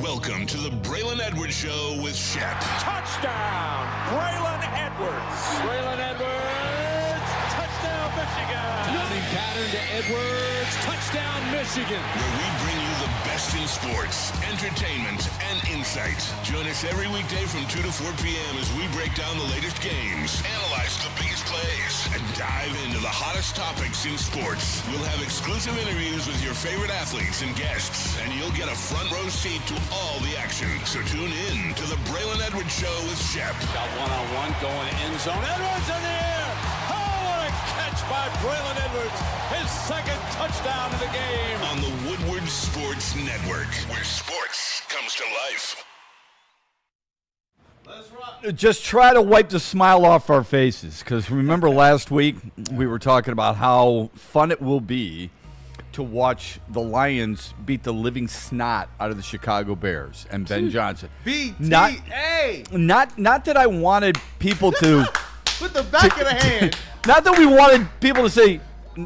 Welcome to the Braylon Edwards Show with Shep. Touchdown, Braylon Edwards. Braylon Edwards, touchdown, Michigan. Running pattern to Edwards, touchdown, Michigan. Where we bring you the best in sports, entertainment, and insight. Join us every weekday from 2 to 4 p.m. as we break down the latest games, analyze the biggest plays, and dive into the hottest topics in sports. We'll have exclusive interviews with your favorite athletes and guests, and you'll get a front row seat to all the action. So tune in to the Braylon Edwards Show with Shep. Got one-on-one going end zone. Edwards in the air. Oh, what a catch by Braylon Edwards. His second touchdown of the game. On the Woodward Sports Network, where sports comes to life. Just try to wipe the smile off our faces, because remember last week we were talking about how fun it will be to watch the Lions beat the living snot out of the Chicago Bears and Ben Johnson. BTA! Not that I wanted people to With the back of the hand. not that we wanted people to say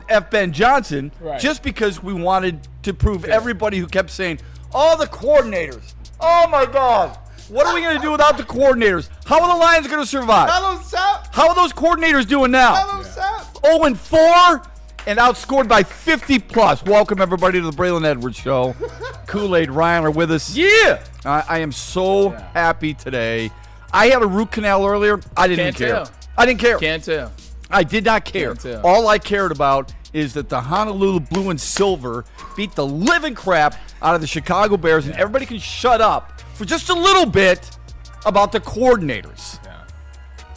F Ben Johnson, Right. just because we wanted to prove everybody who kept saying, oh, the coordinators. Oh, my God. What are we going to do without the coordinators? How are the Lions going to survive? Hello, Sap. How are those coordinators doing now? Hello, Sap. 0-4 and outscored by 50+. Welcome, everybody, to the Braylon Edwards Show. Kool-Aid, Ryan are with us. Yeah! I am so happy today. I had a root canal earlier. I didn't care. I didn't care. Can't tell. I did not care. Can't tell. All I cared about is that the Honolulu Blue and Silver beat the living crap out of the Chicago Bears, and everybody can shut up for just a little bit about the coordinators. Yeah.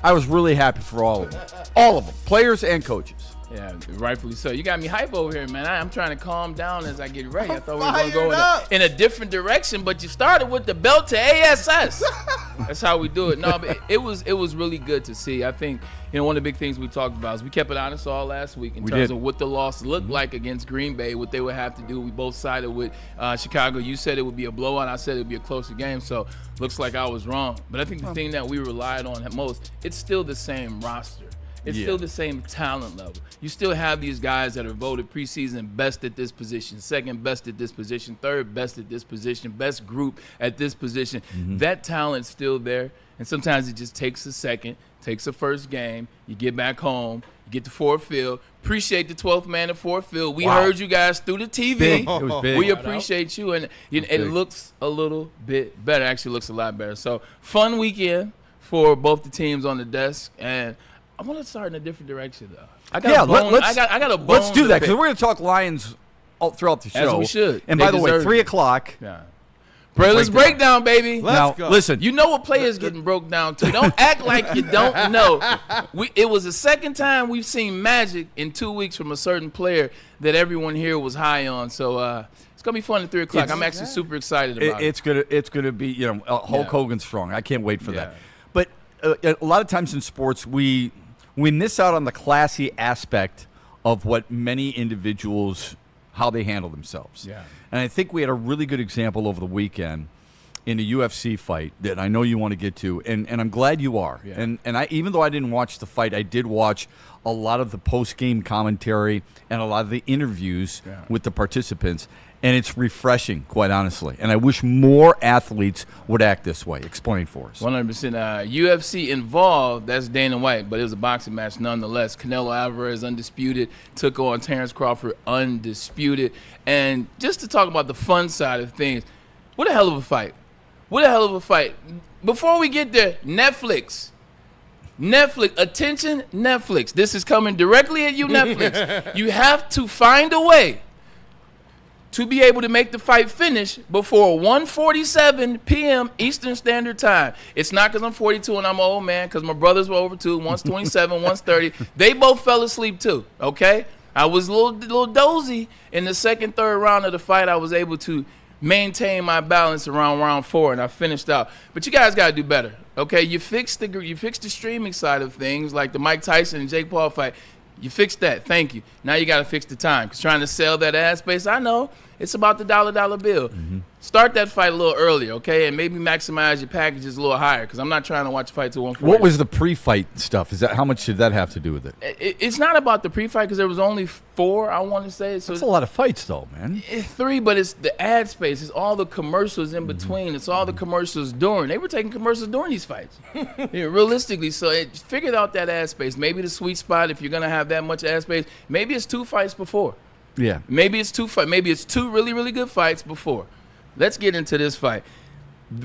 I was really happy for all of them. All of them, players and coaches. Yeah, rightfully so. You got me hype over here, man. I'm trying to calm down as I get ready. I thought we were Fired going to up. go in a different direction, but you started with the belt to ASS. That's how we do it. No, but it was really good to see. I think, one of the big things we talked about is we kept it honest all last week in terms of what the loss looked like against Green Bay, what they would have to do. We both sided with Chicago. You said it would be a blowout. I said it would be a closer game, so looks like I was wrong. But I think the thing that we relied on most, it's still the same roster. It's still the same talent level. You still have these guys that are voted preseason best at this position, second best at this position, third best at this position, best group at this position. That talent's still there, and sometimes it just takes a second, takes a first game. You get back home, you get to Ford Field. Appreciate the 12th man at Ford Field. We heard you guys through the TV. Big. It was big. We appreciate you, and it looks a little bit better. Actually, looks a lot better. So, fun weekend for both the teams on the desk, and I want to start in a different direction, though. I got a bone. Let's do to that, because pick. we're going to talk Lions all throughout the show. As we should. And They by the way, deserve 3 it. o'clock. Yeah. Braylon's breakdown, baby. Let's Now, go. listen. You know what players getting broke down to. Don't act like you don't know. It was the second time we've seen magic in 2 weeks from a certain player that everyone here was high on. So it's gonna be fun at 3 o'clock. I'm actually super excited about it. It's gonna be Hulk Hogan strong. I can't wait for that. Yeah. But a lot of times in sports, we miss out on the classy aspect of what many individuals, how they handle themselves. Yeah. And I think we had a really good example over the weekend in a UFC fight that I know you want to get to, and I'm glad you are. Yeah. And I, even though I didn't watch the fight, I did watch a lot of the post-game commentary and a lot of the interviews with the participants, and it's refreshing, quite honestly. And I wish more athletes would act this way. Explain for us. 100%. UFC involved, that's Dana White, but it was a boxing match nonetheless. Canelo Alvarez, undisputed, took on Terrence Crawford, undisputed. And just to talk about the fun side of things, what a hell of a fight. What a hell of a fight. Before we get there, Netflix, attention, Netflix. This is coming directly at you, Netflix. You have to find a way to be able to make the fight finish before 1:47 p.m. Eastern Standard Time. It's not because I'm 42 and I'm an old man, because my brothers were over too. One's 27, one's 30. They both fell asleep too, okay? I was a little dozy in the second, third round of the fight. I was able to maintain my balance around round 4, and I finished out. But you guys got to do better, okay? You fixed the streaming side of things, like the Mike Tyson and Jake Paul fight. You fixed that. Thank you. Now you got to fix the time, because trying to sell that ad space, I know It's about the dollar bill. Start that fight a little earlier, okay, and maybe maximize your packages a little higher because I'm not trying to watch a fight to 140. What was the pre-fight stuff? How much did that have to do with it? It's not about the pre-fight because there was only 4, I want to say. So That's a lot of fights, though, man. it's 3, but it's the ad space. It's all the commercials in between. It's all the commercials during. They were taking commercials during these fights. Realistically, so it figured out that ad space. Maybe the sweet spot, if you're going to have that much ad space, maybe it's 2 fights before. Yeah. Maybe it's 2 fights. Maybe it's 2 really, really good fights before. Let's get into this fight.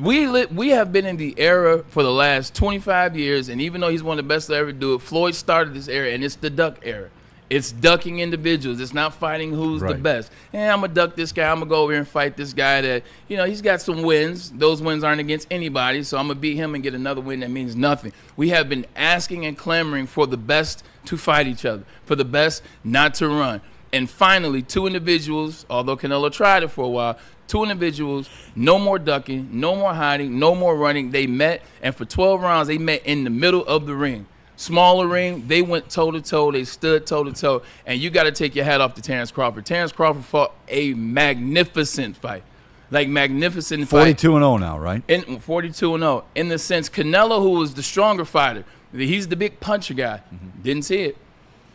We have been in the era for the last 25 years, and even though he's one of the best to ever do it, Floyd started this era, and it's the duck era. It's ducking individuals. It's not fighting who's the best. I'm going to duck this guy. I'm going to go over here and fight this guy that, he's got some wins. Those wins aren't against anybody, so I'm going to beat him and get another win that means nothing. We have been asking and clamoring for the best to fight each other, for the best not to run. And finally, 2 individuals, although Canelo tried it for a while, 2 individuals, no more ducking, no more hiding, no more running. They met, and for 12 rounds, they met in the middle of the ring. Smaller ring, they went toe-to-toe. They stood toe-to-toe. And you got to take your hat off to Terrence Crawford. Terrence Crawford fought a magnificent fight. Magnificent fight. 42-0 now, right? 42-0. In the sense, Canelo, who was the stronger fighter, he's the big puncher guy. Didn't see it.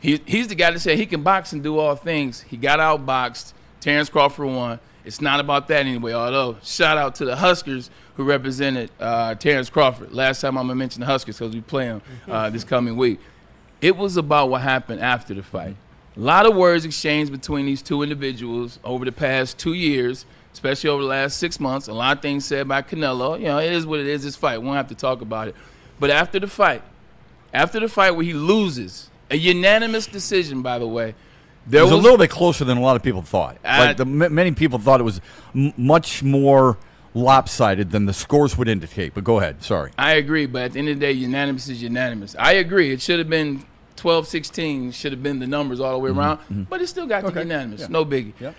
He's the guy that said he can box and do all things. He got outboxed. Terrence Crawford won. It's not about that anyway, although shout out to the Huskers who represented Terrence Crawford. Last time I'm going to mention the Huskers because we play them this coming week. It was about what happened after the fight. A lot of words exchanged between these 2 individuals over the past 2 years, especially over the last 6 months. A lot of things said by Canelo. It is what it is, this fight. We won't have to talk about it. But after the fight where he loses, a unanimous decision, by the way, It was a little bit closer than a lot of people thought. Many people thought it was much more lopsided than the scores would indicate. But go ahead. Sorry. I agree, but at the end of the day, unanimous is unanimous. I agree. It should have been 12-16, should have been the numbers all the way around, but it still got to be unanimous. Yeah. No biggie. Yep.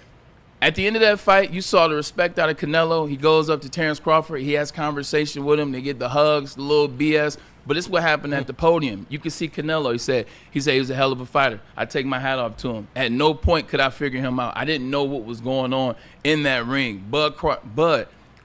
At the end of that fight, you saw the respect out of Canelo. He goes up to Terrence Crawford. He has conversation with him. They get the hugs, the little BS. But this is what happened at the podium. You can see Canelo. He said he was a hell of a fighter. I take my hat off to him. At no point could I figure him out. I didn't know what was going on in that ring. Bud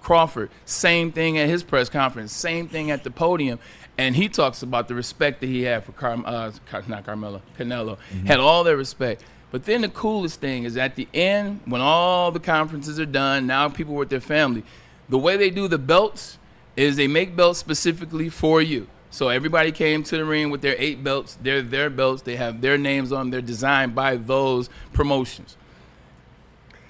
Crawford, same thing at his press conference, same thing at the podium. And he talks about the respect that he had for Canelo. Had all their respect. But then the coolest thing is at the end, when all the conferences are done, now people with their family, the way they do the belts is they make belts specifically for you. So everybody came to the ring with their 8 belts. They're their belts. They have their names on them. They're designed by those promotions.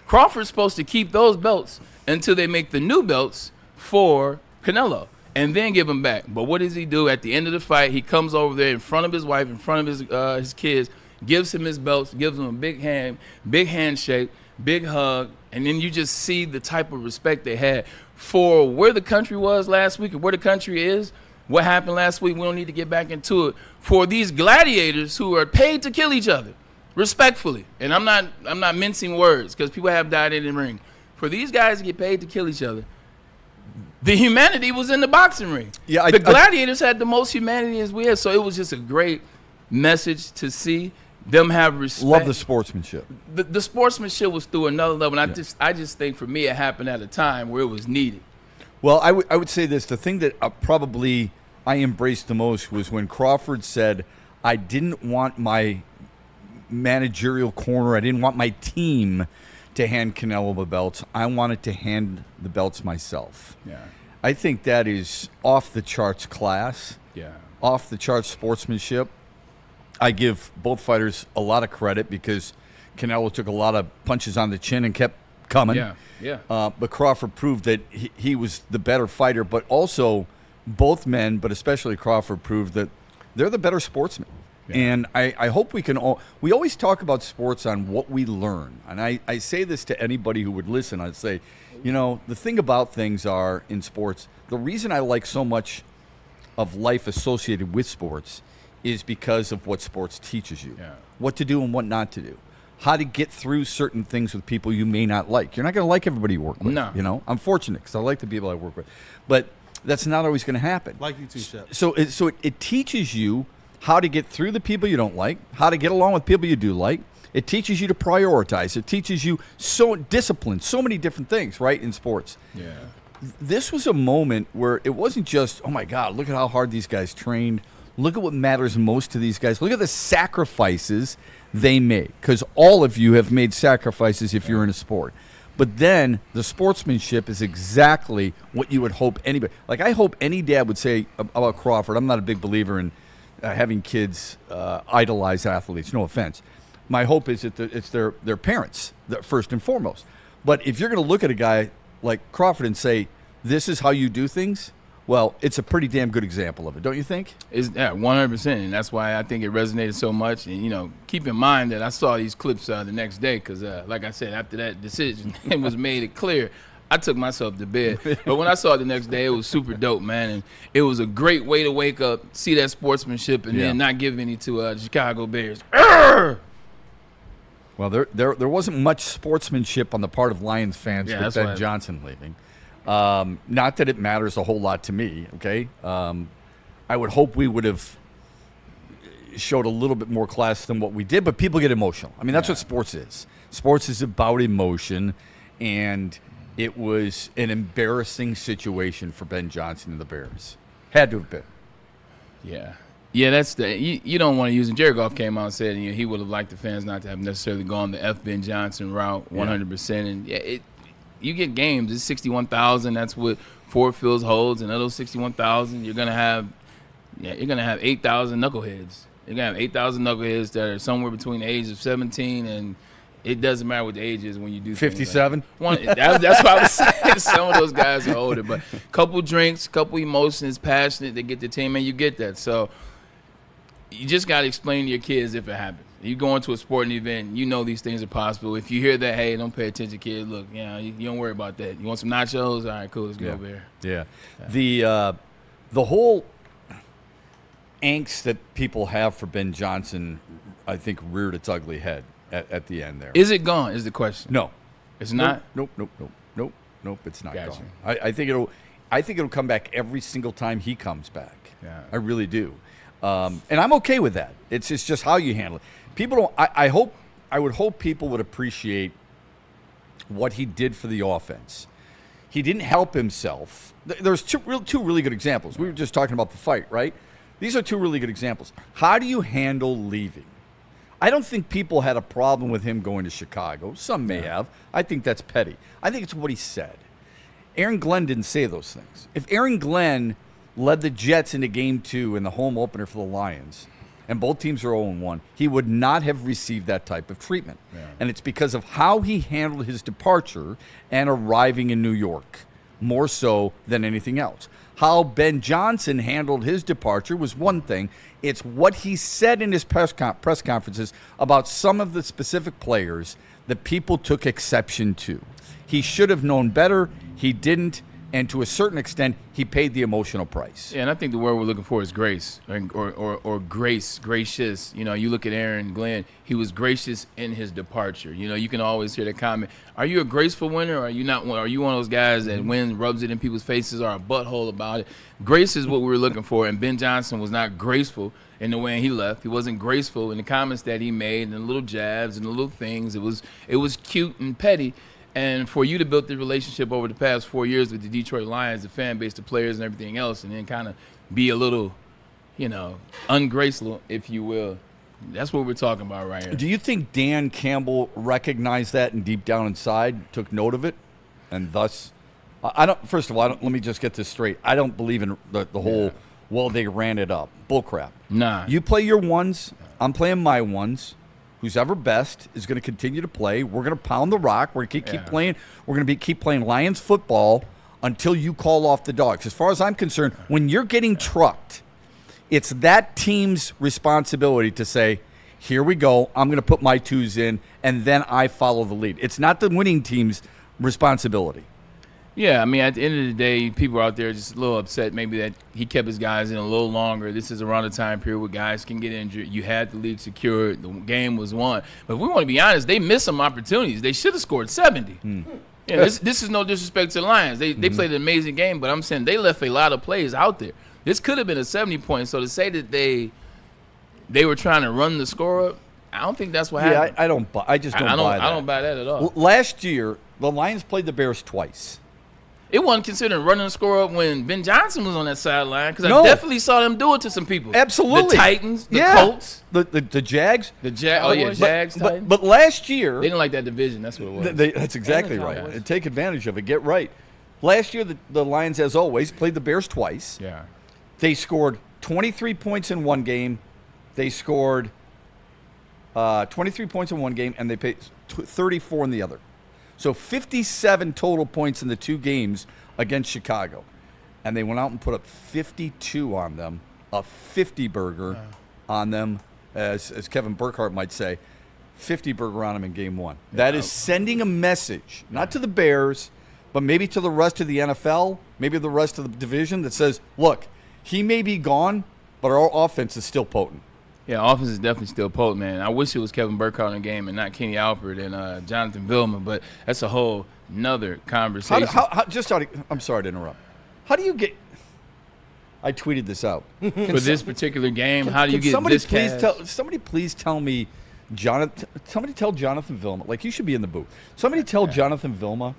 Crawford's supposed to keep those belts until they make the new belts for Canelo and then give them back. But what does he do at the end of the fight? He comes over there in front of his wife, in front of his kids, gives him his belts, gives him a big handshake, big hug, and then you just see the type of respect they had for where the country was last week and where the country is. What happened last week, we don't need to get back into it. For these gladiators who are paid to kill each other, respectfully, and I'm not mincing words because people have died in the ring. For these guys to get paid to kill each other, the humanity was in the boxing ring. Yeah, the gladiators had the most humanity as we had, so it was just a great message to see them have respect. Love the sportsmanship. The sportsmanship was through another level, and I just think for me it happened at a time where it was needed. Well, I would say this. The thing that probably I embraced the most was when Crawford said, I didn't want my managerial corner, I didn't want my team to hand Canelo the belts. I wanted to hand the belts myself. Yeah, I think that is off the charts class. Yeah, off the charts sportsmanship. I give both fighters a lot of credit because Canelo took a lot of punches on the chin and kept coming. Yeah. But Crawford proved that he was the better fighter, but also both men, but especially Crawford, proved that they're the better sportsmen. Yeah. And I hope we can all – we always talk about sports on what we learn. And I say this to anybody who would listen. I'd say, the thing about things are in sports, the reason I like so much of life associated with sports is because of what sports teaches you. Yeah. What to do and what not to do. How to get through certain things with people you may not like. You're not going to like everybody you work with. No. I'm fortunate because I like the people I work with. But that's not always going to happen. Like you too, Shep. So it teaches you how to get through the people you don't like, how to get along with people you do like, It teaches you to prioritize. It teaches you discipline, so many different things, right, in sports. Yeah. This was a moment where it wasn't just, oh, my God, look at how hard these guys trained. Look at what matters most to these guys. Look at the sacrifices they made, because all of you have made sacrifices if you're in a sport. But then the sportsmanship is exactly what you would hope anybody. Like, I hope any dad would say about Crawford. I'm not a big believer in having kids idolize athletes. No offense. My hope is that it's their parents first and foremost. But if you're going to look at a guy like Crawford and say, this is how you do things, well, it's a pretty damn good example of it, don't you think? It's 100%, and that's why I think it resonated so much. And, keep in mind that I saw these clips the next day because, like I said, after that decision, it was made it clear. I took myself to bed. But when I saw it the next day, it was super dope, man. And it was a great way to wake up, see that sportsmanship, and then not give any to the Chicago Bears. Urgh! Well, there wasn't much sportsmanship on the part of Lions fans with Ben Johnson leaving. Not that it matters a whole lot to me, okay? I would hope we would have showed a little bit more class than what we did, but people get emotional. I mean, that's what sports is. Sports is about emotion, and it was an embarrassing situation for Ben Johnson and the Bears. Had to have been. Yeah. Yeah, that's you don't want to use it. Jared Goff came out and said he would have liked the fans not to have necessarily gone the F. Ben Johnson route 100%. And you get games. It's 61,000. That's what Ford Fields holds. And of those 61,000, you're gonna have 8,000 knuckleheads. You're gonna have 8,000 knuckleheads that are somewhere between the age of 17 and it doesn't matter what the age is when you do 57. That's what I was saying. Some of those guys are older, but couple drinks, couple emotions, passionate. They get the team, and you get that. So you just got to explain to your kids if it happens. You go into a sporting event, you know these things are possible. If you hear that, hey, don't pay attention, kid. Look, you don't worry about that. You want some nachos? All right, cool. Let's go over here. Yeah. The whole angst that people have for Ben Johnson, I think, reared its ugly head at the end there. Is it gone? Is the question? No, it's not. Nope. It's not Gotcha. gone. I think it'll come back every single time he comes back. Yeah. I really do. And I'm okay with that. It's just how you handle it. People don't. I would hope people would appreciate what he did for the offense. He didn't help himself. There's two really good examples. We were just talking about the fight, right? These are two really good examples. How do you handle leaving? I don't think people had a problem with him going to Chicago. Some may have. I think that's petty. I think it's what he said. Aaron Glenn didn't say those things. If Aaron Glenn led the Jets into Game 2 in the home opener for the Lions, and both teams are 0-1, he would not have received that type of treatment. Yeah. And it's because of how he handled his departure and arriving in New York, more so than anything else. How Ben Johnson handled his departure was one thing. It's what he said in his press conferences about some of the specific players that people took exception to. He should have known better. He didn't. And to a certain extent, he paid the emotional price. Yeah, and I think the word we're looking for is grace, or gracious. You look at Aaron Glenn, he was gracious in his departure. You can always hear the comment, are you a graceful winner, or are you not one? Are you one of those guys that wins, rubs it in people's faces, or a butthole about it? Grace is what we were looking for, and Ben Johnson was not graceful in the way he left. He wasn't graceful in the comments that he made, and the little jabs and the little things. It was cute and petty. And for you to build the relationship over the past 4 years with the Detroit Lions, the fan base, the players, and everything else, and then kind of be a little, ungraceful, if you will, that's what we're talking about right here. Do you think Dan Campbell recognized that and deep down inside took note of it? And thus, first of all, let me just get this straight. I don't believe in the whole, they ran it up. Bullcrap. Nah. You play your ones. I'm playing my ones. Who's ever best is going to continue to play. We're going to pound the rock. We're going to keep playing. We're going to keep playing Lions football until you call off the dogs. As far as I'm concerned, when you're getting trucked, it's that team's responsibility to say, here we go. I'm going to put my twos in, and then I follow the lead. It's not the winning team's responsibility. Yeah, I mean, at the end of the day, people out there just a little upset maybe that he kept his guys in a little longer. This is around the time period where guys can get injured. You had the lead secured. The game was won. But if we want to be honest, they missed some opportunities. They should have scored 70. This is no disrespect to the Lions. They played an amazing game, but I'm saying they left a lot of plays out there. This could have been a 70-point. So to say that they were trying to run the score up, I don't think that's what Yeah, happened. I don't buy. I just don't buy that. I don't buy that at all. Last year, the Lions played the Bears twice. It wasn't considered running the score up when Ben Johnson was on that sideline because No. I definitely saw them do it to some people. Absolutely. The Titans, the Yeah. Colts, the Jags. Jags, Titans. But last year, They didn't like that division. That's what it was. that's exactly And the right. Cowboys. And take advantage of it. Get right. Last year, the Lions, as always, played the Bears twice. Yeah. They scored 23 points in one game. They scored 23 points in one game, and they paid 34 in the other. So 57 total points in the two games against Chicago. And they went out and put up 52 on them, a 50-burger on them, as Kevin Burkhardt might say, 50-burger on them in game one. That is sending a message, not to the Bears, but maybe to the rest of the NFL, maybe the rest of the division that says, look, he may be gone, but our offense is still potent. Yeah, offense is definitely still potent, man. I wish it was Kevin Burkhardt in the game and not Kenny Alford and Jonathan Vilma, but that's a whole nother conversation. I'm sorry to interrupt. How do you get? I tweeted this out. For this particular game, how do you get this cast? Somebody please tell me, Jonathan. Somebody tell Jonathan Vilma. Like, you should be in the booth. Somebody tell Jonathan Vilma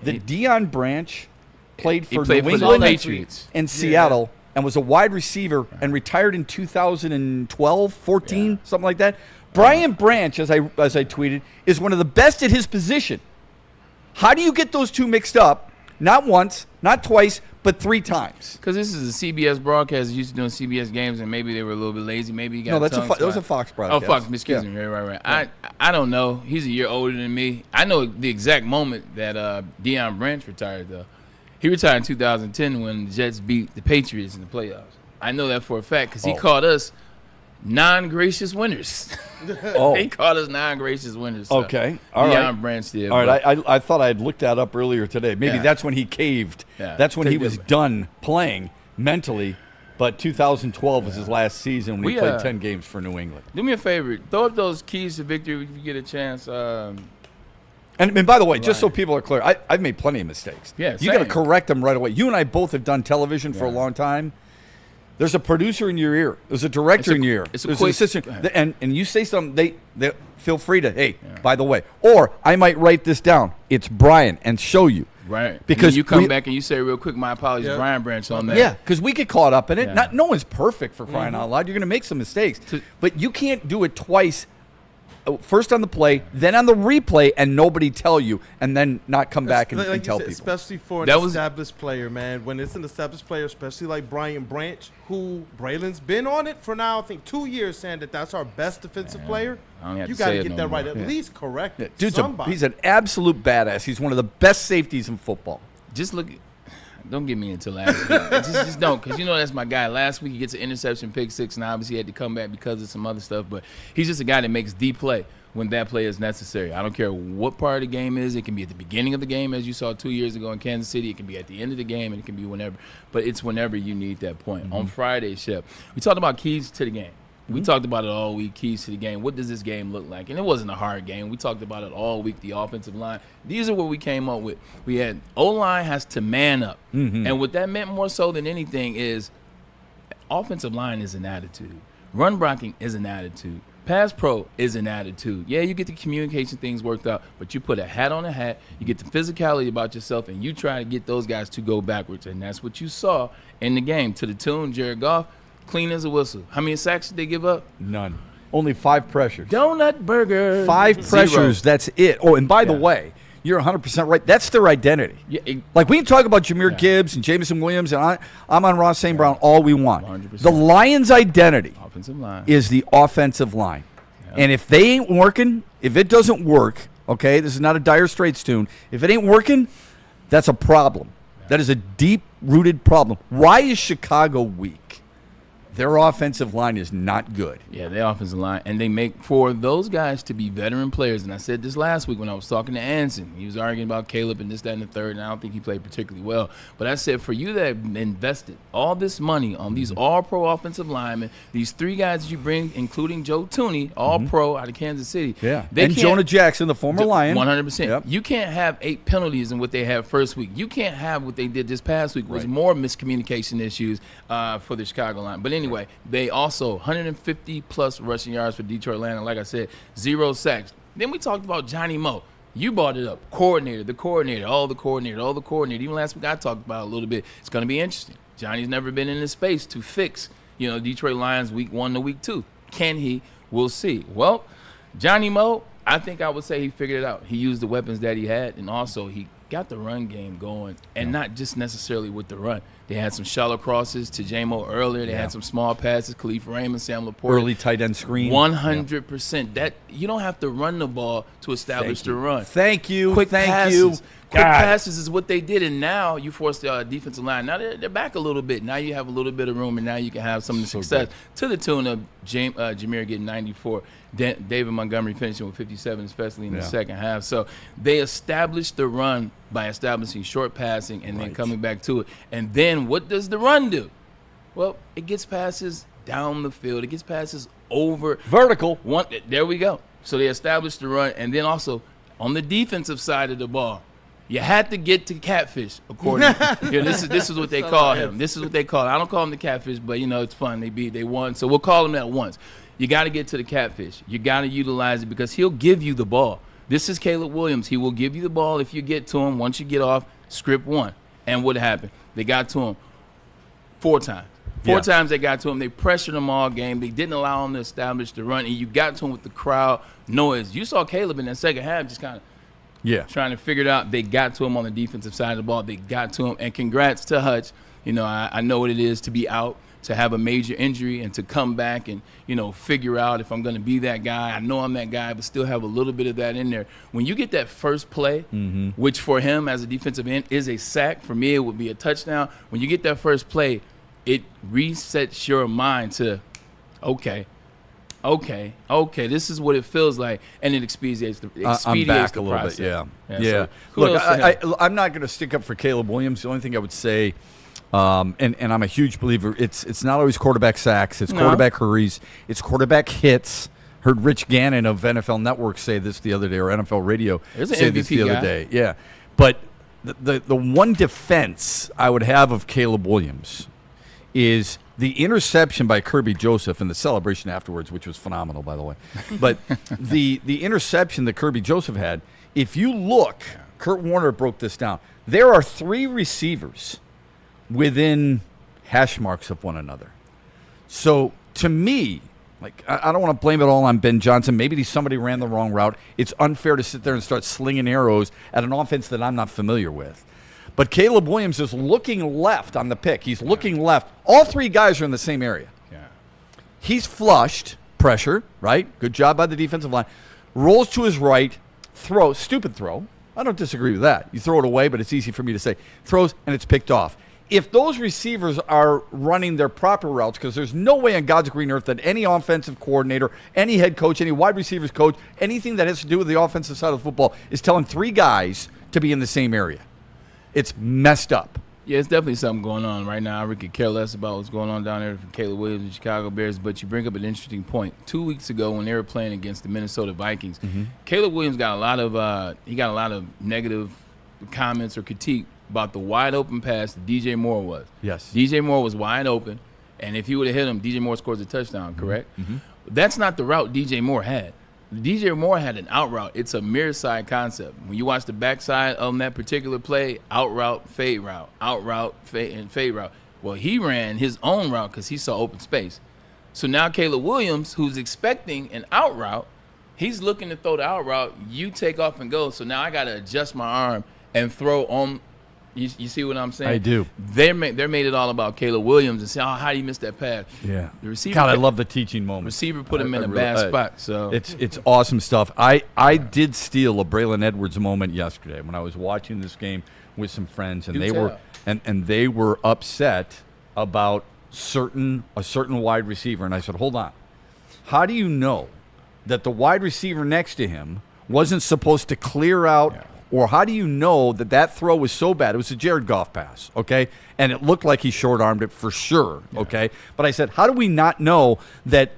that Deion Branch played for played New for the England Patriots and Seattle and was a wide receiver and retired in 2012, 14, something like that. Brian Branch, as I tweeted, is one of the best at his position. How do you get those two mixed up? Not once, not twice, but three times. Because this is a CBS broadcast. Used to doing CBS games, and maybe they were a little bit lazy. Maybe you got that was a Fox broadcast. Oh, Fox. Excuse me. Right. Yeah. I don't know. He's a year older than me. I know the exact moment that Deion Branch retired, though. He retired in 2010 when the Jets beat the Patriots in the playoffs. I know that for a fact because he called us non-gracious winners. He called us non-gracious winners. So Okay. All right. Deion Branch did. All right. I thought I had looked that up earlier today. Maybe that's when he caved. Yeah. That's when he was done playing mentally. But 2012 was his last season when he played 10 games for New England. Do me a favor. Throw up those keys to victory if you get a chance. And by the way, just so people are clear, I've made plenty of mistakes. Yeah, you got to same. correct them right away. You and I both have done television for a long time. There's a producer in your ear. There's a director in your ear. It's a There's quick, an assistant. And you say something, they feel free to, hey, by the way. Or I might write this down. It's Brian, and show you. Right. Because you come back and you say real quick, my apologies, Brian Branch on that. Yeah, because we get caught up in it. Yeah. No one's perfect for crying out loud. You're going to make some mistakes. But you can't do it twice. First on the play, then on the replay, and nobody tell you, and then not come back and tell people. Especially for an established player, man. When it's an established player, especially like Brian Branch, who Braylon's been on it for now, I think 2 years, saying that that's our best defensive player. I don't have You to got say to it get no that more. right. At least correct it. Dude's somebody. he's an absolute badass. He's one of the best safeties in football. Just look. Don't get me into last week. just don't, because you know that's my guy. Last week he gets an interception, pick six, and obviously he had to come back because of some other stuff. But he's just a guy that makes the play when that play is necessary. I don't care what part of the game is. It can be at the beginning of the game, as you saw 2 years ago in Kansas City. It can be at the end of the game, and it can be whenever. But it's whenever you need that point. On Friday, Shep, we talked about keys to the game. We talked about it all week, keys to the game. What does this game look like? And it wasn't a hard game. We talked about it all week, the offensive line. These are what we came up with. We had O-line has to man up. And what that meant more so than anything is offensive line is an attitude. Run blocking is an attitude. Pass pro is an attitude. Yeah, you get the communication things worked out, but you put a hat on a hat, you get the physicality about yourself, and you try to get those guys to go backwards. And that's what you saw in the game. To the tune, Jared Goff, clean as a whistle. How many sacks did they give up? None. Only 5 pressures. Donut burger. 5 pressures, that's it. Oh, and by the way, you're 100% right. That's their identity. Yeah, Like, we can talk about Jahmyr Gibbs and Jameson Williams and Amon-Ra St. Brown all we want. 100%. The Lions' identity Offensive line. is the offensive line. And if they ain't working, if it doesn't work, okay, this is not a Dire Straits tune. If it ain't working, that's a problem. That is a deep-rooted problem. Why is Chicago weak? Their offensive line is not good. Yeah, their offensive line. And they make, for those guys to be veteran players, and I said this last week when I was talking to Anson. He was arguing about Caleb and this, that, and the third, and I don't think he played particularly well. But I said, for you that invested all this money on these all-pro offensive linemen, these 3 guys that you bring, including Joe Tooney, all-pro out of Kansas City. Yeah, and Jonah Jackson, the former Lion. 100%. Yep. You can't have 8 penalties in what they had first week. You can't have what they did this past week, was more miscommunication issues for the Chicago line. But anyway, anyway, they also 150-plus rushing yards for Detroit Lions. Like I said, 0 sacks. Then we talked about Johnny Moe. You brought it up. The coordinator. Even last week I talked about it a little bit. It's going to be interesting. Johnny's never been in this space to fix, Detroit Lions week 1 to week 2. Can he? We'll see. Well, Johnny Moe, I think I would say he figured it out. He used the weapons that he had, and also he got the run game going, and not just necessarily with the run. They had some shallow crosses to J-Mo earlier. They had some small passes, Khalif Raymond, Sam Laporte. Early tight end screen. 100%. That you don't have to run the ball to establish the run. Thank you. Quick passes. Quick God. passes is what they did, and now you force the defensive line. Now they're back a little bit. Now you have a little bit of room, and now you can have some of the success to the tune of Jameer getting 94. David Montgomery finishing with 57, especially in the second half. So they established the run by establishing short passing and then coming back to it. And then what does the run do? Well, it gets passes down the field. It gets passes over. Vertical. There we go. So they established the run. And then also on the defensive side of the ball, you had to get to catfish, according to this is what they call him. This is what they call it. I don't call him the catfish, but, it's fun. They won. So we'll call him that once. You got to get to the catfish. You got to utilize it because he'll give you the ball. This is Caleb Williams. He will give you the ball if you get to him. Once you get off, script 1. And what happened? They got to him 4 times. Four times they got to him. They pressured him all game. They didn't allow him to establish the run. And you got to him with the crowd noise. You saw Caleb in that second half just kind of trying to figure it out. They got to him on the defensive side of the ball. They got to him. And congrats to Hutch. I know what it is to be out, to have a major injury, and to come back and, figure out if I'm going to be that guy. I know I'm that guy, but still have a little bit of that in there. When you get that first play, which for him as a defensive end is a sack, for me it would be a touchdown. When you get that first play, it resets your mind to, okay, this is what it feels like, and it expedites the process. I'm back a little bit, yeah. So look, I'm not going to stick up for Caleb Williams. The only thing I would say, and I'm a huge believer, it's not always quarterback sacks. It's quarterback hurries. It's quarterback hits. Heard Rich Gannon of NFL Network say this the other day, or NFL Radio say this the other day. Yeah, but the one defense I would have of Caleb Williams is the interception by Kirby Joseph and the celebration afterwards, which was phenomenal, by the way. But the interception that Kirby Joseph had, if you look, Kurt Warner broke this down. There are 3 receivers within hash marks of one another. So to me, I don't want to blame it all on Ben Johnson. Maybe somebody ran the wrong route. It's unfair to sit there and start slinging arrows at an offense that I'm not familiar with. But Caleb Williams is looking left on the pick. He's looking left. All 3 guys are in the same area. Yeah. He's flushed, pressure, right? Good job by the defensive line. Rolls to his right, stupid throw. I don't disagree with that. You throw it away, but it's easy for me to say. Throws, and it's picked off. If those receivers are running their proper routes, because there's no way on God's green earth that any offensive coordinator, any head coach, any wide receivers coach, anything that has to do with the offensive side of the football is telling 3 guys to be in the same area. It's messed up. Yeah, it's definitely something going on right now. I could care less about what's going on down there for Caleb Williams and Chicago Bears, but you bring up an interesting point. 2 weeks ago when they were playing against the Minnesota Vikings, Caleb Williams got a lot of negative comments or critique about the wide open pass that DJ Moore was. Yes. DJ Moore was wide open, and if he would have hit him, DJ Moore scores a touchdown, correct? That's not the route DJ Moore had. DJ Moore had an out route. It's a mirror side concept. When you watch the backside on that particular play, out route, fade route, out route, fade route. Well, he ran his own route because he saw open space. So now Caleb Williams, who's expecting an out route, he's looking to throw the out route. You take off and go. So now I got to adjust my arm and throw on. You see what I'm saying? I do. They made it all about Caleb Williams and say, how do you miss that pass? Yeah. The receiver. God, I love the teaching moment. Receiver put him in a bad spot. So it's awesome stuff. I did steal a Braylon Edwards moment yesterday when I was watching this game with some friends, and they were upset about a certain wide receiver, and I said, hold on. How do you know that the wide receiver next to him wasn't supposed to clear out? Yeah. Or how do you know that throw was so bad? It was a Jared Goff pass, okay? And it looked like he short-armed it for sure, okay? But I said, how do we not know that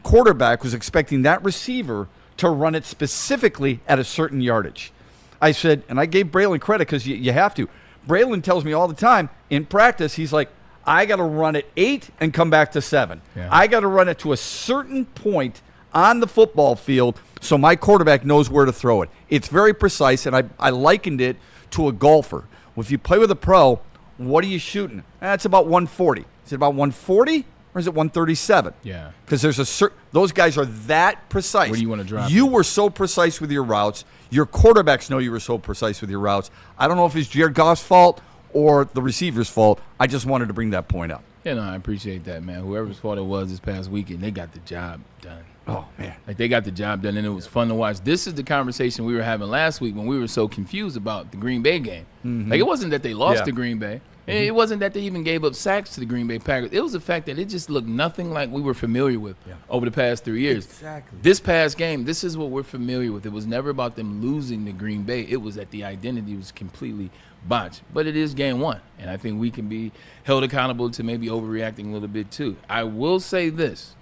quarterback was expecting that receiver to run it specifically at a certain yardage? I said, and I gave Braylon credit because you have to. Braylon tells me all the time in practice, he's like, I got to run at 8 and come back to 7. Yeah. I got to run it to a certain point on the football field so my quarterback knows where to throw it. It's very precise, and I likened it to a golfer. Well, if you play with a pro, what are you shooting? That's about 140. Is it about 140 or is it 137? Yeah. Because there's a certain – those guys are that precise. Where do you want to drop You it? were so precise with your routes. Your quarterbacks know you were so precise with your routes. I don't know if it's Jared Goff's fault or the receiver's fault. I just wanted to bring that point up. Yeah, no, I appreciate that, man. Whoever's fault it was this past weekend, they got the job done. Oh, man. Like, they got the job done, and it was fun to watch. This is the conversation we were having last week when we were so confused about the Green Bay game. Like, it wasn't that they lost to Green Bay. It wasn't that they even gave up sacks to the Green Bay Packers. It was the fact that it just looked nothing like we were familiar with over the past 3 years. Exactly. This past game, this is what we're familiar with. It was never about them losing to Green Bay. It was that the identity was completely botched. But it is game 1, and I think we can be held accountable to maybe overreacting a little bit too. I will say this.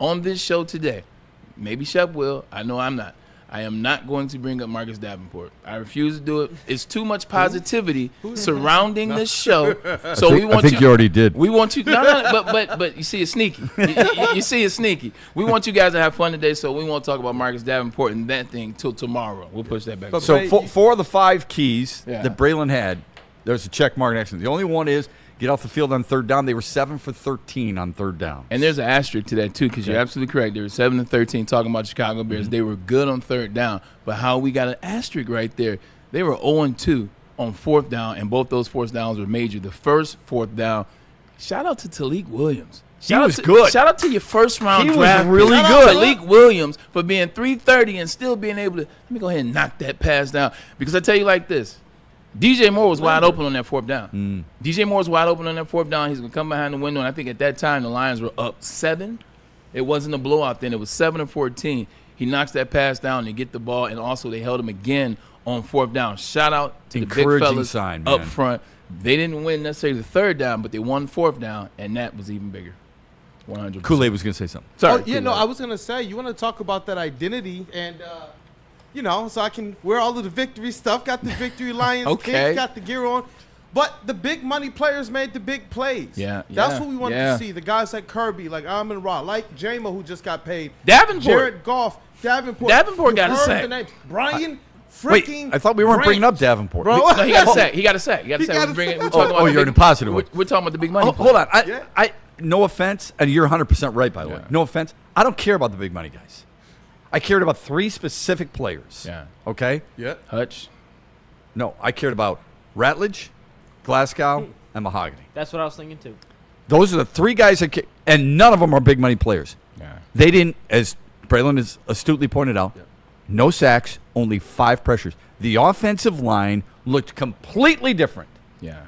On this show today, maybe Shep will. I know I'm not. I am not going to bring up Marcus Davenport. I refuse to do it. It's too much positivity surrounding this show. So I think you already did. We want you. No, but you see, it's sneaky. You see, it's sneaky. We want you guys to have fun today, so we won't talk about Marcus Davenport and that thing till tomorrow. We'll push that back. So four of the 5 keys Yeah. that Braylon had, there's a check mark next to them. The only one is get off the field on 3rd down. They were 7 for 13 on 3rd down. And there's an asterisk to that, too, because you're absolutely correct. They were 7 and 13 talking about Chicago Bears. They were good on 3rd down. But how we got an asterisk right there, they were 0-2 on 4th down, and both those 4th downs were major. The first 4th down, shout out to Talik Williams. Shout was good. Shout out to your first-round He was draft. really pick, good. Talik Williams, for being 330 and still being able to, let me go ahead and knock that pass down. Because I tell you like this. DJ Moore was wide open on that 4th down. DJ Moore was wide open on that 4th down. He's going to come behind the window, and I think at that time the Lions were up 7. It wasn't a blowout then. It was 7-14. He knocks that pass down. They get the ball, and also they held him again on 4th down. Shout out to the big Encouraging fellas sign, up man. front. They didn't win necessarily the 3rd down, but they won 4th down, and that was even bigger. 100%. Kool-Aid was going to say something. Sorry. I was going to say, you want to talk about that identity and so I can wear all of the victory stuff, got the victory Lions Okay. kids, got the gear on. But the big money players made the big plays. That's what we wanted to see. The guys like Kirby, like Amon-Ra, like Jama, who just got paid. Davenport. Jared Goff, Davenport. Davenport got a You've heard sack. the names. Brian Wait, freaking I thought we weren't bringing up Davenport. Bro. No, he got a sack. He got a sack. got a sack. We're talking Oh, about the you're in big- a positive way. We're talking about the big money. Hold on. Yeah. I no offense, and you're 100% right, by the way. Yeah. No offense. I don't care about the big money guys. I cared about 3 specific players. Yeah. Okay? Yeah. Hutch. No, I cared about Ratledge, Glasgow, and Mahogany. That's what I was thinking too. Those are the 3 guys that and none of them are big money players. Yeah. They didn't, as Braylon has astutely pointed out, no sacks, only 5 pressures. The offensive line looked completely different. Yeah.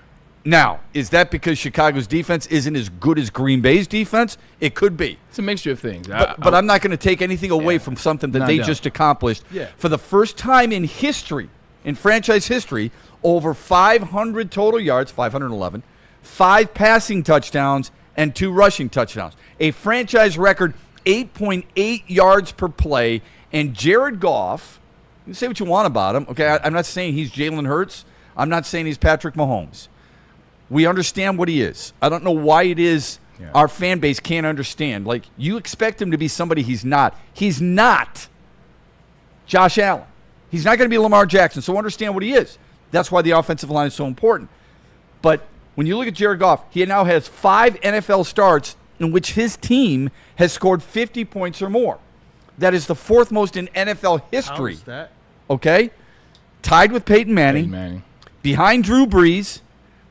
Now, is that because Chicago's defense isn't as good as Green Bay's defense? It could be. It's a mixture of things. But I'm not going to take anything away from something that No, they no. just accomplished. Yeah. For the first time in history, in franchise history, over 500 total yards, 511, 5 passing touchdowns, and 2 rushing touchdowns. A franchise record 8.8 yards per play. And Jared Goff, you can say what you want about him. Okay, I'm not saying he's Jalen Hurts. I'm not saying he's Patrick Mahomes. We understand what he is. I don't know why it is our fan base can't understand. Like, you expect him to be somebody he's not. He's not Josh Allen. He's not going to be Lamar Jackson, so understand what he is. That's why the offensive line is so important. But when you look at Jared Goff, he now has 5 NFL starts in which his team has scored 50 points or more. That is the 4th most in NFL history. How's that? Okay? Tied with Peyton Manning. Behind Drew Brees.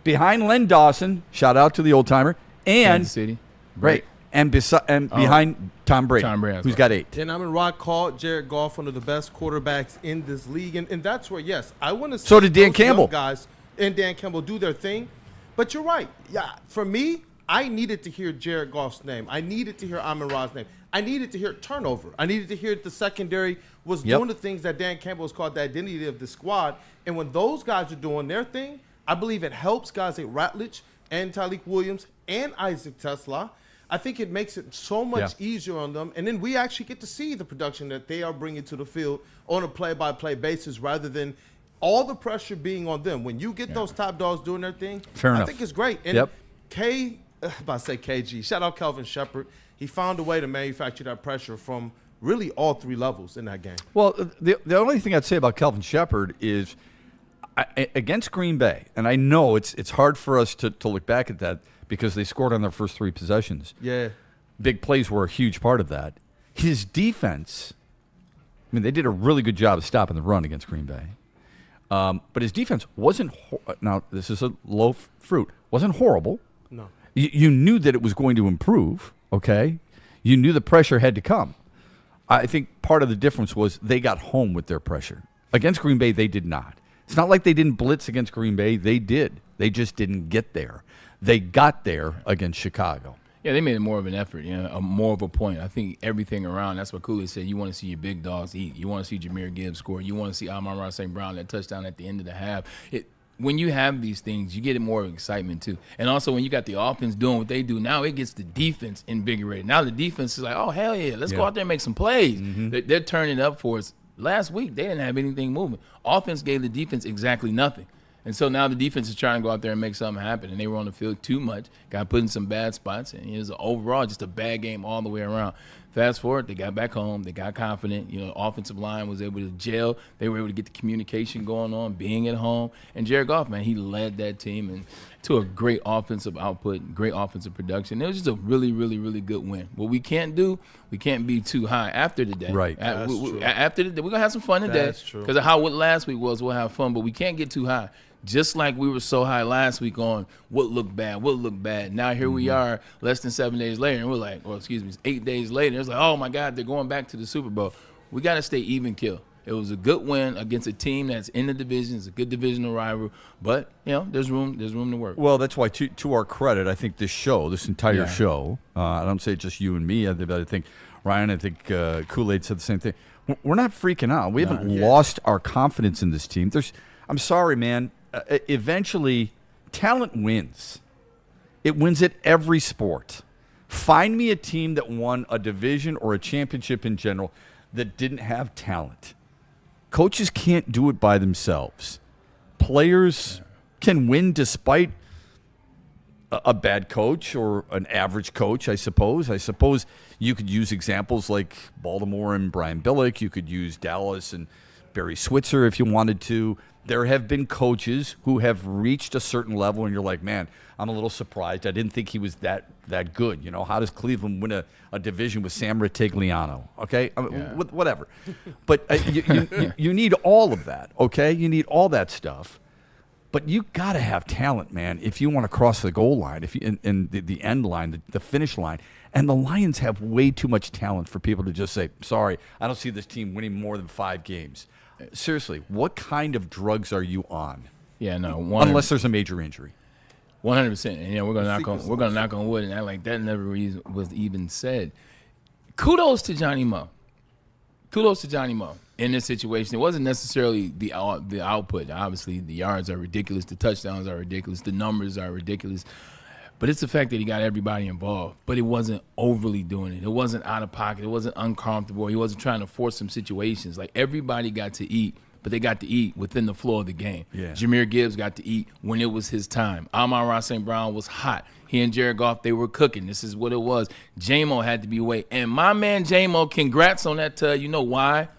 Behind Len Dawson. Shout out to the old timer. And Kansas City. right. And behind Tom Brady, Tom Brady, who's got 8. And Amon-Ra called Jared Goff one of the best quarterbacks in this league. And that's where, yes, I want to see So did Dan those Campbell. young guys and Dan Campbell do their thing. But you're right. Yeah, for me, I needed to hear Jared Goff's name. I needed to hear Amon-Ra's name. I needed to hear turnover. I needed to hear the secondary was doing the things that Dan Campbell has called the identity of the squad. And when those guys are doing their thing, I believe it helps guys like Ratledge and Talik Williams and Isaac Tesla. I think it makes it so much easier on them. And then we actually get to see the production that they are bringing to the field on a play-by-play basis rather than all the pressure being on them. When you get those top dogs doing their thing, Fair I enough. think it's great. And KG. Shout out Kelvin Shepard. He found a way to manufacture that pressure from really all three levels in that game. Well, the only thing I'd say about Kelvin Shepard is against Green Bay, and I know it's hard for us to look back at that because they scored on their first three possessions. Yeah. Big plays were a huge part of that. His defense, I mean, they did a really good job of stopping the run against Green Bay. But his defense wasn't, now this is a low fruit, wasn't horrible. No. You knew that it was going to improve, okay? You knew the pressure had to come. I think part of the difference was they got home with their pressure. Against Green Bay, they did not. It's not like they didn't blitz against Green Bay. They did. They just didn't get there. They got there against Chicago. Yeah, they made it more of an effort, more of a point. I think everything around, that's what Cooley said. You want to see your big dogs eat. You want to see Jahmyr Gibbs score. You want to see Amon-Ra St. Brown, that touchdown at the end of the half. When you have these things, you get more excitement too. And also when you got the offense doing what they do, now it gets the defense invigorated. Now the defense is like, oh, hell yeah, let's go out there and make some plays. Mm-hmm. They're turning up for us. Last week, they didn't have anything moving. Offense gave the defense exactly nothing. And so now the defense is trying to go out there and make something happen. And they were on the field too much, got put in some bad spots. And it was overall just a bad game all the way around. Fast forward, they got back home. They got confident. Offensive line was able to gel. They were able to get the communication going on, being at home. And Jared Goff, man, he led that team to a great offensive output, great offensive production. It was just a really, really, really good win. What we can't do, we can't be too high after the day. Right. After the day, we're going to have some fun today. That's true. Because of how what last week was, we'll have fun. But we can't get too high. Just like we were so high last week on what looked bad. Now here we are less than 7 days later, and we're like, 8 days later. It's like, oh, my God, they're going back to the Super Bowl. We got to stay even kill. It was a good win against a team that's in the division. It's a good divisional rival. But, there's room to work. Well, that's why, to our credit, I think this entire show, I don't say just you and me. I think Ryan, I think Kool-Aid said the same thing. We're not freaking out. We haven't lost our confidence in this team. I'm sorry, man. Eventually, talent wins. It wins at every sport. Find me a team that won a division or a championship in general that didn't have talent. Coaches can't do it by themselves. Players can win despite a bad coach or an average coach, I suppose. I suppose you could use examples like Baltimore and Brian Billick. You could use Dallas and Barry Switzer if you wanted to. There have been coaches who have reached a certain level, and you're like, man, I'm a little surprised. I didn't think he was that good. How does Cleveland win a division with Sam Ritigliano? Okay, whatever. But you need all of that, okay? You need all that stuff. But you got to have talent, man, if you want to cross the goal line, if you in the end line, the finish line. And the Lions have way too much talent for people to just say, sorry, I don't see this team winning more than 5 games. Seriously, what kind of drugs are you on? Yeah, no. Unless there's a major injury. 100%. And we're gonna knock on wood and act like that never was even said. Kudos to Johnny Mo. In this situation. It wasn't necessarily the output. Obviously, the yards are ridiculous. The touchdowns are ridiculous. The numbers are ridiculous. But it's the fact that he got everybody involved. But it wasn't overly doing it. It wasn't out of pocket. It wasn't uncomfortable. He wasn't trying to force some situations. Like, everybody got to eat, but they got to eat within the flow of the game. Yeah. Jahmyr Gibbs got to eat when it was his time. Amon-Ra St. Brown was hot. He and Jared Goff, they were cooking. This is what it was. J-Mo had to be away. And my man J-Mo, congrats on that. You know why?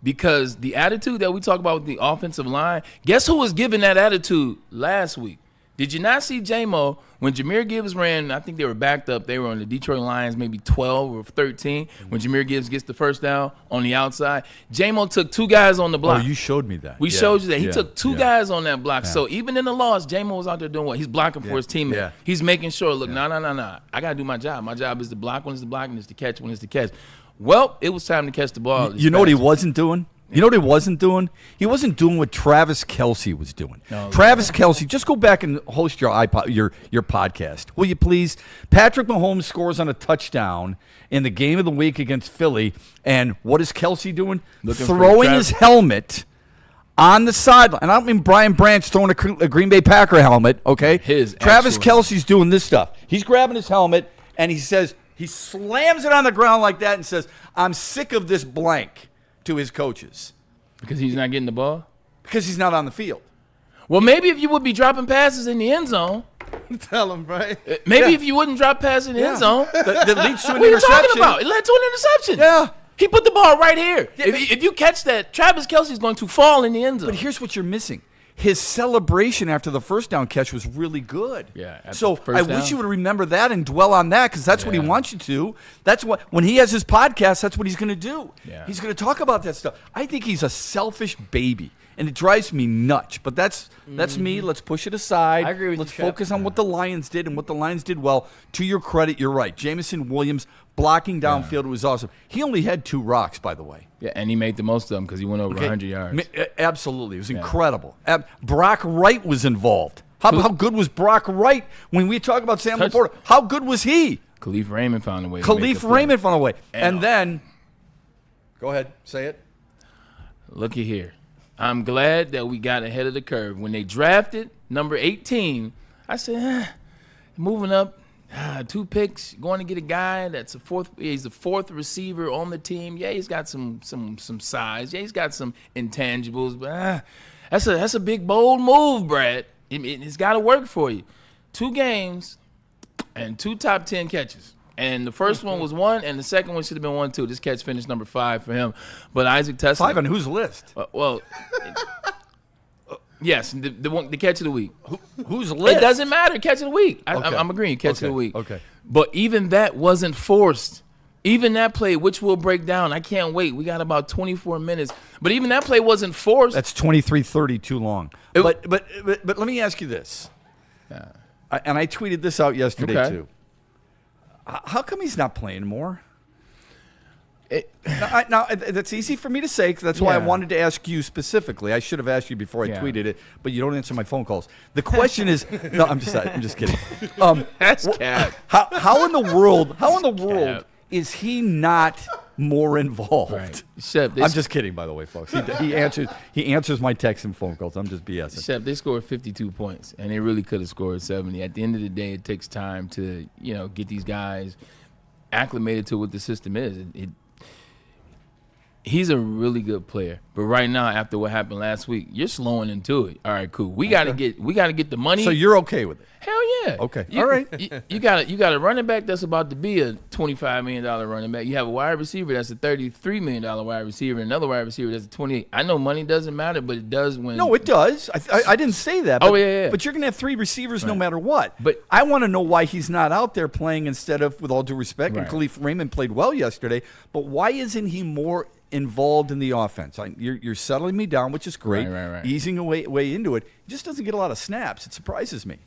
Because the attitude that we talk about with the offensive line, guess who was giving that attitude last week? Did you not see J-Mo when Jahmyr Gibbs ran? I think they were backed up. They were on the Detroit Lions, maybe 12 or 13. When Jahmyr Gibbs gets the first down on the outside, J-Mo took 2 guys on the block. Oh, you showed me that. We showed you that. He took 2 guys on that block. So even in the loss, J-Mo was out there doing what? He's blocking for his teammate. Yeah. He's making sure, look, no. I got to do my job. My job is to block when it's to block and it's to catch when it's to catch. Well, it was time to catch the ball. You know what he wasn't doing? You know what he wasn't doing? He wasn't doing what Travis Kelce was doing. Travis Kelce, just go back and host your podcast, will you please? Patrick Mahomes scores on a touchdown in the game of the week against Philly, and what is Kelce doing? Throwing his helmet on the sideline. And I don't mean Brian Branch throwing a Green Bay Packer helmet, okay? Travis Kelce's doing this stuff. He's grabbing his helmet, and he slams it on the ground like that and says, I'm sick of this blank. To his coaches. Because he's not getting the ball? Because he's not on the field. Well, maybe if you would be dropping passes in the end zone, Tell him, right? Maybe if you wouldn't drop pass in the end zone. That leads to an What are you interception. talking about? It led to an interception. Yeah. He put the ball right here. If you catch that, Travis Kelce's going to fall in the end zone. But here's what you're missing. His celebration after the first down catch was really good. Yeah. So I wish you would remember that and dwell on that because that's what he wants you to. That's what when he has his podcast, that's what he's going to do. Yeah. He's going to talk about that stuff. I think he's a selfish baby, and it drives me nuts. But that's me. Let's push it aside. I agree with you, Let's Shep. focus on what the Lions did and what the Lions did well. To your credit, you're right. Jamison Williams blocking downfield was awesome. He only had 2 rocks, by the way. Yeah, and he made the most of them because he went over 100 yards. Absolutely. It was incredible. Brock Wright was involved. How good was Brock Wright when we talk about Sam Laporta? How good was he? Khalif Raymond found a way. Khalif Raymond found a way. And then, go ahead, say it. Looky here. I'm glad that we got ahead of the curve. When they drafted number 18, I said, moving up, 2 picks, going to get a guy that's he's the 4th receiver on the team. Yeah, he's got some size. Yeah, he's got some intangibles, but that's a big, bold move, Brad. It's got to work for you. 2 games and 2 top 10 catches. And the first one was 1, and the second one should have been 1 too. This catch finished number 5 for him. But Isaac Tesler. 5 on whose list? Yes, the catch of the week. Whose list? It doesn't matter. Catch of the week. Okay. I'm agreeing. Catch of the week. Okay. But even that wasn't forced. Even that play, which we'll break down. I can't wait. We got about 24 minutes. But even that play wasn't forced. That's 23:30 too long. But let me ask you this. And I tweeted this out yesterday too. How come he's not playing more? Now, that's easy for me to say, 'cause that's why I wanted to ask you specifically. I should have asked you before I tweeted it, but you don't answer my phone calls. The question is, no, I'm just kidding. That's cap. How in the world is he not more involved? Right. Shep, I'm just kidding, by the way, folks. He answers my texts and phone calls. I'm just BSing. Shep, they scored 52 points, and they really could have scored 70. At the end of the day, it takes time to get these guys acclimated to what the system is. He's a really good player, but right now, after what happened last week, you're slowing into it. All right, cool. We gotta get the money. So you're okay with it? Hell yeah. Okay. All right. You got a running back that's about to be a $25 million running back. You have a wide receiver that's a $33 million wide receiver, and another wide receiver that's a 28. I know money doesn't matter, but it does when. No, it does. I didn't say that. But, yeah. But you're gonna have 3 receivers no matter what. But I want to know why he's not out there playing instead of, with all due respect, and Right. Khalif Raymond played well yesterday. But why isn't he more involved in the offense? You're settling me down, which is great. Right. Easing way into it. He just doesn't get a lot of snaps. It surprises me.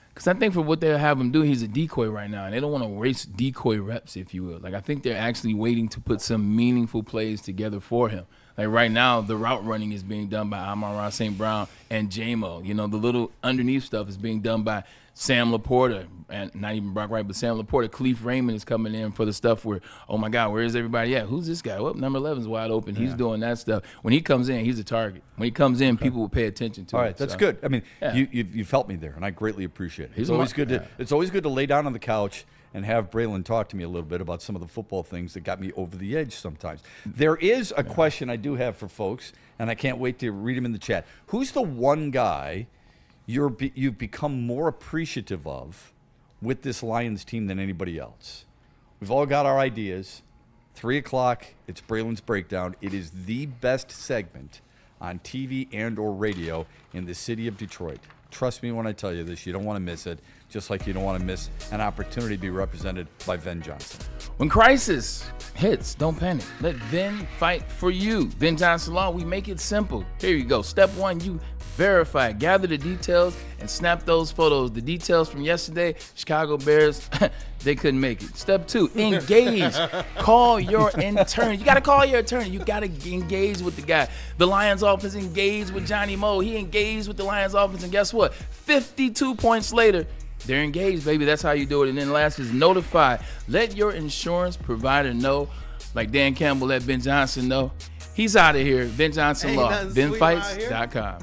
Because I think for what they'll have him do, he's a decoy right now, and they don't want to waste decoy reps, if you will. Like, I think they're actually waiting to put some meaningful plays together for him. Like, right now, the route running is being done by Amon-Ra St. Brown and J-Mo. The little underneath stuff is being done by Sam Laporta, and not even Brock Wright, but Sam Laporta. Khalif Raymond is coming in for the stuff where, oh, my God, where is everybody at? Who's this guy? Well, number 11's wide open. He's doing that stuff. When he comes in, he's a target. When he comes in, people will pay attention to him. All right, that's good. I mean, you've helped me there, and I greatly appreciate it. It's always good to lay down on the couch and have Braylon talk to me a little bit about some of the football things that got me over the edge sometimes. There is a question I do have for folks, and I can't wait to read them in the chat. Who's the one guy you've become more appreciative of with this Lions team than anybody else? We've all got our ideas. 3 o'clock, it's Braylon's Breakdown. It is the best segment on TV and or radio in the city of Detroit. Trust me when I tell you this, you don't want to miss it, just like you don't want to miss an opportunity to be represented by Ven Johnson. When crisis hits, don't panic. Let Ven fight for you. Ven Johnson Law, we make it simple. Here you go. Step 1, you verify. Gather the details and snap those photos. The details from yesterday, Chicago Bears, they couldn't make it. Step 2, engage. Call your intern. You got to call your attorney. You got to engage with the guy. The Lions offense engaged with Johnny Moe. He engaged with the Lions offense, and guess what? 52 points later, they're engaged, baby. That's how you do it. And then last is notify. Let your insurance provider know, like Dan Campbell let Ben Johnson know. He's out of here. Ben Johnson Law. BenFights.com.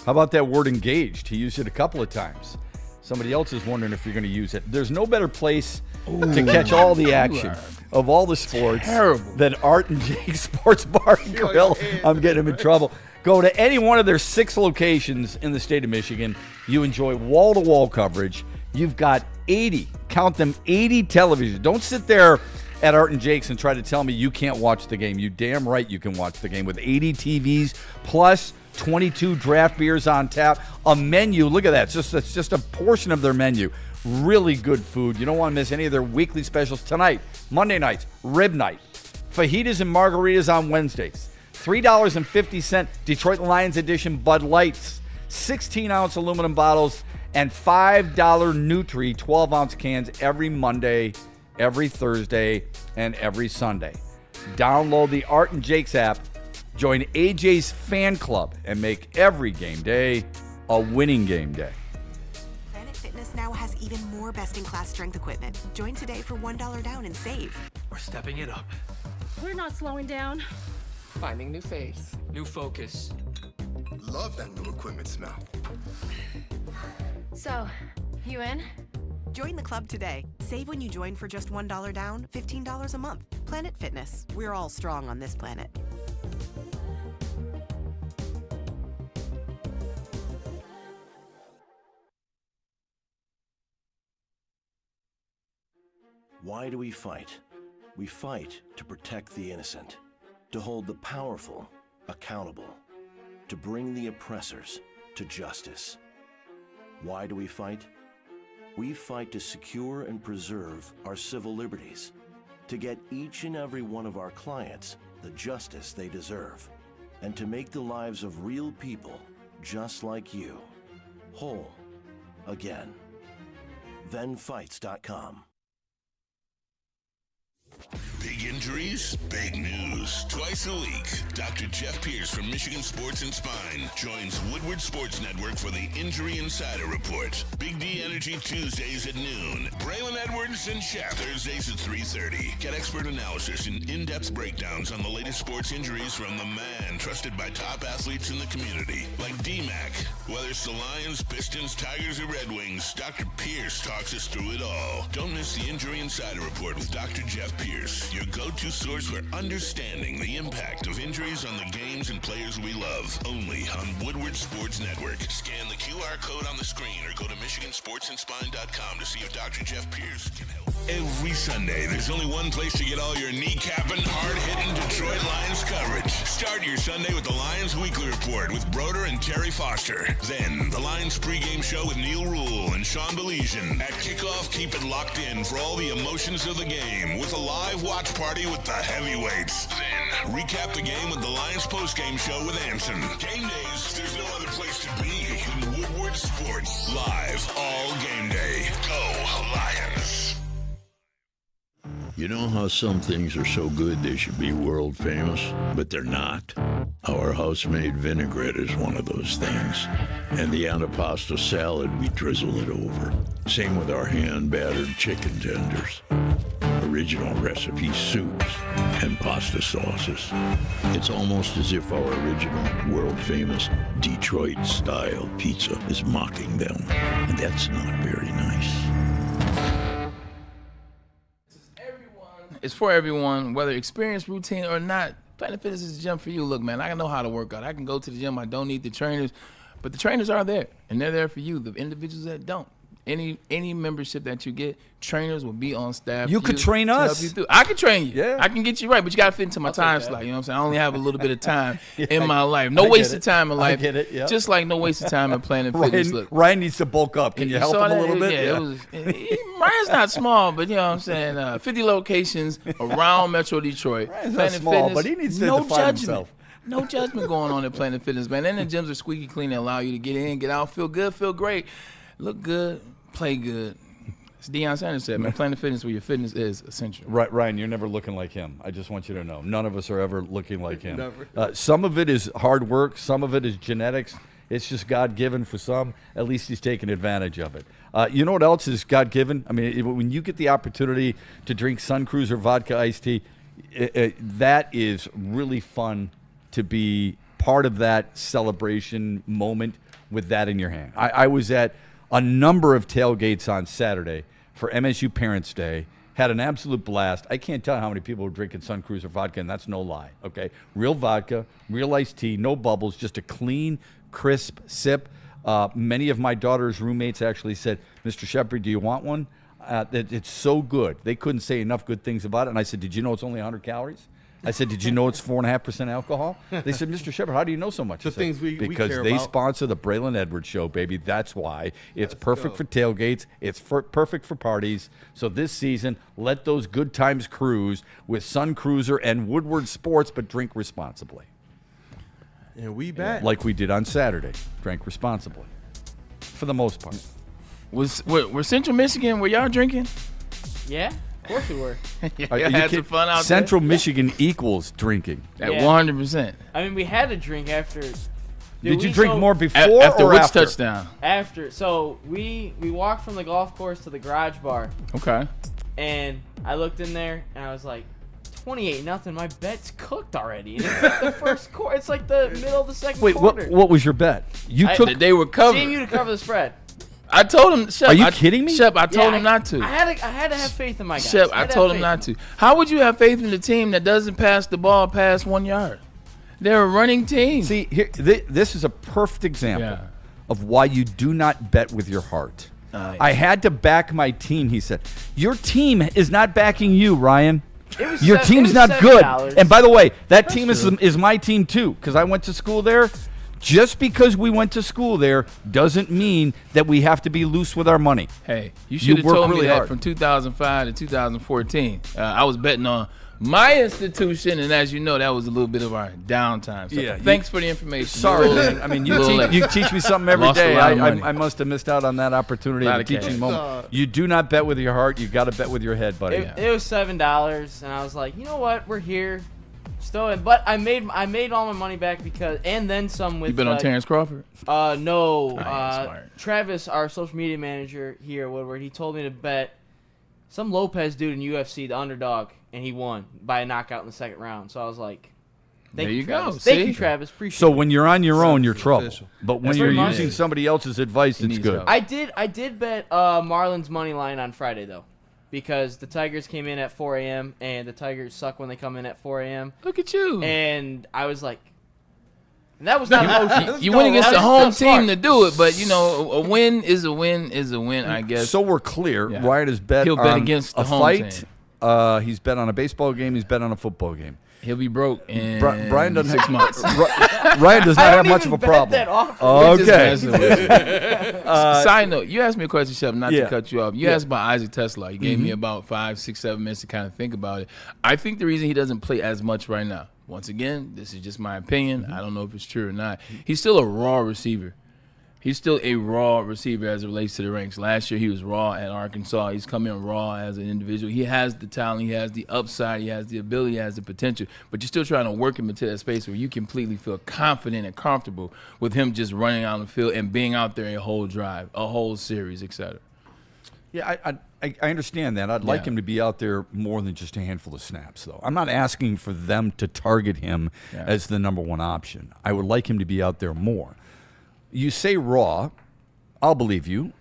How about that word engaged? He used it a couple of times. Somebody else is wondering if you're going to use it. There's no better place to catch all the action of all the sports than Art and Jake Sports Bar and Grill. I'm getting him in trouble. Go to any one of their 6 locations in the state of Michigan. You enjoy wall-to-wall coverage. You've got 80, count them, 80 televisions. Don't sit there at Art and Jake's and try to tell me you can't watch the game. You damn right you can watch the game with 80 TVs plus 22 draft beers on tap. A menu, look at that. It's just a portion of their menu. Really good food. You don't want to miss any of their weekly specials tonight, Monday nights, rib night, fajitas and margaritas on Wednesdays, $3.50 Detroit Lions edition Bud Lights, 16-ounce aluminum bottles, and $5 Nutri 12-ounce cans every Monday, every Thursday, and every Sunday. Download the Art and Jake's app, join AJ's fan club, and make every game day a winning game day. Planet Fitness now has even more best-in-class strength equipment. Join today for $1 down and save. We're stepping it up. We're not slowing down. Finding new face, new focus. Love that new equipment smell. So, you in? Join the club today. Save when you join for just $1 down, $15 a month. Planet Fitness. We're all strong on this planet. Why do we fight? We fight to protect the innocent, to hold the powerful accountable, to bring the oppressors to justice. Why do we fight? We fight to secure and preserve our civil liberties, to get each and every one of our clients the justice they deserve, and to make the lives of real people just like you whole again. ThenFights.com. Big injuries, big news. Twice a week, Dr. Jeff Pierce from Michigan Sports and Spine joins Woodward Sports Network for the Injury Insider Report. Big D Energy Tuesdays at noon. Braylon Edwards and Shaq Thursdays at 3:30. Get expert analysis and in-depth breakdowns on the latest sports injuries from the man trusted by top athletes in the community, like D-Mac. Whether it's the Lions, Pistons, Tigers, or Red Wings, Dr. Pierce talks us through it all. Don't miss the Injury Insider Report with Dr. Jeff Pierce, your go-to source for understanding the impact of injuries on the games and players we love. Only on Woodward Sports Network. Scan the QR code on the screen or go to MichiganSportsandSpine.com to see if Dr. Jeff Pierce can help. Every Sunday, there's only one place to get all your kneecapping, hard-hitting Detroit Lions coverage. Start your Sunday with the Lions Weekly Report with Broder and Terry Foster. Then, the Lions pregame show with Neil Rule and Sean Baligian. At kickoff, keep it locked in for all the emotions of the game with a live watch party with the heavyweights. Then, recap the game with the Lions postgame show with Anson. Game days, there's no other place to be than Woodward Sports. Live all game day. Go Lions. You know how some things are so good they should be world famous, but they're not? Our house-made vinaigrette is one of those things. And the antipasto salad, we drizzle it over. Same with our hand-battered chicken tenders. Original recipe soups and pasta sauces. It's almost as if our original world-famous Detroit-style pizza is mocking them. And that's not very nice. It's for everyone, whether experienced, routine, or not. Planet Fitness is the gym for you. Look, man, I know how to work out. I can go to the gym. I don't need the trainers. But the trainers are there, and they're there for you, the individuals that don't. Any membership that you get, trainers will be on staff. You could train us. I can train you. Yeah. I can get you right, but you got to fit into my time slot. You know what I'm saying? I only have a little bit of time in my life. No wasted time in life. I get it, yeah. Just like no wasted time in Planet Fitness. Look, Ryan needs to bulk up. Can you help him a little bit? Yeah. Ryan's not small, but you know what I'm saying? 50 locations around Metro Detroit. Ryan's Planet not small, Fitness, but he needs to no define judgment. himself. No judgment going on at Planet Fitness, man. And the gyms are squeaky clean and allow you to get in, get out, feel good, feel great, look good, play good. As Deion Sanders said, man, Planet Fitness where your fitness is essential. Right, Ryan, you're never looking like him. I just want you to know. None of us are ever looking like him. Never. Some of it is hard work. Some of it is genetics. It's just God-given for some. At least he's taking advantage of it. You know what else is God-given? I mean, when you get the opportunity to drink Sun Cruiser vodka iced tea, that is really fun to be part of that celebration moment with that in your hand. I was at a number of tailgates on Saturday for MSU Parents' Day, had an absolute blast. I can't tell how many people were drinking Sun Cruiser vodka, and that's no lie, okay? Real vodka, real iced tea, no bubbles, just a clean, crisp sip. Many of my daughter's roommates actually said, Mr. Shepard, do you want one? It's so good. They couldn't say enough good things about it. And I said, did you know it's only 100 calories? I said, did you know it's 4.5% alcohol? They said, Mr. Shepard, how do you know so much? Things we because care they about. sponsor the Braylon Edwards show, baby. That's why. It's perfect for tailgates. It's perfect for parties. So this season, let those good times cruise with Sun Cruiser and Woodward Sports, but drink responsibly. And we back. Like we did on Saturday. Drank responsibly. For the most part. Were Central Michigan, were y'all drinking? Yeah. Of course we were. I had some fun out Central Michigan equals drinking. At 100%. I mean, we had to drink after. Did you drink more before after or which after? touchdown? After. So we walked from the golf course to the garage bar. Okay. And I looked in there and I was like, 28-0. My bet's cooked already. And it's like the first quarter. It's like the middle of the second quarter. What was your bet? They were covered. CMU to cover the spread. I told him, Shep. Are you kidding me? Shep, I told him not to. I had to have faith in my guys. Shep, I told him not to. How would you have faith in a team that doesn't pass the ball past 1 yard? They're a running team. See, here, this is a perfect example of why you do not bet with your heart. I had to back my team, he said. Your team is not backing you, Ryan. Your team's not good. And by the way, that team is my team too, because I went to school there. Just because we went to school there doesn't mean that we have to be loose with our money. Hey, you should have work told really me that hard. from 2005 to 2014. I was betting on my institution, and as you know, that was a little bit of our downtime. So thanks for the information. Sorry, man. I mean, you teach me something every day. I must have missed out on that opportunity at a teaching moment. You do not bet with your heart. You got to bet with your head, buddy. It was $7, and I was like, you know what? We're here. Still, but I made all my money back and then some with. You bet on Terrence Crawford? No. Travis, our social media manager here at Woodward, he told me to bet some Lopez dude in UFC, the underdog, and he won by a knockout in the second round. So I was like, there you go. Thank you, Travis. Appreciate it. So when you're on your own, you're trouble. But when you're That's using somebody else's advice, it's good. I did bet Marlins money line on Friday though. Because the Tigers came in at 4 a.m. and the Tigers suck when they come in at 4 a.m. Look at you. And I was like, and that was not emotional. You went against the home team to do it, but, you know, a win is a win is a win, I guess. So we're clear. Ryan has bet He'll bet on against the a home fight. team. He's bet on a baseball game. He's bet on a football game. He'll be broke in Brian doesn't 6 months. Ryan does not have much of a problem. Okay. Side note, you asked me a question, Shep, not to cut you off. You asked about Isaac Tesla. You gave me about 5, 6, 7 minutes to kind of think about it. I think the reason he doesn't play as much right now, once again, this is just my opinion. I don't know if it's true or not. He's still a raw receiver. He's still a raw receiver as it relates to the ranks. Last year, he was raw at Arkansas. He's come in raw as an individual. He has the talent. He has the upside. He has the ability. He has the potential. But you're still trying to work him into that space where you completely feel confident and comfortable with him just running out on the field and being out there a whole drive, a whole series, et cetera. Yeah, I understand that. I'd like him to be out there more than just a handful of snaps, though. I'm not asking for them to target him as the number one option. I would like him to be out there more. You say raw, I'll believe you.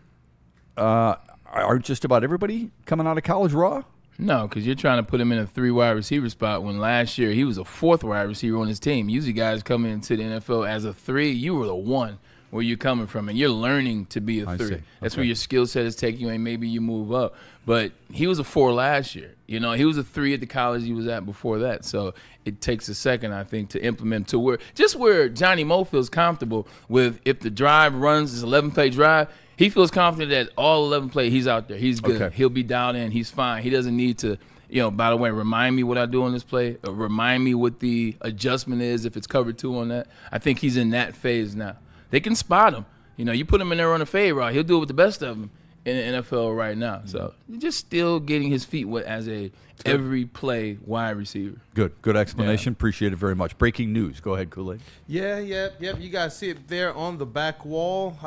Aren't just about everybody coming out of college raw? No, because you're trying to put him in a 3 wide receiver spot when last year he was a 4th wide receiver on his team. Usually guys coming into the NFL as a 3, you were the 1 where you're coming from, and you're learning to be a 3. That's where your skill set is taking you, and maybe you move up. But he was a 4 last year. You know, he was a 3 at the college he was at before that. So it takes a second, I think, to implement to where Johnny Moe feels comfortable with if the drive runs, this 11-play drive, he feels confident that all 11 play, he's out there. He's good. Okay. He'll be dialed in. He's fine. He doesn't need to, you know, by the way, remind me what I do on this play. Remind me what the adjustment is if it's cover 2 on that. I think he's in that phase now. They can spot him. You know, you put him in there on a fade route, he'll do it with the best of them in the NFL right now. So just still getting his feet wet as a every play wide receiver. Good explanation. Appreciate it very much. Breaking news. Go ahead, Kool-Aid. Yep. You guys see it there on the back wall.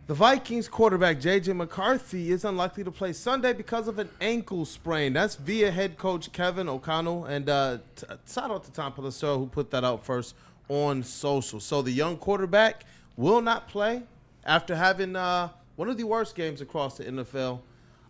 The Vikings quarterback J.J. McCarthy is unlikely to play Sunday because of an ankle sprain. That's via head coach Kevin O'Connell. And shout out to Tom Pelissero who put that out first on social. So the young quarterback will not play after having one of the worst games across the NFL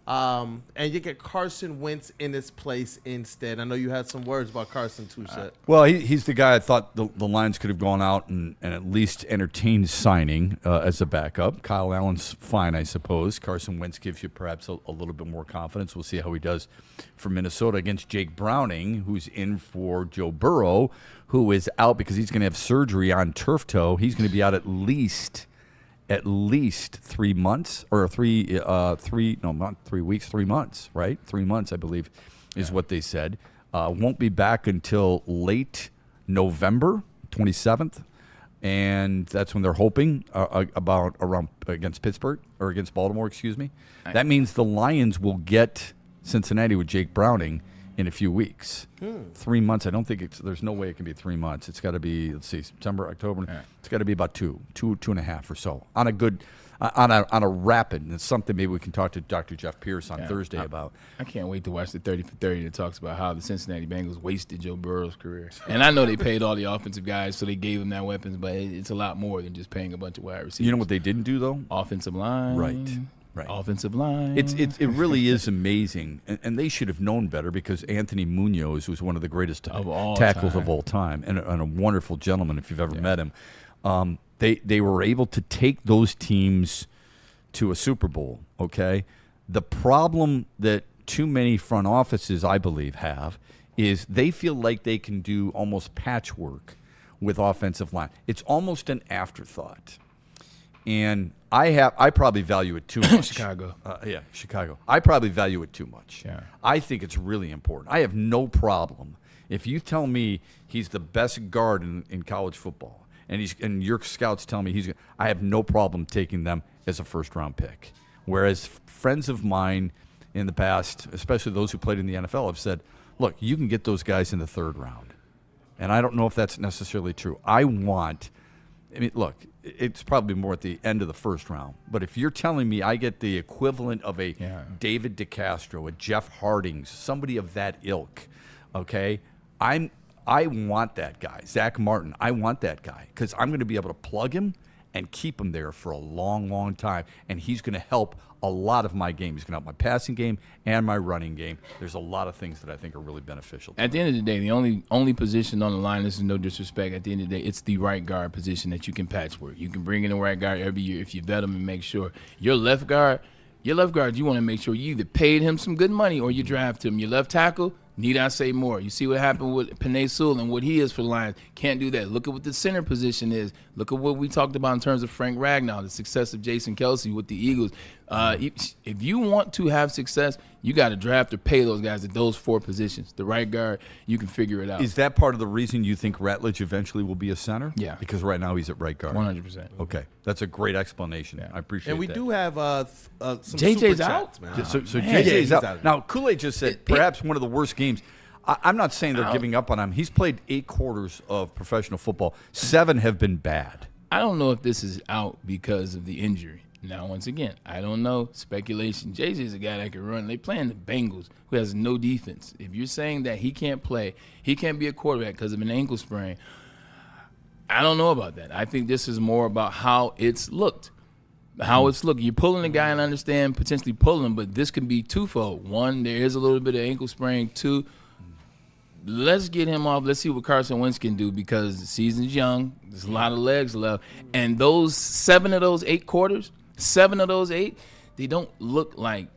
And you get Carson Wentz in his place instead. I know you had some words about Carson too, Seth. Well, he's the guy I thought the Lions could have gone out and at least entertained signing as a backup. Kyle Allen's fine, I suppose. Carson Wentz gives you perhaps a little bit more confidence. We'll see how he does for Minnesota against Jake Browning, who's in for Joe Burrow, who is out because he's going to have surgery on turf toe. He's going to be out at least 3 months or not 3 weeks, 3 months, right? 3 months, I believe, is what they said. Won't be back until late November 27th, and that's when they're hoping around against Pittsburgh or against Baltimore, excuse me. That means the Lions will get Cincinnati with Jake Browning in a few weeks. 3 months. I don't think there's no way it can be 3 months. It's got to be, let's see, September, October. Yeah. It's got to be about two and a half or so on a good, on a rapid. And it's something maybe we can talk to Dr. Jeff Pierce on Thursday about. I can't wait to watch the 30 for 30 that talks about how the Cincinnati Bengals wasted Joe Burrow's career. And I know they paid all the offensive guys, so they gave him that weapons, but it's a lot more than just paying a bunch of wide receivers. You know what they didn't do though? Offensive line. Right. Offensive line. It really is amazing, and they should have known better because Anthony Munoz was one of the greatest tackles of all time and a wonderful gentleman if you've ever met him. They were able to take those teams to a Super Bowl, okay? The problem that too many front offices, I believe, have is they feel like they can do almost patchwork with offensive line. It's almost an afterthought. And I probably value it too much. Chicago. Chicago. I probably value it too much. Yeah. I think it's really important. I have no problem if you tell me he's the best guard in college football, and your scouts tell me I have no problem taking them as a first-round pick. Whereas friends of mine in the past, especially those who played in the NFL, have said, look, you can get those guys in the third round. And I don't know if that's necessarily true. Look, it's probably more at the end of the first round. But if you're telling me I get the equivalent of a David DeCastro, a Jeff Hardings, somebody of that ilk, okay, I want that guy. Zach Martin, I want that guy because I'm going to be able to plug him and keep him there for a long, long time. And he's going to help a lot of my game. He's going to help my passing game and my running game. There's a lot of things that I think are really beneficial. At the end of the day, the only position on the line, this is no disrespect, at the end of the day, it's the right guard position that you can patchwork. You can bring in a right guard every year if you vet him and make sure. Your left guard, you want to make sure you either paid him some good money or you draft him. Your left tackle, need I say more? You see what happened with Penei Sewell and what he is for the Lions. Can't do that. Look at what the center position is. Look at what we talked about in terms of Frank Ragnow, the success of Jason Kelsey with the Eagles. If you want to have success, you got to draft or pay those guys at those four positions. The right guard, you can figure it out. Is that part of the reason you think Ratledge eventually will be a center? Yeah. Because right now he's at right guard. 100%. Okay. That's a great explanation. I appreciate it. And we do have some JJ's super out? chats, man. So JJ's out. Now, Kool-Aid just said perhaps one of the worst games. I'm not saying they're giving up on him. He's played 8 quarters of professional football. 7 have been bad. I don't know if this is out because of the injury. Now, once again, I don't know. Speculation. JJ's a guy that can run. They playing the Bengals, who has no defense. If you're saying that he can't play, he can't be a quarterback because of an ankle sprain, I don't know about that. I think this is more about how it's looked. You're pulling a guy and understand potentially pulling him, but this can be twofold. One, there is a little bit of ankle sprain. 2, let's get him off. Let's see what Carson Wentz can do because the season's young. There's a lot of legs left. And those 7 of those 8 quarters, 7 of those 8, they don't look like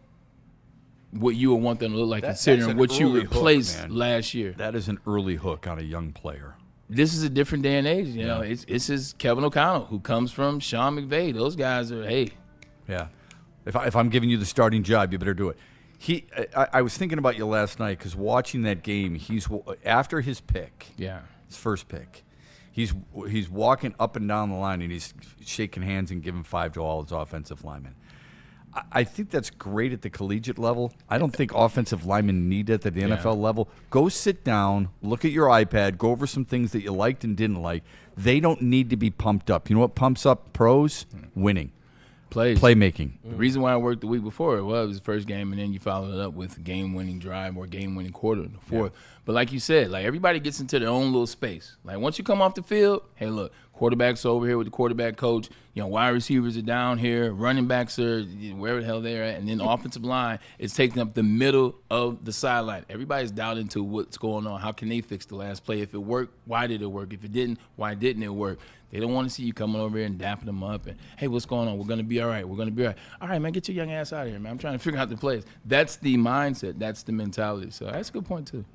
what you would want them to look like considering what you replaced last year. That is an early hook on a young player. This is a different day and age. You know, it's is Kevin O'Connell, who comes from Sean McVay. Those guys are, Yeah. If I'm giving you the starting job, you better do it. I was thinking about you last night because watching that game, after his pick, his first pick, he's walking up and down the line and he's shaking hands and giving 5 to all his offensive linemen. I think that's great at the collegiate level. I don't think offensive linemen need it at the NFL level. Go sit down, look at your iPad, go over some things that you liked and didn't like. They don't need to be pumped up. You know what pumps up pros? Winning. Playmaking. The reason why I worked the week before it was the first game, and then you followed it up with a game-winning drive or game-winning quarter in the fourth. But like you said, like everybody gets into their own little space. Like once you come off the field, hey, look, Quarterbacks are over here with the quarterback coach. Wide receivers are down here. Running backs are wherever the hell they're at. And then the offensive line is taking up the middle of the sideline. Everybody's dialed into what's going on. How can they fix the last play? If it worked, why did it work? If it didn't, why didn't it work? They don't want to see you coming over here and dapping them up and, hey, what's going on? We're going to be all right. We're going to be all right. All right, man, get your young ass out of here, man. I'm trying to figure out the plays. That's the mindset. That's the mentality. So that's a good point, too.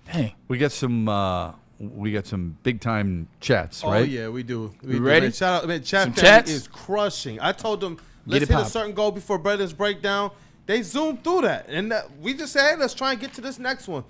Dang. We got some big time chats, right? Oh yeah, we do. We ready? Man, shout out, man, chat chats is crushing. I told them let's hit a certain goal before Braylon's breakdown. They zoomed through that, and we just said, hey, let's try and get to this next one.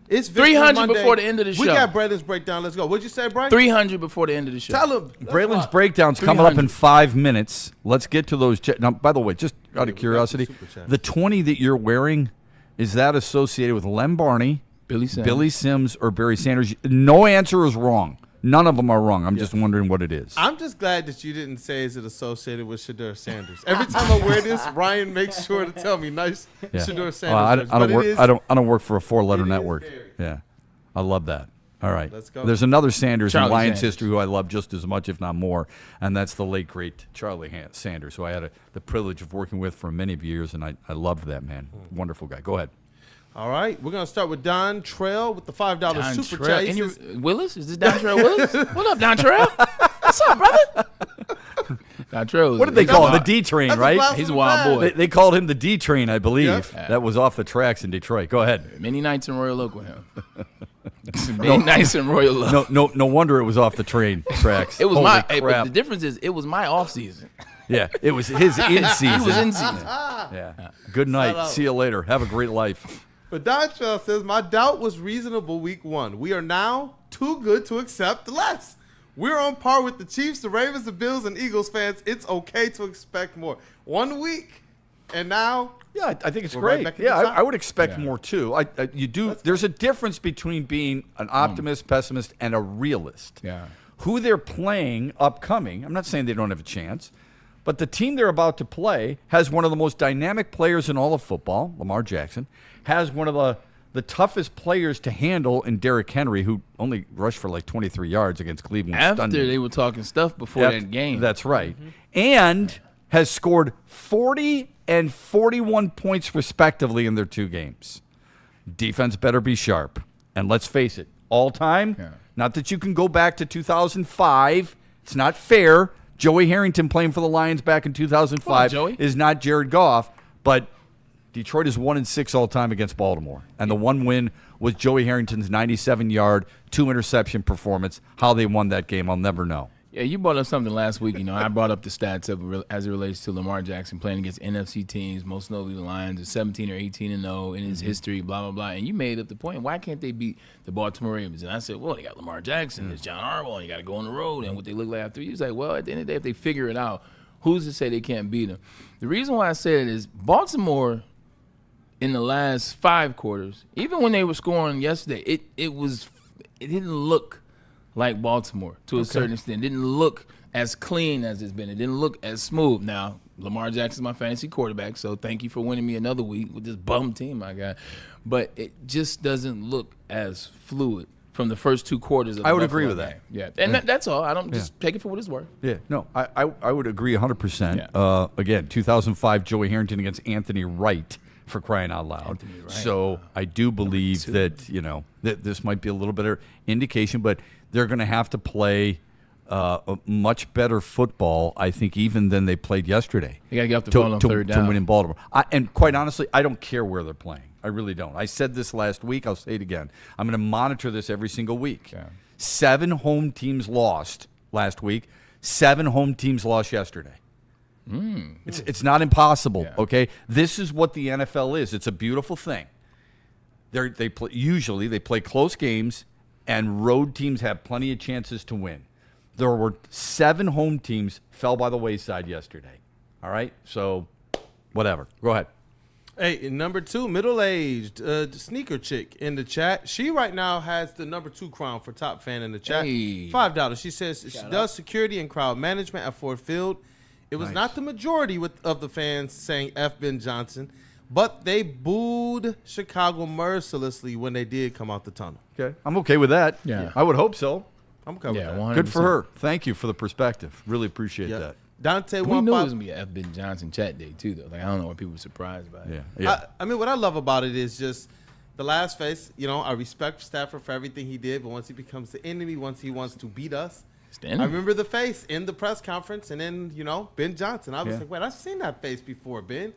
It's 300 before the end of the show. We got Braylon's breakdown. Let's go. What'd you say, Bray? 300 before the end of the show. Tell him. Braylon's breakdown's coming up in 5 minutes. Let's get to those. Now, by the way, just out of curiosity, the 20 that you're wearing, is that associated with Lem Barney, Billy Sims, or Barry Sanders? No answer is wrong. None of them are wrong. I'm just wondering what it is. I'm just glad that you didn't say is it associated with Shedeur Sanders. Every time I wear this, Ryan makes sure to tell me nice Shedeur Sanders. I don't work for a 4-letter network. Yeah, I love that. All right, let's go. There's another Sanders Charlie in Lions Sanders. history who I love just as much, if not more, and that's the late great Charlie Sanders, who I had the privilege of working with for many years, and I loved that man. Wonderful guy. Go ahead. All right, we're going to start with Don Trail with the $5 super chat. Willis? Is this Don Trail Willis? What up, Don Trail? What's up, brother? Don Trail. What did they call him? The D Train, right? He's a wild boy. They called him the D Train, I believe. Yep. That was off the tracks in Detroit. Go ahead. Many nights in Royal Oak with him. Many nights in Royal Oak. No wonder it was off the train tracks. It was Holy but crap. the difference is it was my off season. Yeah, it was his in season. He was in season. Yeah. Good night. See you later. Have a great life. But Don Trail says, my doubt was reasonable week 1. We are now too good to accept less. We're on par with the Chiefs, the Ravens, the Bills, and Eagles fans. It's okay to expect more. 1 week, and now Yeah, I think it's We're great. right back at Yeah, the top. I would expect more too. You do. There's a difference between being an optimist, pessimist, and a realist. Yeah. Who they're playing upcoming, I'm not saying they don't have a chance, but the team they're about to play has one of the most dynamic players in all of football, Lamar Jackson, has one of the toughest players to handle in Derrick Henry, who only rushed for like 23 yards against Cleveland. After they were talking stuff before that game. That's right. And has scored 40 and 41 points respectively in their 2 games. Defense better be sharp. And let's face it, all time, not that you can go back to 2005. It's not fair. Joey Harrington playing for the Lions back in 2005 is not Jared Goff, but Detroit is 1-6 all time against Baltimore. And the one win was Joey Harrington's 97-yard, 2-interception performance. How they won that game, I'll never know. Yeah, you brought up something last week. I brought up the stats as it relates to Lamar Jackson playing against NFC teams, most notably the Lions, are 17 or 18-0 in his history, blah, blah, blah. And you made up the point, why can't they beat the Baltimore Ravens? And I said, well, they got Lamar Jackson, there's John Harbaugh, and you got to go on the road, and what they look like after. He was like, well, at the end of the day, if they figure it out, who's to say they can't beat them? The reason why I said it is Baltimore – in the last 5 quarters, even when they were scoring yesterday, it didn't look like Baltimore to a certain extent. It didn't look as clean as it's been. It didn't look as smooth. Now, Lamar Jackson's my fantasy quarterback, so thank you for winning me another week with this bum team I got. But it just doesn't look as fluid from the first 2 quarters of the I would Buffalo agree with game. that. Yeah, and that's all. I don't just take it for what it's worth. Yeah, no, I would agree 100%. Again, 2005 Joey Harrington against Anthony Wright, for crying out loud. Right. So I do believe that, that this might be a little bit of indication, but they're going to have to play a much better football, I think, even than they played yesterday. You got to get off the ball on third down. To win in Baltimore. And quite honestly, I don't care where they're playing. I really don't. I said this last week. I'll say it again. I'm going to monitor this every single week. Yeah. 7 home teams lost last week. 7 home teams lost yesterday. It's not impossible, okay? This is what the NFL is. It's a beautiful thing. Usually they play close games, and road teams have plenty of chances to win. There were 7 home teams fell by the wayside yesterday. All right? So, whatever. Go ahead. Hey, number 2, middle-aged sneaker chick in the chat. She right now has the number 2 crown for top fan in the chat. Hey. $5. She says she does security and crowd management at Ford Field. It was not the majority of the fans saying F. Ben Johnson, but they booed Chicago mercilessly when they did come out the tunnel. Okay. I'm okay with that. Yeah. I would hope so. I'm okay with that. 100%. Good for her. Thank you for the perspective. Really appreciate that. Dante we knew it 15. was going to be a F. Ben Johnson chat day, too, though. Like, I don't know why people were surprised by it. Yeah. I mean, what I love about it is just the last face. You know, I respect Stafford for everything he did, but once he becomes the enemy, once he wants to beat us, I remember the face in the press conference, and then, you know, Ben Johnson. I was like, wait, I've seen that face before, Ben.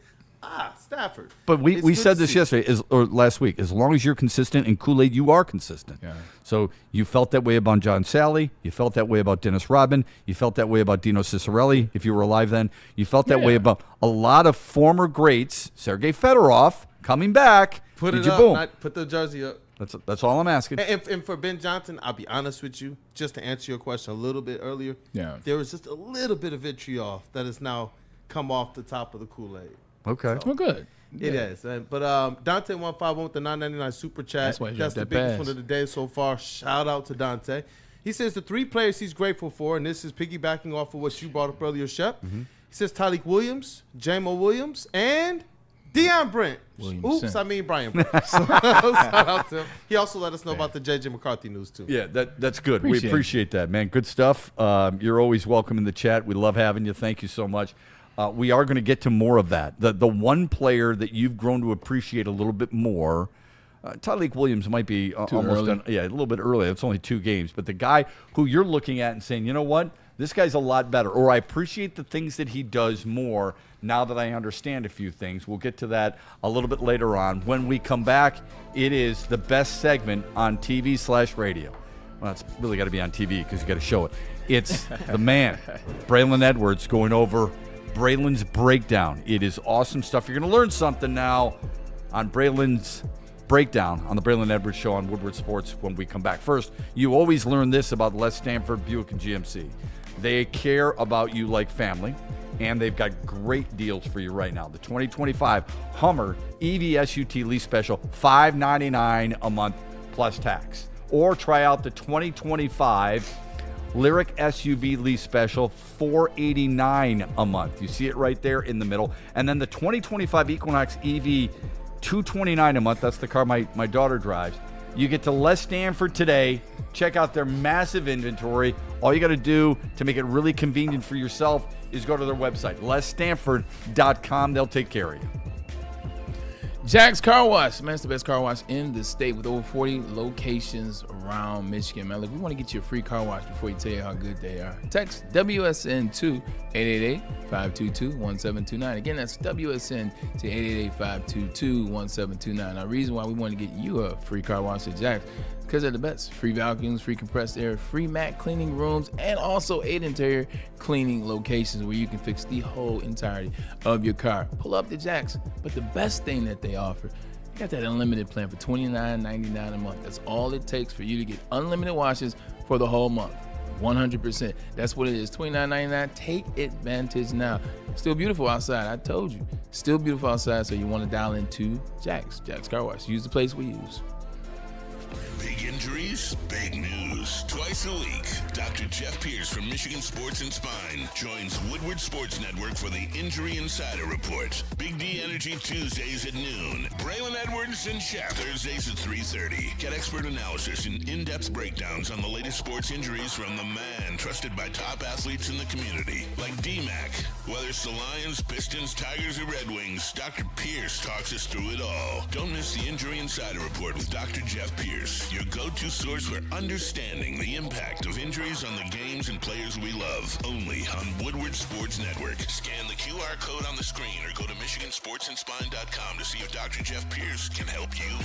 Stafford. But we said this yesterday, or last week. As long as you're consistent in Kool-Aid, you are consistent. Yeah. So you felt that way about John Sally. You felt that way about Dennis Rodman. You felt that way about Dino Ciccarelli, if you were alive then. You felt that way about a lot of former greats. Sergei Fedorov coming back. Put Did it you up, boom? not put the jersey up. That's all I'm asking. And for Ben Johnson, I'll be honest with you, just to answer your question a little bit earlier, there was just a little bit of vitriol that has now come off the top of the Kool-Aid. Okay. Well, good. It is. But Dante 15 with the $9.99 super chat. That's the biggest one of the day so far. Shout out to Dante. He says the 3 players he's grateful for, and this is piggybacking off of what you brought up earlier, Shep. He says Tyleek Williams, Jamo Williams, and Deion Brent. Williamson. Oops, I mean Brian Brent. Shout out to him. He also let us know about the J.J. McCarthy news, too. Yeah, that's good. We appreciate that, man. Good stuff. You're always welcome in the chat. We love having you. Thank you so much. We are going to get to more of that. The one player that you've grown to appreciate a little bit more, Tyleek Williams might be almost done. Yeah, a little bit early. It's only 2 games. But the guy who you're looking at and saying, you know what, this guy's a lot better, or I appreciate the things that he does more now that I understand a few things. We'll get to that a little bit later on. When we come back, it is the best segment on TV/radio. Well, it's really got to be on TV because you got to show it. It's the man, Braylon Edwards, going over Braylon's breakdown. It is awesome stuff. You're going to learn something now on Braylon's breakdown on the Braylon Edwards Show on Woodward Sports when we come back. First, you always learn this about Les Stanford, Buick, and GMC. They care about you like family, and they've got great deals for you right now. The 2025 Hummer EV SUT lease special, $599 a month plus tax. Or try out the 2025 Lyric SUV lease special, $489 a month. You see it right there in the middle. And then the 2025 Equinox EV, $229 a month. That's the car my daughter drives. You get to Les Stanford today. Check out their massive inventory. All you got to do to make it really convenient for yourself is go to their website, lesstanford.com. They'll take care of you. Jack's Car Wash, man, it's the best car wash in the state with over 40 locations around Michigan, man. Look, we want to get you a free car wash before we tell you how good they are. Text WSN to 888-522-1729. Again, that's WSN to 888-522-1729. Now, the reason why we want to get you a free car wash at Jack's because they're the best. Free vacuums, free compressed air, free mat cleaning rooms, and also 8 interior cleaning locations where you can fix the whole entirety of your car. Pull up to Jack's. But the best thing that they offer, you got that unlimited plan for $29.99 a month. That's all it takes for you to get unlimited washes for the whole month. 100%. That's what it is. $29.99. Take advantage now. Still beautiful outside. I told you. Still beautiful outside, so you want to dial into Jack's Car Wash. Use the place we use. Big injuries, big news. Twice a week, Dr. Jeff Pierce from Michigan Sports and Spine joins Woodward Sports Network for the Injury Insider Report. Big D Energy Tuesdays at noon. Braylon Edwards and Shep Thursdays at 3:30. Get expert analysis and in-depth breakdowns on the latest sports injuries from the man trusted by top athletes in the community, like D-Mac. Whether it's the Lions, Pistons, Tigers, or Red Wings, Dr. Pierce talks us through it all. Don't miss the Injury Insider Report with Dr. Jeff Pierce, your go-to source for understanding the impact of injuries on the games and players we love. Only on Woodward Sports Network. Scan the QR code on the screen or go to MichiganSportsandSpine.com to see if Dr. Jeff Pierce can help you.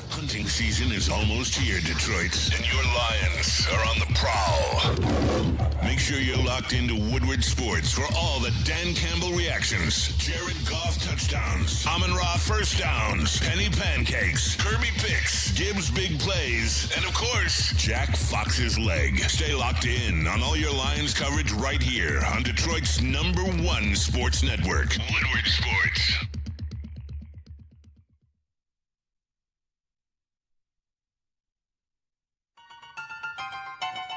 Hunting season is almost here, Detroit, and your Lions are on the prowl. Make sure you're locked into Woodward Sports for all the Dan Campbell reactions, Jared Goff touchdowns, Amon-Ra first downs, Penny pancakes, Kirby picks, Gibbs big plays, and of course, Jack Fox's leg. Stay locked in on all your Lions coverage right here on Detroit's #1 sports network, Woodward Sports.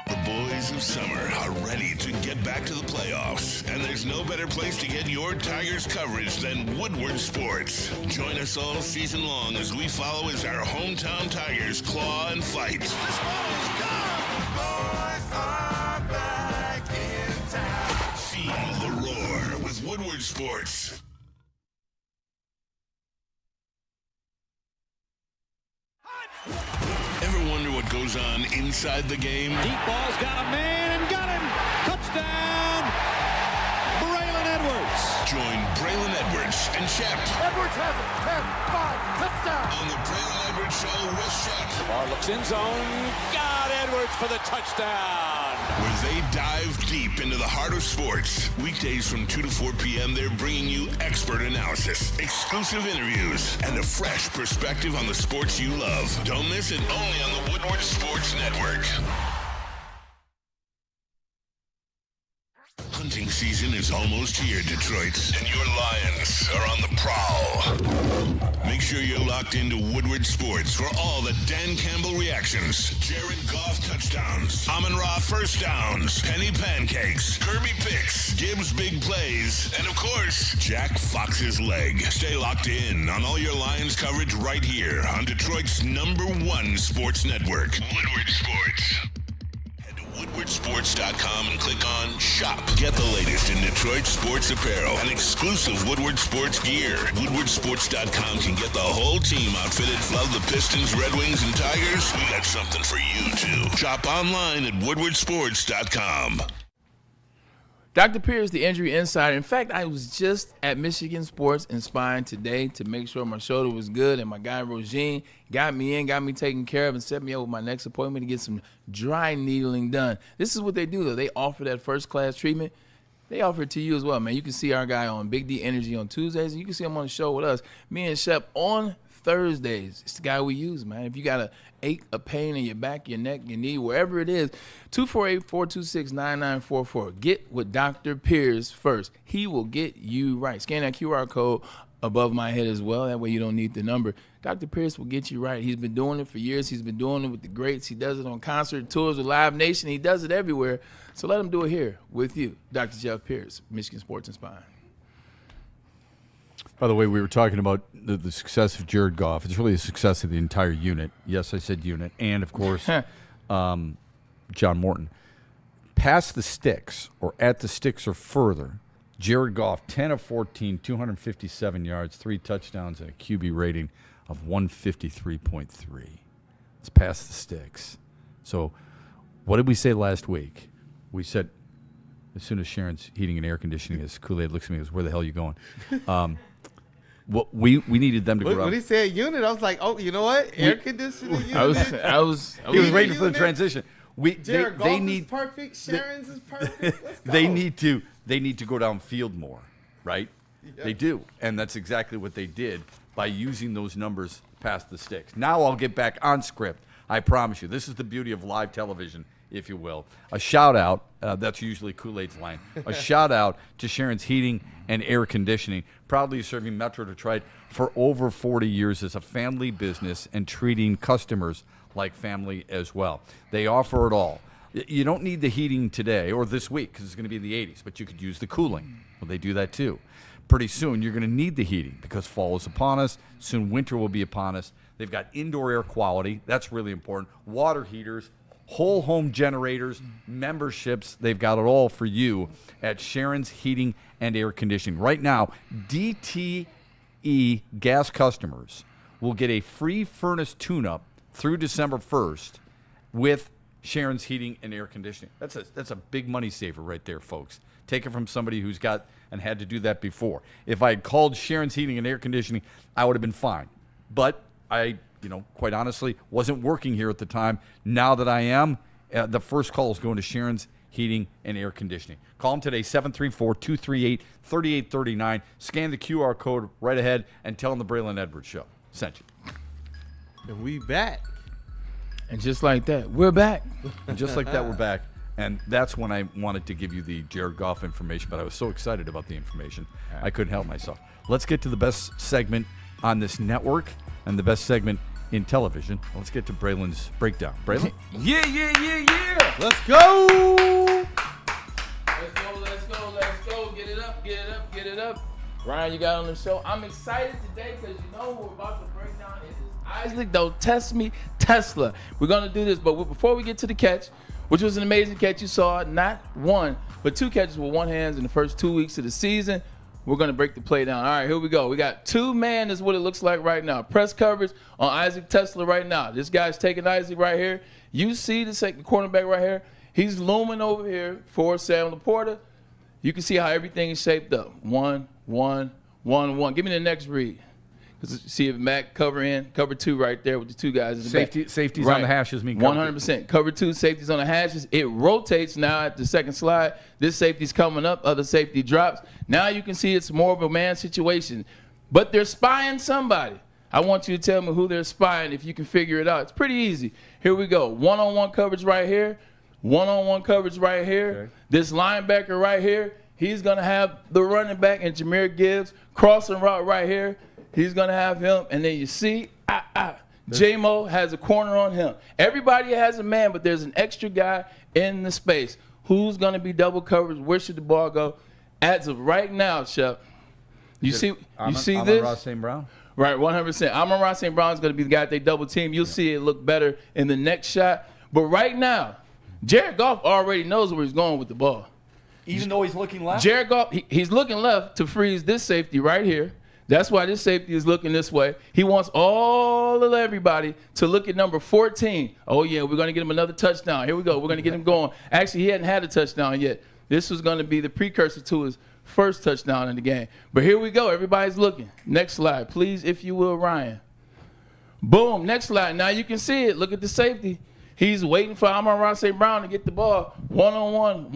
The boys of summer are ready to get back to the playoffs, and there's no better place to get your Tigers coverage than Woodward Sports. Join us all season long as we follow as our hometown Tigers claw and fight. This ball is gone. Boys are back in town. Feel the roar with Woodward Sports. Ever wonder what goes on inside the game? Deep ball's got a man and got him. Touchdown, Braylon Edwards. Join Braylon Edwards and Shep. Edwards has it. 10-5, touchdown. On the Braylon Edwards Show with Shep. Ball looks in zone. Got Edwards for the touchdown. Where they dive deep into the heart of sports. Weekdays from 2 to 4 p.m., they're bringing you expert analysis, exclusive interviews, and a fresh perspective on the sports you love. Don't miss it, only on the Woodward Sports Network. Hunting season is almost here, Detroit, and your Lions are on the prowl. Make sure you're locked into Woodward Sports for all the Dan Campbell reactions, Jared Goff touchdowns, Amon-Ra first downs, Penny pancakes, Kirby picks, Gibbs big plays, and of course, Jack Fox's leg. Stay locked in on all your Lions coverage right here on Detroit's #1 sports network, Woodward Sports. WoodwardSports.com and click on Shop. Get the latest in Detroit sports apparel and exclusive Woodward Sports gear. WoodwardSports.com can get the whole team outfitted. Love the Pistons, Red Wings, and Tigers? We got something for you, too. Shop online at WoodwardSports.com. Dr. Pierce, the injury insider. In fact, I was just at Michigan Sports and Spine today to make sure my shoulder was good, and my guy Rogine got me taken care of, and set me up with my next appointment to get some dry needling done. This is what they do, though. They offer that first-class treatment. They offer it to you as well, man. You can see our guy on Big D Energy on Tuesdays, and you can see him on the show with us, me and Shep, on Thursdays. It's the guy we use, man. If you got an ache, a pain in your back, your neck, your knee, wherever it is, 248-426-9944. Get with Dr. Pierce first. He will get you right. Scan that QR code above my head as well. That way you don't need the number. Dr. Pierce will get you right. He's been doing it for years. He's been doing it with the greats. He does it on concert tours with Live Nation. He does it everywhere. So let him do it here with you. Dr. Jeff Pierce, Michigan Sports and Spine. By the way, we were talking about the success of Jared Goff. It's really the success of the entire unit. Yes, I said unit. And, of course, John Morton. Past the sticks, or at the sticks or further, Jared Goff, 10 of 14, 257 yards, 3 touchdowns, and a QB rating of 153.3. It's past the sticks. So what did we say last week? We said, as soon as Sharon's heating and air conditioning is, Kool-Aid looks at me and goes, where the hell are you going? Well, we needed them to go out. When he said unit, I was like, oh, you know what? Air conditioning unit. I was waiting for the transition. Jared Goff is perfect. Sharon's is perfect. Let's go. They need to go downfield more, right? Yeah. They do, and that's exactly what they did by using those numbers past the sticks. Now I'll get back on script. I promise you. This is the beauty of live television, if you will. A shout-out, that's usually Kool-Aid's line, a shout-out to Sharon's Heating and Air Conditioning, proudly serving Metro Detroit for over 40 years as a family business and treating customers like family as well. They offer it all. You don't need the heating today or this week because it's going to be in the 80s, but you could use the cooling. Well, they do that too. Pretty soon you're going to need the heating because fall is upon us. Soon winter will be upon us. They've got indoor air quality. That's really important. Water heaters, whole home generators, memberships. They've got it all for you at Sharon's Heating and Air Conditioning. Right now, DTE gas customers will get a free furnace tune-up through December 1st with Sharon's Heating and Air Conditioning. That's a big money saver right there, folks. Take it from somebody who's got and had to do that before. If I had called Sharon's Heating and Air Conditioning, I would have been fine. But I, quite honestly, wasn't working here at the time. Now that I am, the first call is going to Sharon's Heating and Air Conditioning. Call them today, 734-238-3839. Scan the QR code right ahead and tell them the Braylon Edwards Show sent you. And we back. And just like that, we're back. And just like that, we're back. And that's when I wanted to give you the Jared Goff information, but I was so excited about the information, I couldn't help myself. Let's get to the best segment on this network and the best segment in television. Let's get to Braylon's breakdown. Braylon? Yeah. Let's go. Let's go. Get it up. Ryan, you got on the show. I'm excited today because you know who we're about to break down. It is Isaac, don't test me, Tesla. We're going to do this, but before we get to the catch, which was an amazing catch, you saw not one, but 2 catches with one hand in the first 2 weeks of the season. We're going to break the play down. All right, here we go. We got 2-man is what it looks like right now. Press coverage on Isaac Tesla right now. This guy's taking Isaac right here. You see the cornerback right here. He's looming over here for Sam Laporta. You can see how everything is shaped up. 1, 1, 1, 1. Give me the next read. See if Mac cover 2 right there with the 2 guys in the back. Safety's on the hashes. 100%. Cover 2, safety's on the hashes. It rotates now at the second slide. This safety's coming up. Other safety drops. Now you can see it's more of a man situation. But they're spying somebody. I want you to tell me who they're spying if you can figure it out. It's pretty easy. Here we go. One-on-one coverage right here. One-on-one coverage right here. Okay. This linebacker right here, he's going to have the running back and Jahmyr Gibbs crossing route right here. He's going to have him, and then you see, J-Mo has a corner on him. Everybody has a man, but there's an extra guy in the space. Who's going to be double coverage? Where should the ball go? As of right now, Shep, you see this? Amon-Ra St. Brown? Right, 100%. Amon-Ra St. Brown is going to be the guy that they double team. You'll see it look better in the next shot. But right now, Jared Goff already knows where he's going with the ball. Even though he's looking left? Jared Goff, he's looking left to freeze this safety right here. That's why this safety is looking this way. He wants all of everybody to look at number 14. Oh, yeah, we're going to get him another touchdown. Here we go. We're going to get him going. Actually, he hadn't had a touchdown yet. This was going to be the precursor to his first touchdown in the game. But here we go. Everybody's looking. Next slide, please, if you will, Ryan. Boom. Next slide. Now you can see it. Look at the safety. He's waiting for Amon-Ra St. Brown to get the ball. One-on-one.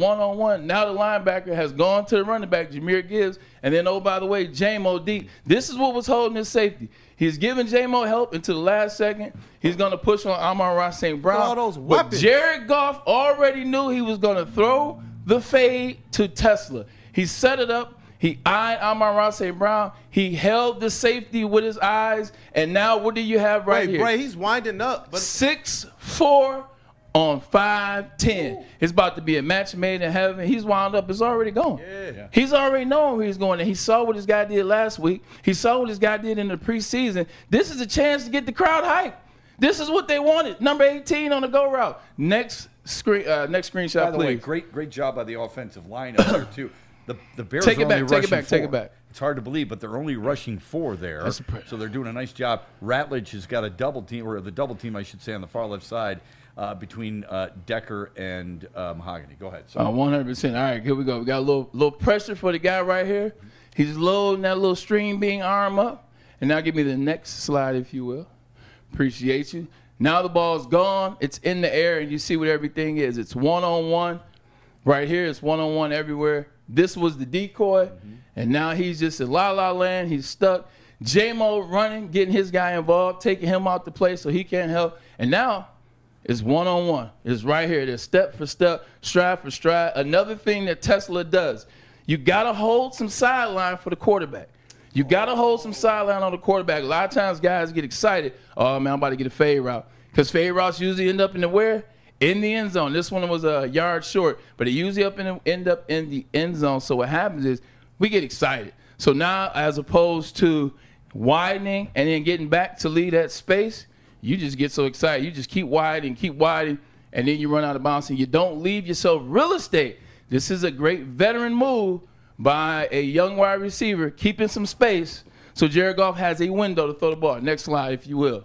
Now the linebacker has gone to the running back, Jahmyr Gibbs. And then, oh, by the way, J-Mo deep. This is what was holding his safety. He's giving J-Mo help until the last second. He's going to push on Amon-Ra St. Brown. All those weapons. But Jared Goff already knew he was going to throw the fade to Tesla. He set it up. He eyed Amon-Ra St. Brown. He held the safety with his eyes. And now what do you have right here? Bray, he's winding up. 6'4" on 5'10". It's about to be a match made in heaven. He's wound up. It's already gone. Yeah. He's already known where he's going. And he saw what this guy did last week. He saw what this guy did in the preseason. This is a chance to get the crowd hyped. This is what they wanted. Number 18 on the go route. Next screenshot, by the please. way, great job by the offensive line up there, too. The Bears take are only rushing 4. Take it back. It's hard to believe, but they're only rushing 4 there. So they're doing a nice job. Ratledge has got a double team, or the double team, I should say, on the far left side between Decker and Mahogany. Go ahead. 100%. All right, here we go. We got a little pressure for the guy right here. He's loading that little stream being arm up. And now give me the next slide, if you will. Appreciate you. Now the ball's gone. It's in the air, and you see what everything is. It's one-on-one. Right here, it's one-on-one everywhere. This was the decoy, and now he's just in la-la land. He's stuck. J-Mo running, getting his guy involved, taking him out the play so he can't help. And now it's one-on-one. It's right here. There's step for step, stride for stride. Another thing that Tesla does, you got to hold some sideline for the quarterback. You got to hold some sideline on the quarterback. A lot of times guys get excited. Oh, man, I'm about to get a fade route. Because fade routes usually end up in the where? In the end zone. This one was a yard short, but it usually end up in the end zone. So what happens is we get excited. So now, as opposed to widening and then getting back to lead that space, you just get so excited. You just keep widening, and then you run out of bounds, and you don't leave yourself real estate. This is a great veteran move by a young wide receiver, keeping some space so Jared Goff has a window to throw the ball. Next slide, if you will.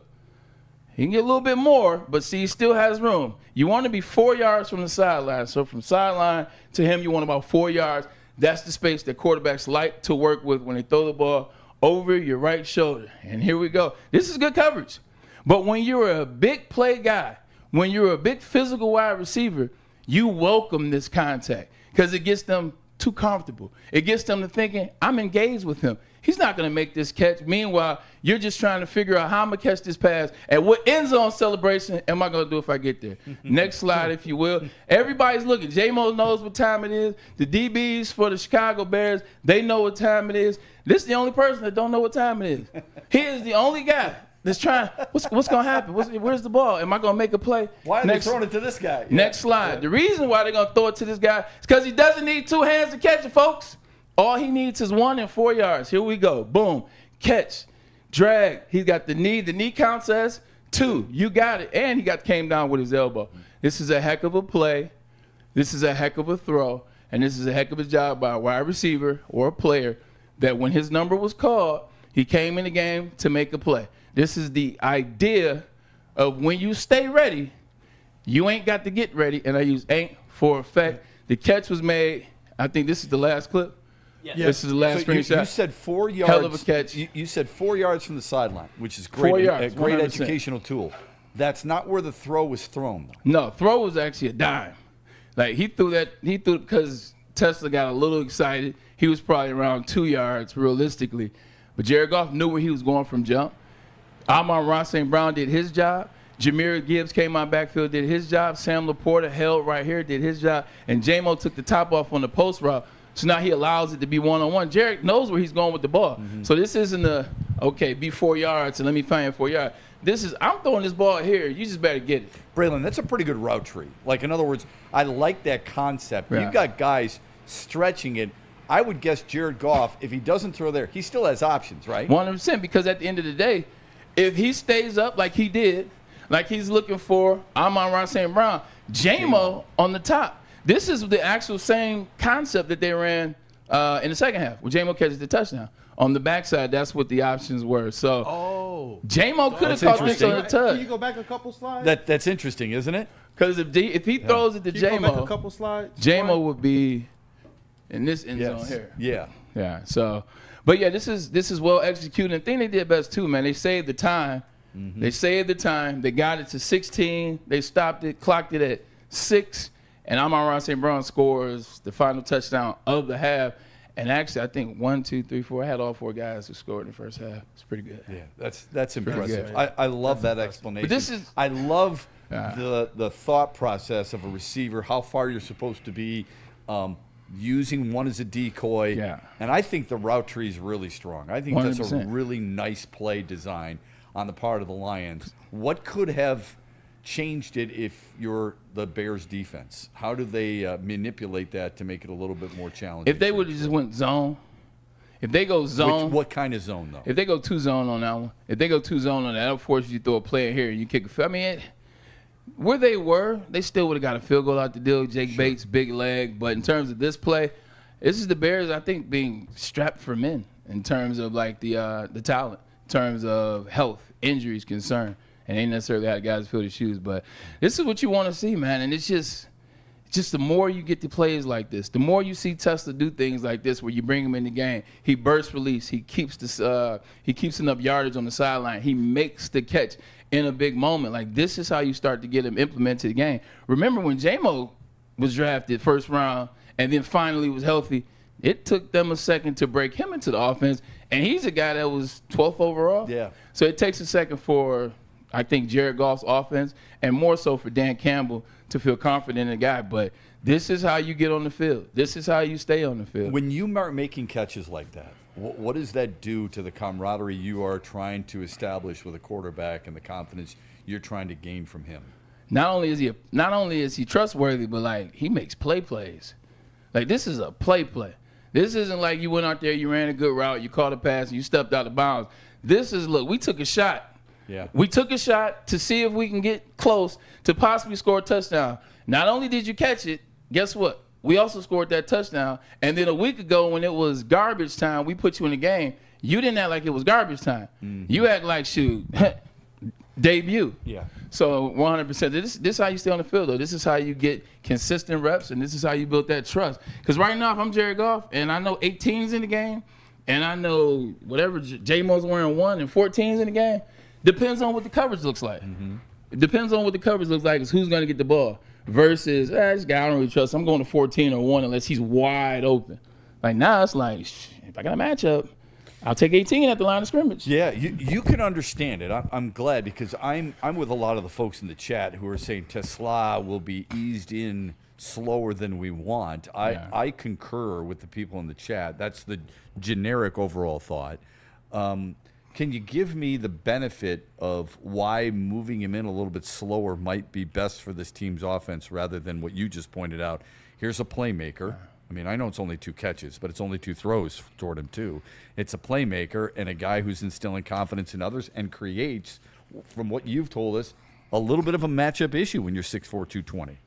He can get a little bit more, but see, he still has room. You want to be 4 yards from the sideline. So from sideline to him, you want about 4 yards. That's the space that quarterbacks like to work with when they throw the ball over your right shoulder. And here we go. This is good coverage. But when you're a big play guy, when you're a big physical wide receiver, you welcome this contact because it gets them too comfortable. It gets them to thinking, I'm engaged with him. He's not going to make this catch. Meanwhile, you're just trying to figure out how I'm going to catch this pass and what end zone celebration am I going to do if I get there. Next slide, if you will. Everybody's looking. J-Mo knows what time it is. The DBs for the Chicago Bears, they know what time it is. This is the only person that don't know what time it is. He is the only guy Let's try. What's gonna happen? Where's the ball? Am I gonna make a play? Why are they throwing it to this guy? Next slide. The reason why they're gonna throw it to this guy is because he doesn't need 2 hands to catch it, folks. All he needs is 1 and 4 yards. Here we go. Boom. Catch. Drag. He's got the knee. The knee counts as 2. You got it. And he came down with his elbow. This is a heck of a play. This is a heck of a throw. And this is a heck of a job by a wide receiver or a player that when his number was called, he came in the game to make a play. This is the idea of when you stay ready, you ain't got to get ready. And I use ain't for effect. The catch was made. I think this is the last clip. Yes. This is the last screenshot. You said 4 yards. Hell of a catch. You said 4 yards from the sideline, which is great. 4 yards, a great 100%. educational tool. That's not where the throw was thrown, though. No, throw was actually a dime. Like he threw because Tesla got a little excited. He was probably around 2 yards realistically. But Jared Goff knew where he was going from jump. Amon-Ra St. Brown did his job. Jameer Gibbs came out backfield, did his job. Sam Laporta held right here, did his job. And J-Mo took the top off on the post route. So now he allows it to be one-on-one. Jared knows where he's going with the ball. So this isn't be 4 yards and let me find 4 yards. This is, I'm throwing this ball here. You just better get it. Braylon, that's a pretty good route tree. Like, in other words, I like that concept. Yeah. You've got guys stretching it. I would guess Jared Goff, if he doesn't throw there, he still has options, right? 100%, because at the end of the day, if he stays up like he did, like he's looking for Amon-Ra St. Brown, J-Mo on the top. This is the actual same concept that they ran in the second half, where J-Mo catches the touchdown. On the backside, that's what the options were. So J-Mo could have caught this on the touch. Can you go back a couple slides? That's interesting, isn't it? Because if he throws it to Can you go back a J-Mo, couple slides? J-Mo would be in this end zone here. Yeah. Yeah. So, but yeah, this is well executed. And the thing they did best too, man. They saved the time. They saved the time. They got it to 16. They stopped it, clocked it at 6, and Amon-Ra St. Brown scores the final touchdown of the half. And actually, I think 1, 2, 3, 4. I had all 4 guys who scored in the first half. It's pretty good. Yeah, that's impressive. good. I love that explanation. But I love the thought process of a receiver, how far you're supposed to be, using one as a decoy. Yeah. And I think the route tree is really strong. I think that's a 100%. really nice play design on the part of the Lions. What could have changed it if you're the Bears defense? How do they manipulate that to make it a little bit more challenging? If they would have just went zone, if they go zone. What kind of zone, though? If they go 2 zone on that one, that'll force you to throw a player here and you kick a field. I mean, where they were, they still would have got a field goal out the deal. Jake Bates, big leg. But in terms of this play, this is the Bears, I think, being strapped for men in terms of like the talent, in terms of health, injuries concerned. And ain't necessarily had guys fill the shoes, but this is what you want to see, man. And it's just the more you get to plays like this, the more you see Tesla do things like this, where you bring him in the game. He burst release. He keeps enough yardage on the sideline. He makes the catch in a big moment. Like, this is how you start to get him implemented the game. Remember when J-Mo was drafted first round and then finally was healthy? It took them a second to break him into the offense, and he's a guy that was 12th overall. Yeah. So it takes a second for, I think, Jared Goff's offense, and more so for Dan Campbell to feel confident in the guy. But this is how you get on the field. This is how you stay on the field. When you are making catches like that, what does that do to the camaraderie you are trying to establish with a quarterback and the confidence you're trying to gain from him? Not only is he trustworthy, but like he makes plays. Like, this is a play. This isn't like you went out there, you ran a good route, you caught a pass, and you stepped out of bounds. This is, look, we took a shot. Yeah. We took a shot to see if we can get close to possibly score a touchdown. Not only did you catch it, guess what? We also scored that touchdown. And then a week ago when it was garbage time, we put you in the game. You didn't act like it was garbage time. You act like, shoot, debut. Yeah. So 100%. This is how you stay on the field, though. This is how you get consistent reps, and this is how you build that trust. Because right now, if I'm Jared Goff and I know 18's in the game, and I know whatever J-Mo's wearing 1 and 14's in the game, depends on what the coverage looks like. It depends on what the coverage looks like, is who's going to get the ball. Versus, this guy I don't really trust. I'm going to 14 or 1 unless he's wide open. Like, now it's like, if I got a matchup, I'll take 18 at the line of scrimmage. Yeah, you can understand it. I'm glad, because I'm with a lot of the folks in the chat who are saying Tesla will be eased in slower than we want. I concur with the people in the chat. That's the generic overall thought. Can you give me the benefit of why moving him in a little bit slower might be best for this team's offense rather than what you just pointed out? Here's a playmaker. I mean, I know it's only 2 catches, but it's only 2 throws toward him, too. It's a playmaker and a guy who's instilling confidence in others and creates, from what you've told us, a little bit of a matchup issue when you're 6'4", 220.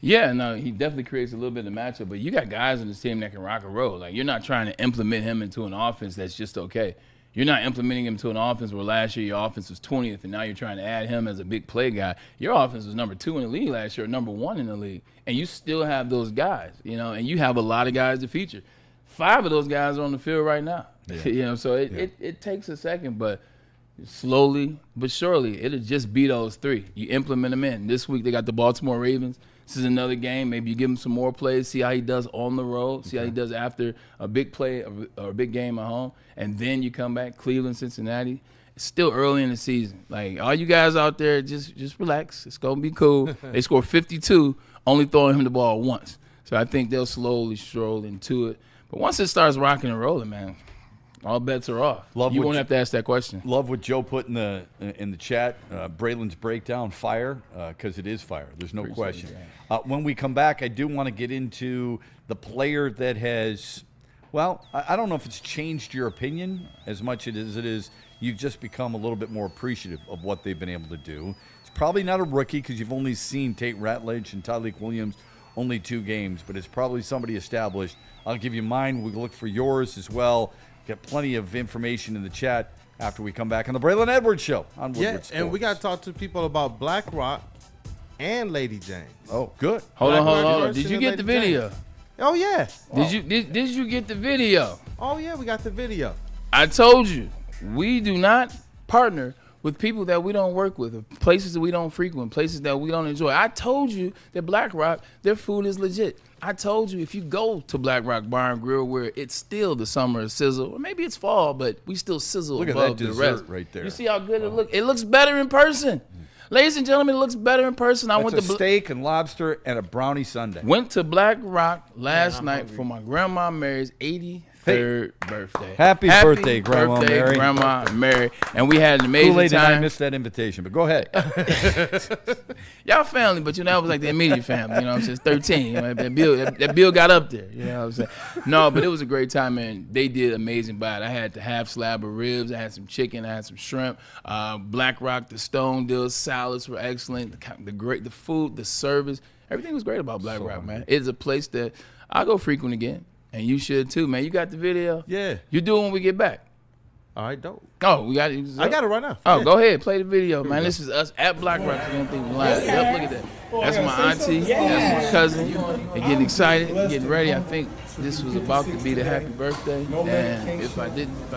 Yeah, no, he definitely creates a little bit of matchup, but you got guys in this team that can rock and roll. Like, you're not trying to implement him into an offense that's just okay. You're not implementing him to an offense where last year your offense was 20th, and now you're trying to add him as a big play guy. Your offense was number 2 in the league last year, number 1 in the league, and you still have those guys, and you have a lot of guys to feature. 5 of those guys are on the field right now. Yeah. So it takes a second, but slowly but surely it'll just be those 3. You implement them in. This week they got the Baltimore Ravens. This is another game. Maybe you give him some more plays, see how he does on the road, see how he does after a big play or a big game at home, and then you come back, Cleveland, Cincinnati. It's still early in the season. Like, all you guys out there, just relax. It's going to be cool. They scored 52, only throwing him the ball once. So I think they'll slowly stroll into it. But once it starts rocking and rolling, man, all bets are off. You won't have to ask that question. Love what Joe put in the chat. Braylon's breakdown, fire, because it is fire. There's no question. When we come back, I do want to get into the player that has, well, I don't know if it's changed your opinion as much as it is you've just become a little bit more appreciative of what they've been able to do. It's probably not a rookie because you've only seen Tate Ratledge and Tyleek Williams only 2 games, but it's probably somebody established. I'll give you mine. We'll look for yours as well. Got plenty of information in the chat after we come back on the Braylon Edwards Show on Woodward Sports. And we got to talk to people about BlackRock and Lady James. Oh, good. Hold on. Did you get the video? Oh, yeah. Did you get the video? Oh, yeah, we got the video. I told you, we do not partner with people that we don't work with, places that we don't frequent, places that we don't enjoy. I told you that BlackRock, their food is legit. I told you if you go to BlackRock Bar and Grill, where it's still the summer of sizzle, or maybe it's fall, but we still sizzle Look above at that the dessert rest. right there. You see how good it looks? It looks better in person. Ladies and gentlemen, it looks better in person. I went to steak and lobster and a brownie sundae. Went to BlackRock last night for my grandma Mary's 83rd birthday. Happy birthday, Grandma Mary. Grandma Mary. And we had an amazing Kool-Aid time. and I missed that invitation, but go ahead. Y'all family, but that was like the immediate family. You know what I'm saying? It's 13. That bill got up there. You know what I'm saying? No, but it was a great time, man. They did amazing by it. I had the half slab of ribs. I had some chicken. I had some shrimp. BlackRock, the stone deal, salads were excellent. The food, the service, everything was great about BlackRock, man. It's a place that I go frequent again, and you should too, man. You got the video? Yeah. You do it when we get back. All right, dope. Oh, we got it. I got it right now. Oh, go ahead, play the video, man. This is us at BlackRock. You don't think we're lying? Yep, look at that. That's my auntie. That's my cousin. They're getting excited, getting ready. I think this was about to be the happy birthday, and if I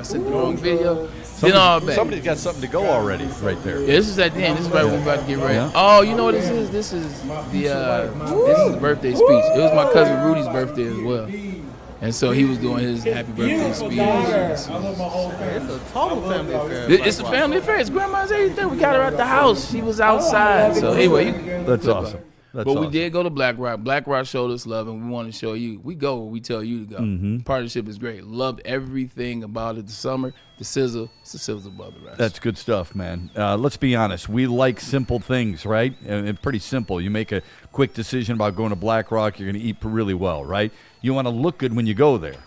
sent the wrong video, then all bad. Somebody's got something to go already, right there. Yeah, this is at the end. This is right when we're about to get ready. Yeah. Oh, you know what this is? This is the birthday speech. It was my cousin Rudy's birthday as well. And so he was doing his happy birthday speech. It's a total family affair. It's a family affair. It's grandma's everything. We got her at the house. She was outside. So anyway, that's awesome. We did go to BlackRock. BlackRock showed us love, and we want to show you. We go where we tell you to go. Mm-hmm. Partnership is great. Loved everything about it. The summer, the sizzle. It's the sizzle above the rest. That's good stuff, man. Let's be honest. We like simple things, right? And pretty simple. You make a quick decision about going to BlackRock, you're going to eat really well, right? You want to look good when you go there.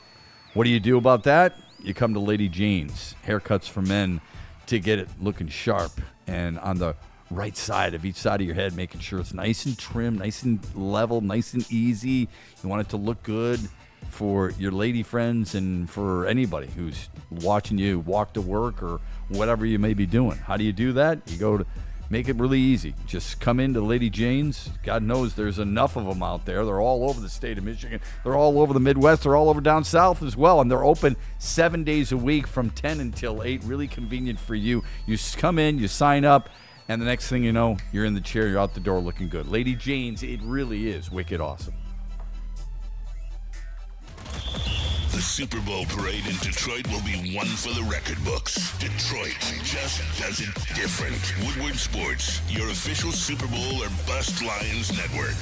What do you do about that? You come to Lady Jane's, haircuts for men, to get it looking sharp and on the right side of each side of your head, making sure it's nice and trim, nice and level, nice and easy. You want it to look good for your lady friends and for anybody who's watching you walk to work or whatever you may be doing. How do you do that? You go to make it really easy. Just come into Lady Jane's. God knows there's enough of them out there. They're all over the state of Michigan. They're all over the Midwest. They're all over down south as well. And they're open 7 days a week from 10 until 8. Really convenient for you. You come in, you sign up, and the next thing you know, you're in the chair, you're out the door looking good. Lady Jane's, it really is wicked awesome. The Super Bowl parade in Detroit will be one for the record books. Detroit just does it different. Woodward Sports, your official Super Bowl or Bust Lions network.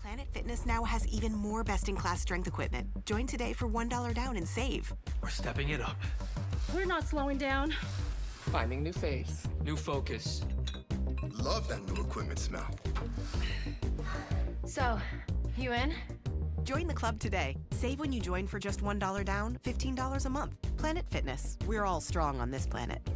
Planet Fitness now has even more best-in-class strength equipment. Join today for $1 down and save. We're stepping it up. We're not slowing down. Finding new faith, new focus. Love that new equipment smell. So, you in? Join the club today. Save when you join for just $1 down, $15 a month. Planet Fitness. We're all strong on this planet.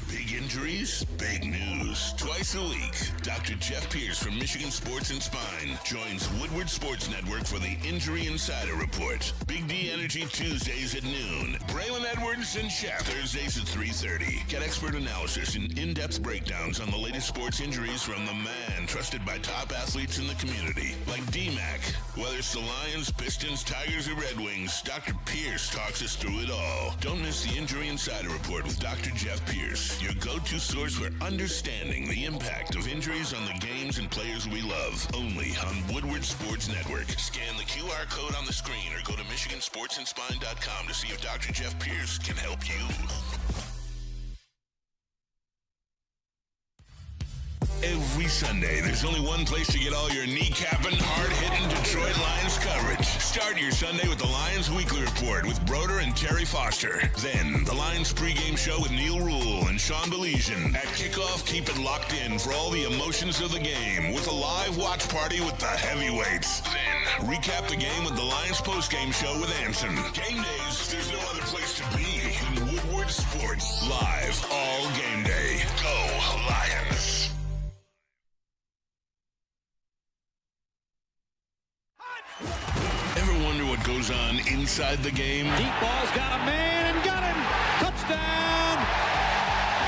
Big injuries, big news. Twice a week, Dr. Jeff Pierce from Michigan Sports and Spine joins Woodward Sports Network for the Injury Insider Report. Big D Energy Tuesdays at noon. Braylon Edwards and Shep Thursdays at 3:30. Get expert analysis and in-depth breakdowns on the latest sports injuries from the man trusted by top athletes in the community, like D-Mac. Whether it's the Lions, Pistons, Tigers, or Red Wings, Dr. Pierce talks us through it all. Don't miss the Injury Insider Report with Dr. Jeff Pierce, your go-to source for understanding the impact of injuries on the games and players we love. Only on Woodward Sports Network. Scan the QR code on the screen or go to MichiganSportsandSpine.com to see if Dr. Jeff Pierce can help you. Every Sunday, there's only one place to get all your kneecapping, hard-hitting Detroit Lions coverage. Start your Sunday with the Lions Weekly Report with Broder and Terry Foster. Then, the Lions pregame show with Neil Rule and Sean Baligian. At kickoff, keep it locked in for all the emotions of the game with a live watch party with the heavyweights. Then, recap the game with the Lions postgame show with Anson. Game days, there's no other place to be than Woodward Sports. Live all game day. Go Lions. Ever wonder what goes on inside the game? Deep ball's got a man and got him. Touchdown,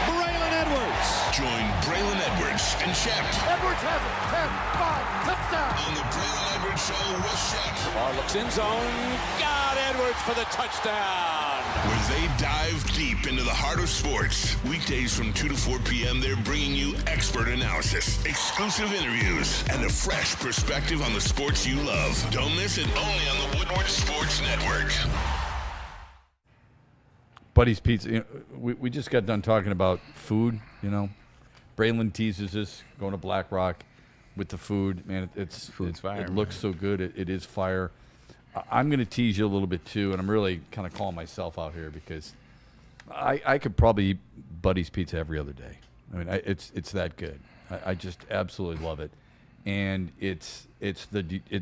Braylon Edwards. Join Braylon Edwards and Shep. Edwards has it. 10-5, touchdown. On the Braylon Edwards Show with Shep. Ball looks in zone. Got Edwards for the touchdown. Where they dive deep into the heart of sports. Weekdays from 2 to 4 p.m., they're bringing you expert analysis, exclusive interviews, and a fresh perspective on the sports you love. Don't miss it, only on the Woodward Sports Network. Buddy's Pizza. You know, we just got done talking about food, you know. Braylon teases us going to Black Rock with the food. Man, it's fire. It looks so good. It is fire. I'm going to tease you a little bit too, and I'm really kind of calling myself out here because I could probably eat Buddy's Pizza every other day. I mean, it's that good. I just absolutely love it, and it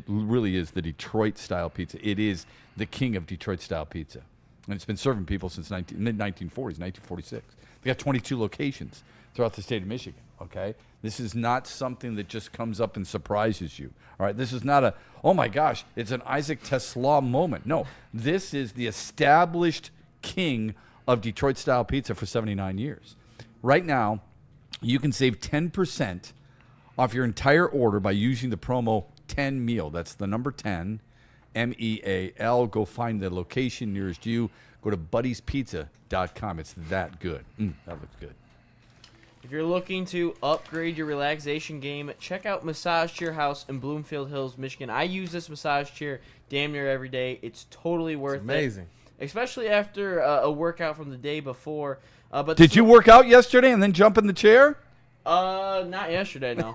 really is the Detroit style pizza. It is the king of Detroit style pizza, and it's been serving people since mid-1940s, 1946. They got 22 locations throughout the state of Michigan. Okay, this is not something that just comes up and surprises you. All right, this is not a, oh my gosh, it's an Isaac Tesla moment. No, this is the established king of Detroit style pizza for 79 years. Right now, you can save 10% off your entire order by using the promo 10MEAL. That's the number 10, MEAL. Go find the location nearest you. Go to buddyspizza.com. It's that good. That looks good. If you're looking to upgrade your relaxation game, check out Massage Chair House in Bloomfield Hills, Michigan. I use this massage chair damn near every day. It's totally worth it. Amazing. Especially after a workout from the day before. But Did you work out yesterday and then jump in the chair? Not yesterday, no.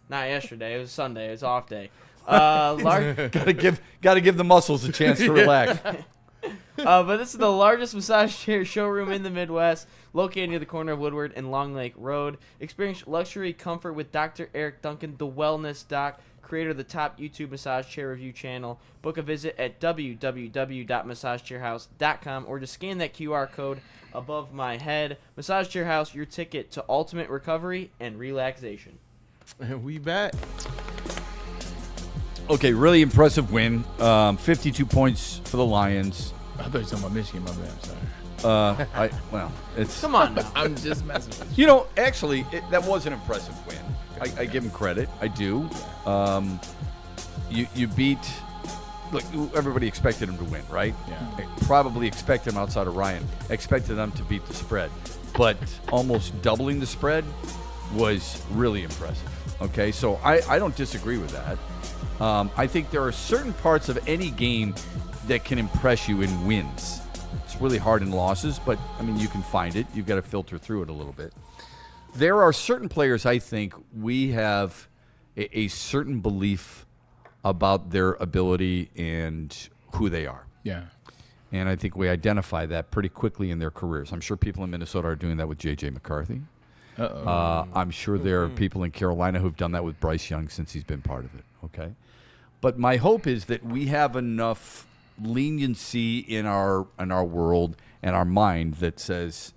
Not yesterday. It was Sunday. It was off day. Gotta give the muscles a chance to relax. But this is the largest massage chair showroom in the Midwest, located near the corner of Woodward and Long Lake Road. Experience luxury comfort with Dr. Eric Duncan, the Wellness Doc, creator of the top YouTube massage chair review channel. Book a visit at www.massagechairhouse.com or just scan that QR code above my head. Massage Chair House, your ticket to ultimate recovery and relaxation. We back. Okay, really impressive win. 52 points for the Lions. I thought you were talking about Michigan, my bad. Sorry. It's come on now. I'm just messing with you. You know, actually, that was an impressive win. I give him credit. I do. You beat. Look, everybody expected him to win, right? Yeah. Probably expected him outside of Ryan. Expected them to beat the spread, but almost doubling the spread was really impressive. Okay, so I don't disagree with that. I think there are certain parts of any game that can impress you in wins. really hard in losses, but, I mean, you can find it. You've got to filter through it a little bit. There are certain players, I think, we have a certain belief about their ability and who they are. Yeah. And I think we identify that pretty quickly in their careers. I'm sure people in Minnesota are doing that with J.J. McCarthy. I'm sure there are people in Carolina who've done that with Bryce Young since he's been part of it. Okay, but my hope is that we have enough leniency in our world and our mind that says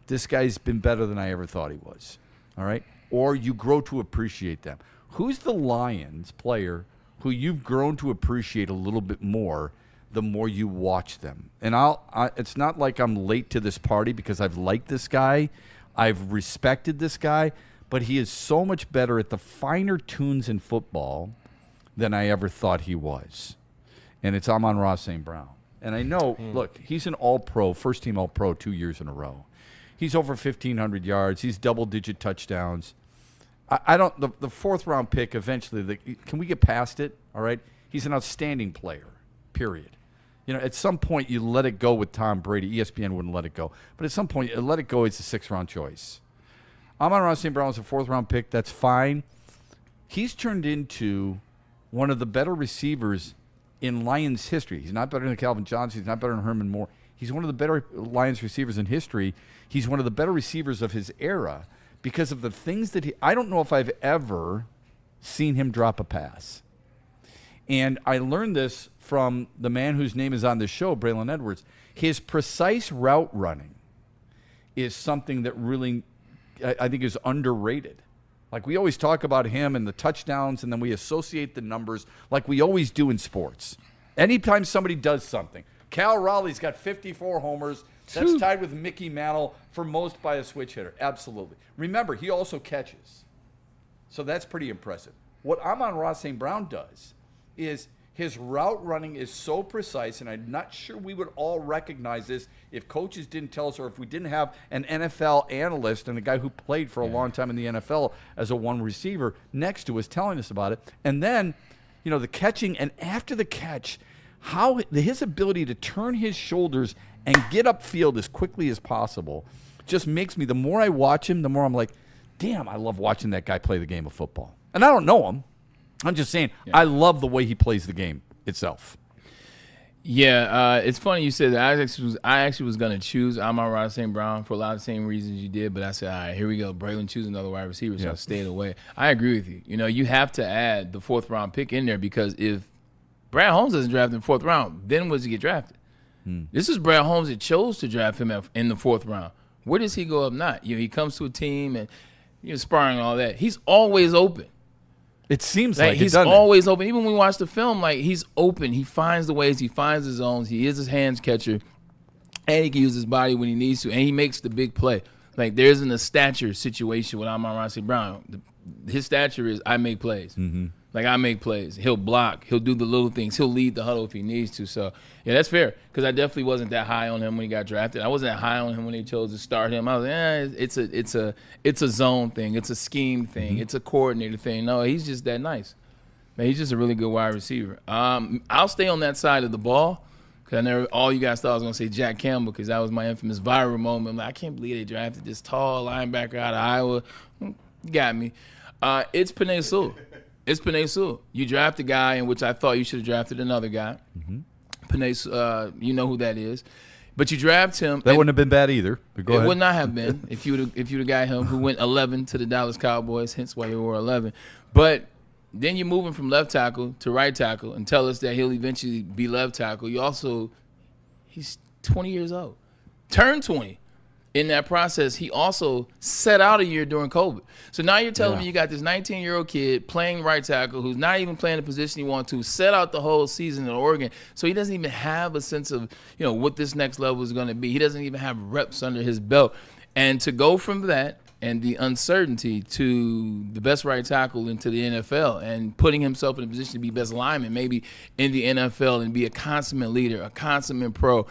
this guy's been better than I ever thought he was. All right, or you grow to appreciate them. Who's the Lions player who you've grown to appreciate a little bit more the more you watch them? And it's not like I'm late to this party because I've liked this guy. I've respected this guy, but he is so much better at the finer tunes in football than I ever thought he was. And it's Amon-Ra St. Brown. And I know, look, he's an all-pro, first-team all-pro 2 years in a row. He's over 1,500 yards. He's double-digit touchdowns. I don't – the fourth-round pick eventually, can we get past it, all right? He's an outstanding player, period. You know, at some point you let it go with Tom Brady. ESPN wouldn't let it go. But at some point you let it go. It's a sixth-round choice. Amon-Ra St. Brown was a fourth-round pick. That's fine. He's turned into one of the better receivers in Lions history. He's not better than Calvin Johnson. He's not better than Herman Moore. He's one of the better Lions receivers in history. He's one of the better receivers of his era because of the things that I don't know if I've ever seen him drop a pass. And I learned this from the man whose name is on this show, Braylon Edwards. His precise route running is something that really, I think, is underrated. Like, we always talk about him and the touchdowns, and then we associate the numbers like we always do in sports. Anytime somebody does something. Cal Raleigh's got 54 homers. That's tied with Mickey Mantle for most by a switch hitter. Absolutely. Remember, he also catches. So that's pretty impressive. What Amon-Ra St. Brown does is his route running is so precise, and I'm not sure we would all recognize this if coaches didn't tell us or if we didn't have an NFL analyst and a guy who played for a long time in the NFL as a one receiver next to us telling us about it. And then, you know, the catching, and after the catch, how his ability to turn his shoulders and get upfield as quickly as possible just makes me, the more I watch him, the more I'm like, damn, I love watching that guy play the game of football. And I don't know him. I'm just saying, I love the way he plays the game itself. Yeah, it's funny you said that. I actually was going to choose Amon-Ra St. Brown for a lot of the same reasons you did, but I said, all right, here we go. Braylon choose another wide receiver, so I stayed away. I agree with you. You know, you have to add the fourth-round pick in there because if Brad Holmes doesn't draft in the fourth round, then where does he get drafted? This is Brad Holmes that chose to draft him in the fourth round. Where does he go up not? You know, he comes to a team and, you know, sparring and all that. He's always open. It seems like he's always open. Even when we watch the film, like, he's open. He finds the ways. He finds his zones. He is his hands catcher, and he can use his body when he needs to, and he makes the big play. Like, there isn't a stature situation with Amon-Ra St. Brown. His stature is I make plays. Like, I make plays. He'll block. He'll do the little things. He'll lead the huddle if he needs to. So, yeah, that's fair because I definitely wasn't that high on him when he got drafted. I wasn't that high on him when they chose to start him. I was like, it's a zone thing. It's a scheme thing. It's a coordinator thing. No, he's just that nice. Man, he's just a really good wide receiver. I'll stay on that side of the ball because I never all you guys thought I was going to say Jack Campbell because that was my infamous viral moment. I'm like, I can't believe they drafted this tall linebacker out of Iowa. You got me. It's Penei Sewell. It's Penei Sewell. You draft a guy in which I thought you should have drafted another guy. Penei, you know who that is. But you draft him. That wouldn't have been bad either. But go ahead. It would not have been if you would have got him who went 11 to the Dallas Cowboys, hence why they were 11. But then you're moving from left tackle to right tackle and tell us that he'll eventually be left tackle. He's 20 years old. Turned 20. In that process, he also set out a year during COVID. So now you're telling me you got this 19-year-old kid playing right tackle who's not even playing the position he wants to, set out the whole season in Oregon. So he doesn't even have a sense of, you know, what this next level is going to be. He doesn't even have reps under his belt. And to go from that and the uncertainty to the best right tackle into the NFL and putting himself in a position to be best lineman maybe in the NFL and be a consummate leader, a consummate pro,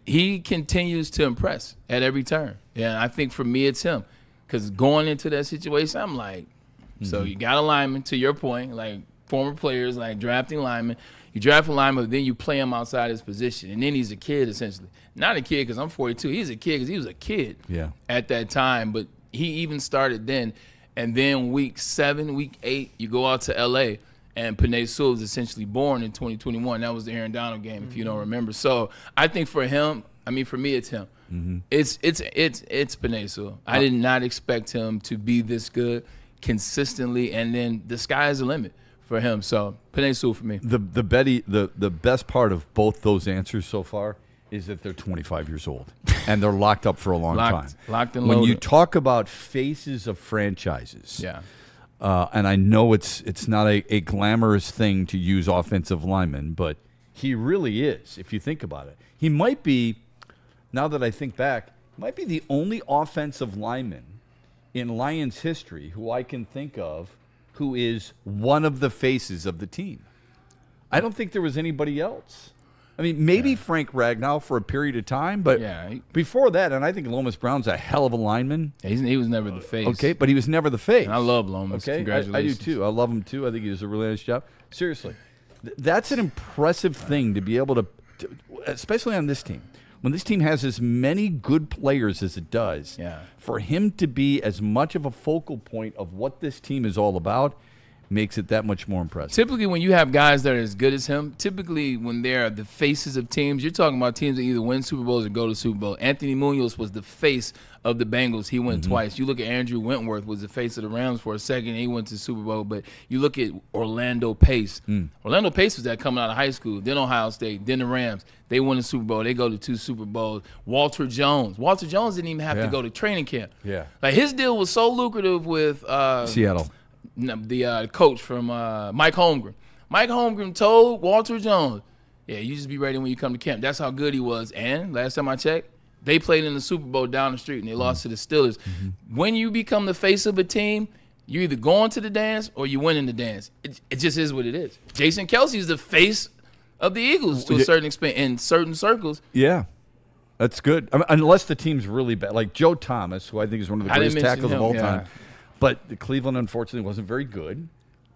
he continues to impress at every turn. Yeah, I think for me it's him. Because going into that situation, I'm like, so you got a lineman, to your point, like former players, like drafting linemen. You draft a lineman, then you play him outside his position, and then he's a kid essentially. Not a kid because I'm 42. He's a kid because he was a kid at that time. But he even started then, and then week 7, week 8, you go out to L.A. and Penei Sewell was essentially born in 2021. That was the Aaron Donald game, if you don't remember. So I think for him, I mean for me, it's him. It's Penei Sewell. I did not expect him to be this good consistently, and then the sky is the limit for him. So Penei Sewell for me. The best part of both those answers so far is that they're 25 years old and they're locked up for a long time. Locked and loaded. When you talk about faces of franchises, and I know it's not a glamorous thing to use offensive linemen, but he really is. If you think about it, he might be. Now that I think back, might be the only offensive lineman in Lions history who I can think of who is one of the faces of the team. I don't think there was anybody else. I mean, maybe Frank Ragnow for a period of time, but before that, and I think Lomas Brown's a hell of a lineman. He was never the face. Okay, but he was never the face. And I love Lomas. Okay, Congratulations. I do too. I love him too. I think he does a really nice job. Seriously, that's an impressive thing to be able to, especially on this team. When this team has as many good players as it does, for him to be as much of a focal point of what this team is all about makes it that much more impressive. Typically, when you have guys that are as good as him, typically when they're the faces of teams, you're talking about teams that either win Super Bowls or go to Super Bowl. Anthony Munoz was the face of the Bengals. He went twice. You look at Andrew Wentworth was the face of the Rams for a second. He went to the Super Bowl. But you look at Orlando Pace. Orlando Pace was that coming out of high school, then Ohio State, then the Rams. They win the Super Bowl. They go to 2 Super Bowls. Walter Jones didn't even have to go to training camp. Like his deal was so lucrative with Seattle. The coach from Mike Holmgren. Mike Holmgren told Walter Jones, you just be ready when you come to camp. That's how good he was. And last time I checked, they played in the Super Bowl down the street, and they lost to the Steelers. When you become the face of a team, you're either going to the dance or you win in the dance. It just is what it is. Jason Kelsey is the face of the Eagles to a certain extent in certain circles. Yeah. That's good. I mean, unless the team's really bad. Like Joe Thomas, who I think is one of the greatest tackles of all time. But Cleveland, unfortunately, wasn't very good.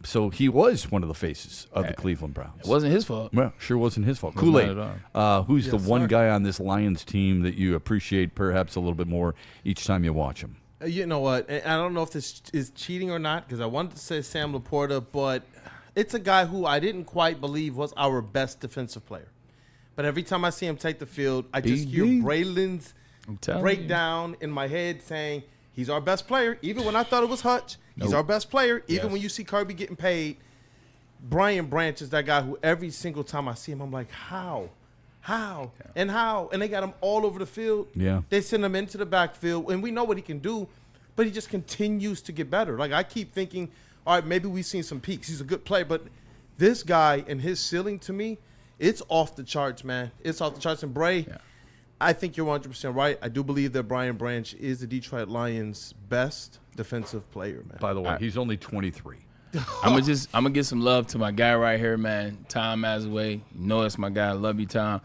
So he was one of the faces of the Cleveland Browns. It wasn't his fault. Well, sure wasn't his fault. Kool-Aid, who's the one guy on this Lions team that you appreciate perhaps a little bit more each time you watch him? You know what? And I don't know if this is cheating or not because I wanted to say Sam Laporta, but it's a guy who I didn't quite believe was our best defensive player. But every time I see him take the field, I just hear Braylon's breakdown in my head saying, he's our best player. Even when I thought it was Hutch, he's our best player. Even when you see Kirby getting paid, Brian Branch is that guy who every single time I see him, I'm like, how? And how? And they got him all over the field. Yeah. They send him into the backfield, and we know what he can do, but he just continues to get better. Like, I keep thinking, all right, maybe we've seen some peaks. He's a good player, but this guy and his ceiling, to me, it's off the charts, man. It's off the charts. And Bray, I think you're 100% right. I do believe that Brian Branch is the Detroit Lions' best defensive player, man. By the way, he's only 23. I'm gonna give some love to my guy right here, man. Tom Mazaway. You know that's my guy. I love you, Tom.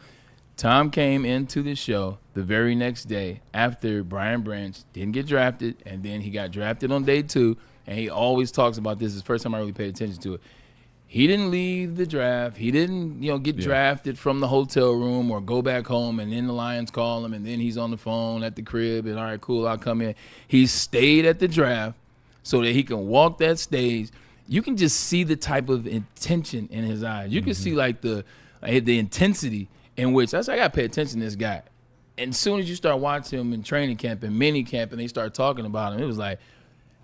Tom came into the show the very next day after Brian Branch didn't get drafted, and then he got drafted on day 2, and he always talks about this. It's the first time I really paid attention to it. He didn't leave the draft. He didn't, get drafted from the hotel room or go back home, and then the Lions call him, and then he's on the phone at the crib, and all right, cool, I'll come in. He stayed at the draft so that he can walk that stage. You can just see the type of intention in his eyes. You can see like the intensity in which I got to pay attention to this guy. And as soon as you start watching him in training camp and mini camp, and they start talking about him, it was like,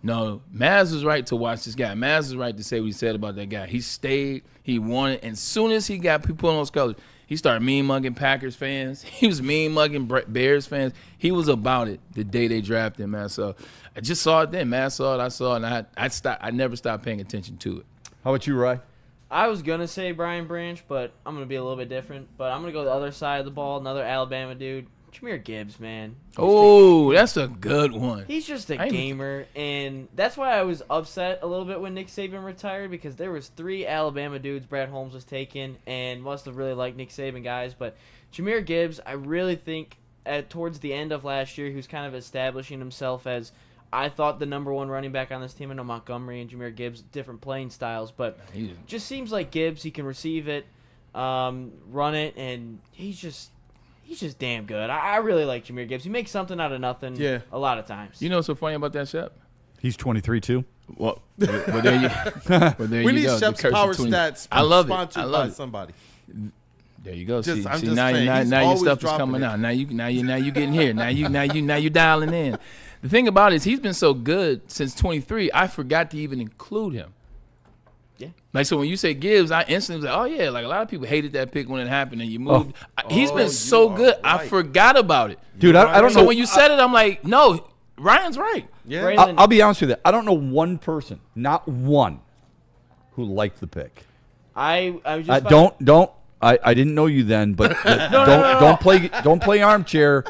no, Maz was right to watch this guy. Maz was right to say what he said about that guy. He stayed, he won it, and as soon as he got people on those colors, he started mean-mugging Packers fans. He was mean-mugging Bears fans. He was about it the day they drafted him, man. So I just saw it then. Maz saw it, I saw it, and I never stopped paying attention to it. How about you, Rye? I was going to say Brian Branch, but I'm going to be a little bit different. But I'm going to go the other side of the ball, another Alabama dude. Jahmyr Gibbs, man. That's a good one. He's just a gamer, and that's why I was upset a little bit when Nick Saban retired, because there was 3 Alabama dudes Brad Holmes was taking, and must have really liked Nick Saban guys. But Jahmyr Gibbs, I really think towards the end of last year, he was kind of establishing himself as, I thought, the number 1 running back on this team. I know Montgomery and Jahmyr Gibbs, different playing styles, but just seems like Gibbs, he can receive it. run it, and he's just damn good. I really like Jahmyr Gibbs. He makes something out of nothing a lot of times. You know what's so funny about that, Shep? He's 23 too. Well, but there you, but there We you need go. Shep's Power Stats I love sponsored it. I love by it. somebody. There you go. Just- See, I'm see just now, saying, now, he's now your always stuff is dropping coming it. out. Now you getting here. Now you dialing in. The thing about it is he's been so good since 23. I forgot to even include him. Yeah. Like, so when you say Gibbs, I instantly was like, oh yeah, like a lot of people hated that pick when it happened and you moved. He's been so good. I forgot about it. Dude, I don't know. So when you said it, I'm like, no, Ryan's right. Yeah. I'll be honest with you. I don't know one person, not one, who liked the pick. I was just Don't. I didn't know you then, but don't play armchair.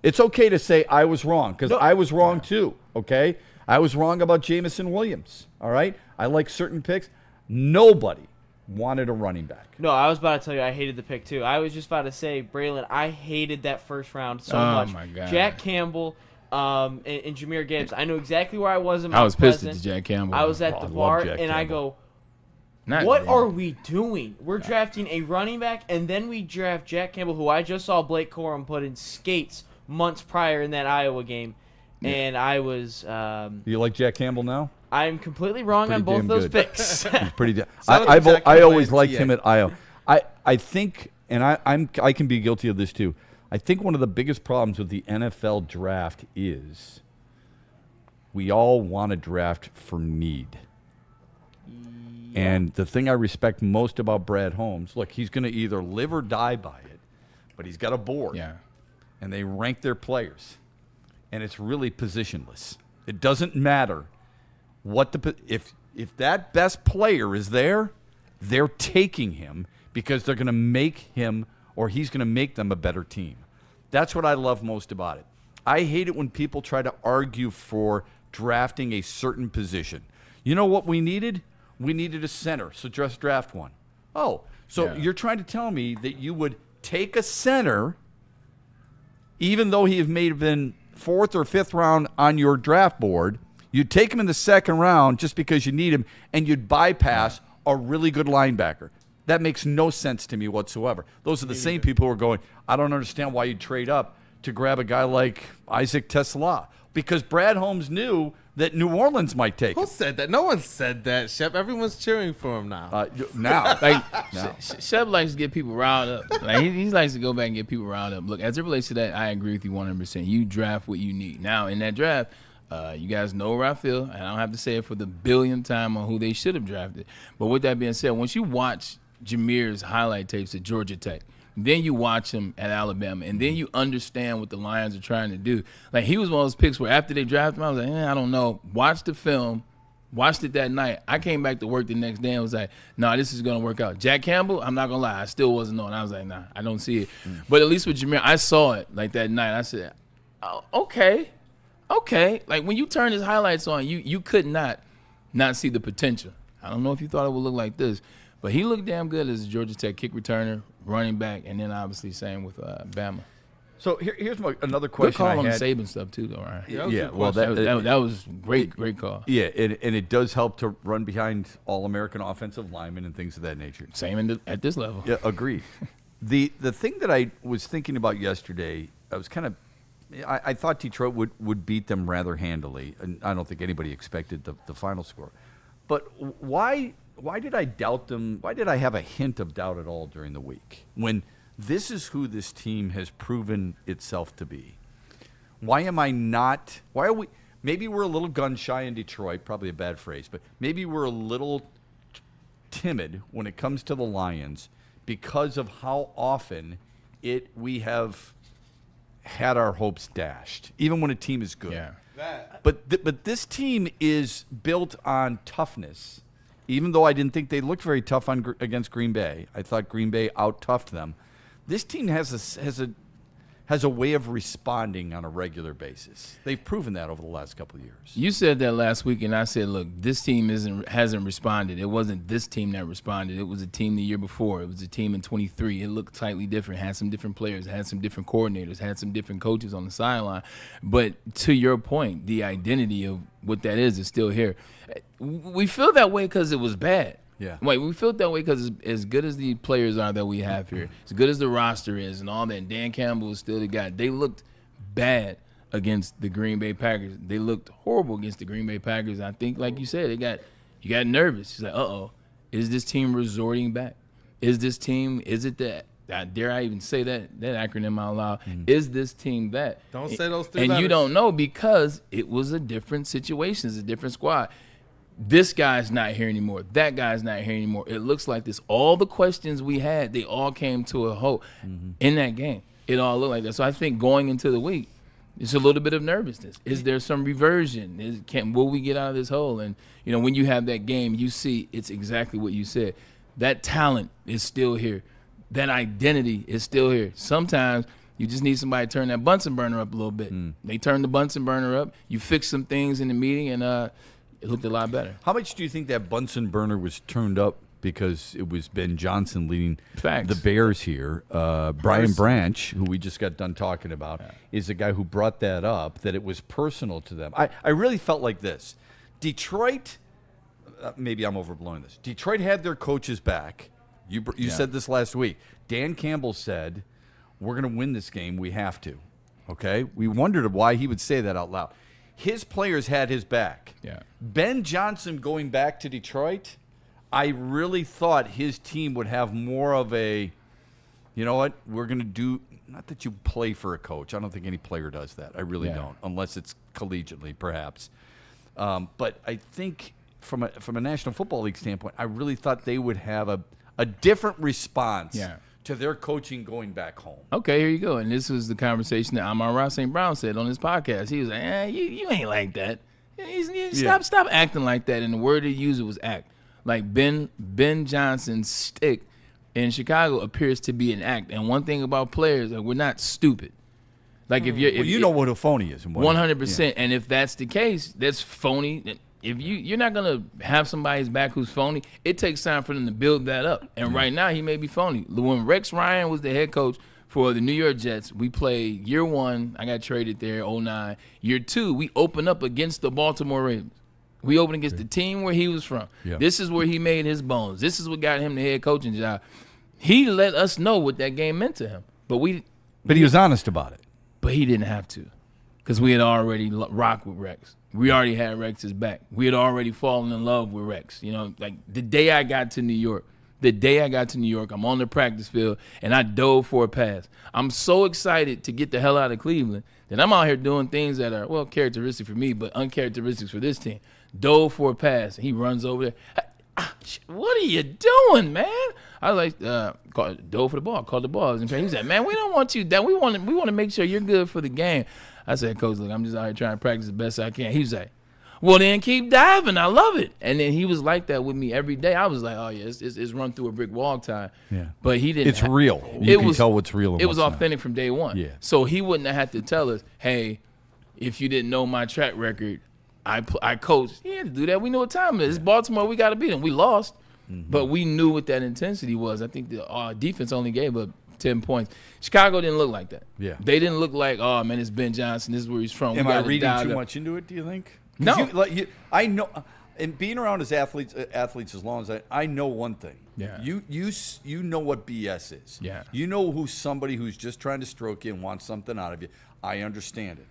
It's okay to say I was wrong because I was wrong too. Okay, I was wrong about Jamison Williams. All right, I like certain picks. Nobody wanted a running back. No, I was about to tell you I hated the pick too. I was just about to say, Braylon, I hated that first round so much. Oh my God. Jack Campbell and Jahmyr Gibbs. I knew exactly where I was in I was pissed Pleasant. at the Jack Campbell. I was at Oh, the I love bar Jack and I Campbell. go, what are we doing? We're drafting a running back, and then we draft Jack Campbell, who I just saw Blake Corum put in skates months prior in that Iowa game, and I was. You like Jack Campbell now? I'm completely wrong on Pretty both damn those good. picks. He's pretty. Shout out to Jack I Campbell always and liked TA. him at Iowa. I think, and I can be guilty of this too. I think one of the biggest problems with the NFL draft is we all want to draft for need. And the thing I respect most about Brad Holmes, look, he's going to either live or die by it, but he's got a board. Yeah. And they rank their players. And it's really positionless. It doesn't matter what if that best player is there, they're taking him because they're going to make him or he's going to make them a better team. That's what I love most about it. I hate it when people try to argue for drafting a certain position. You know what we needed? We needed a center, so just draft one. Oh, so you're trying to tell me that you would take a center, even though he may have been 4th or 5th round on your draft board, you'd take him in the 2nd round just because you need him, and you'd bypass a really good linebacker. That makes no sense to me whatsoever. Those are the same people who are going, I don't understand why you'd trade up to grab a guy like Isaac Tesla, because Brad Holmes knew that New Orleans might take him. Who said that? No one said that, Shep. Everyone's cheering for him now. Shep likes to get people riled up. Like he likes to go back and get people riled up. Look, as it relates to that, I agree with you 100%. You draft what you need. Now, in that draft, you guys know where I feel, and I don't have to say it for the billionth time on who they should have drafted. But with that being said, once you watch Jahmyr's highlight tapes at Georgia Tech, then you watch him at Alabama, and then you understand what the Lions are trying to do. Like, he was one of those picks where after they drafted him, I was like, I don't know. Watch the film. Watched it that night. I came back to work the next day and was like, nah, this is going to work out. Jack Campbell, I'm not going to lie, I still wasn't knowing. I was like, nah, I don't see it. But at least with Jahmyr, I saw it like that night. I said, oh, okay. Like, when you turn his highlights on, you could not see the potential. I don't know if you thought it would look like this, but he looked damn good as a Georgia Tech kick returner, running back, and then obviously same with Bama. So here's another question. Good call I on had. the Saban stuff too, though, right? Yeah, well, that was great call. Yeah, and it does help to run behind All-American offensive linemen and things of that nature. Same at this level. Yeah, agreed. The thing that I was thinking about yesterday, I thought Detroit would beat them rather handily, and I don't think anybody expected the final score. But why did I doubt them? Why did I have a hint of doubt at all during the week when this is who this team has proven itself to be? Why am I not? Why are we? Maybe we're a little gun shy in Detroit, probably a bad phrase, but maybe we're a little timid when it comes to the Lions because of how often we have had our hopes dashed, even when a team is good. Yeah. But this team is built on toughness. Even though I didn't think they looked very tough against Green Bay, I thought Green Bay out-toughed them. This team has a way of responding on a regular basis. They've proven that over the last couple of years. You said that last week, and I said, look, this team hasn't responded. It wasn't this team that responded. It was a team the year before. It was a team in 23. It looked slightly different, had some different players, had some different coordinators, had some different coaches on the sideline. But to your point, the identity of what that is still here. We feel that way because it was bad. Yeah. Wait, we felt that way because as good as the players are that we have here, as good as the roster is and all that, and Dan Campbell is still the guy. They looked bad against the Green Bay Packers. They looked horrible against the Green Bay Packers. I think, like you said, you got nervous. It's like, uh-oh, is this team resorting back? Is this team, is it that? Dare I even say that acronym out loud? Is this team that? Don't say those three And letters. you don't know because it was a different situation. It's a different squad. This guy's not here anymore. That guy's not here anymore. It looks like this. All the questions we had, they all came to a halt in that game. It all looked like that. So I think going into the week, it's a little bit of nervousness. Is there some reversion? Will we get out of this hole? And, when you have that game, you see it's exactly what you said. That talent is still here. That identity is still here. Sometimes you just need somebody to turn that Bunsen burner up a little bit. They turned the Bunsen burner up. You fix some things in the meeting, and it looked a lot better. How much do you think that Bunsen burner was turned up because it was Ben Johnson leading the Bears here? Brian Branch, who we just got done talking about, is the guy who brought that up, that it was personal to them. I really felt like this. Detroit, maybe I'm overblowing this. Detroit had their coaches back. You said this last week. Dan Campbell said, we're going to win this game. We have to. Okay? We wondered why he would say that out loud. His players had his back. Yeah. Ben Johnson going back to Detroit, I really thought his team would have more of a, you know what, we're going to do, not that you play for a coach. I don't think any player does that. I really don't, unless it's collegiately, perhaps. But I think from a National Football League standpoint, I really thought they would have a different response to their coaching going back home. Okay, here you go. And this was the conversation that Amon-Ra St. Brown said on his podcast. He was like, you ain't like that. Stop acting like that. And the word he used was act. Like Ben Johnson's stick in Chicago appears to be an act. And one thing about players, we're not stupid. Like if you're, you know what a phony is. 100%. And if that's the case, that's phony. If you're not gonna have somebody's back who's phony, it takes time for them to build that up. And right now, he may be phony. When Rex Ryan was the head coach for the New York Jets, we played year 1. I got traded there, 2009. Year 2, we opened up against the Baltimore Ravens. We opened against the team where he was from. Yeah. This is where he made his bones. This is what got him the head coaching job. He let us know what that game meant to him. But he was honest about it. But he didn't have to, because we had already rocked with Rex. We already had Rex's back. We had already fallen in love with Rex. Like the day I got to New York, I'm on the practice field, and I dove for a pass. I'm so excited to get the hell out of Cleveland that I'm out here doing things that are, well, characteristic for me, but uncharacteristics for this team. Dove for a pass, and he runs over there. What are you doing, man? I was like, dove for the ball, called the ball. He was like, man, we don't want you down. We want to make sure you're good for the game. I said, Coach, look, I'm just out here trying to practice the best I can. He was like, well, then keep diving. I love it. And then he was like that with me every day. I was like, oh, yeah, it's run through a brick wall time. Yeah. But he didn't. It's real. You can tell what's real. It was authentic from day one. Yeah. So he wouldn't have had to tell us, hey, if you didn't know my track record, I coached. He had to do that. We know what time it is. It's Baltimore. We got to beat them. We lost. Mm-hmm. But we knew what that intensity was. I think the defense only gave up 10 points. Chicago didn't look like that. Yeah. They didn't look like, oh, man, it's Ben Johnson. This is where he's from. Am I reading too much into it, do you think? No. I know, and being around as athletes as long as I know one thing. Yeah. You know what BS is. Yeah. You know who's somebody who's just trying to stroke you and wants something out of you. I understand it.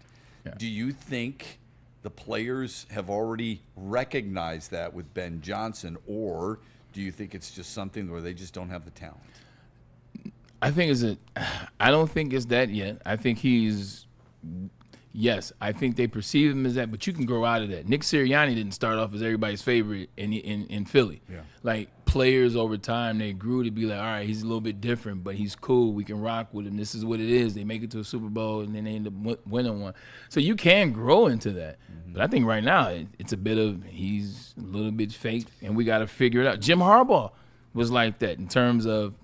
Yeah. Do you think the players have already recognized that with Ben Johnson, or do you think it's just something where they just don't have the talent? I don't think it's that yet. I think yes, I think they perceive him as that, but you can grow out of that. Nick Sirianni didn't start off as everybody's favorite in Philly. Yeah. Like, players over time, they grew to be like, all right, he's a little bit different, but he's cool. We can rock with him. This is what it is. They make it to a Super Bowl, and then they end up winning one. So you can grow into that. Mm-hmm. But I think right now it's a bit of he's a little bit fake, and we got to figure it out. Jim Harbaugh was like that in terms of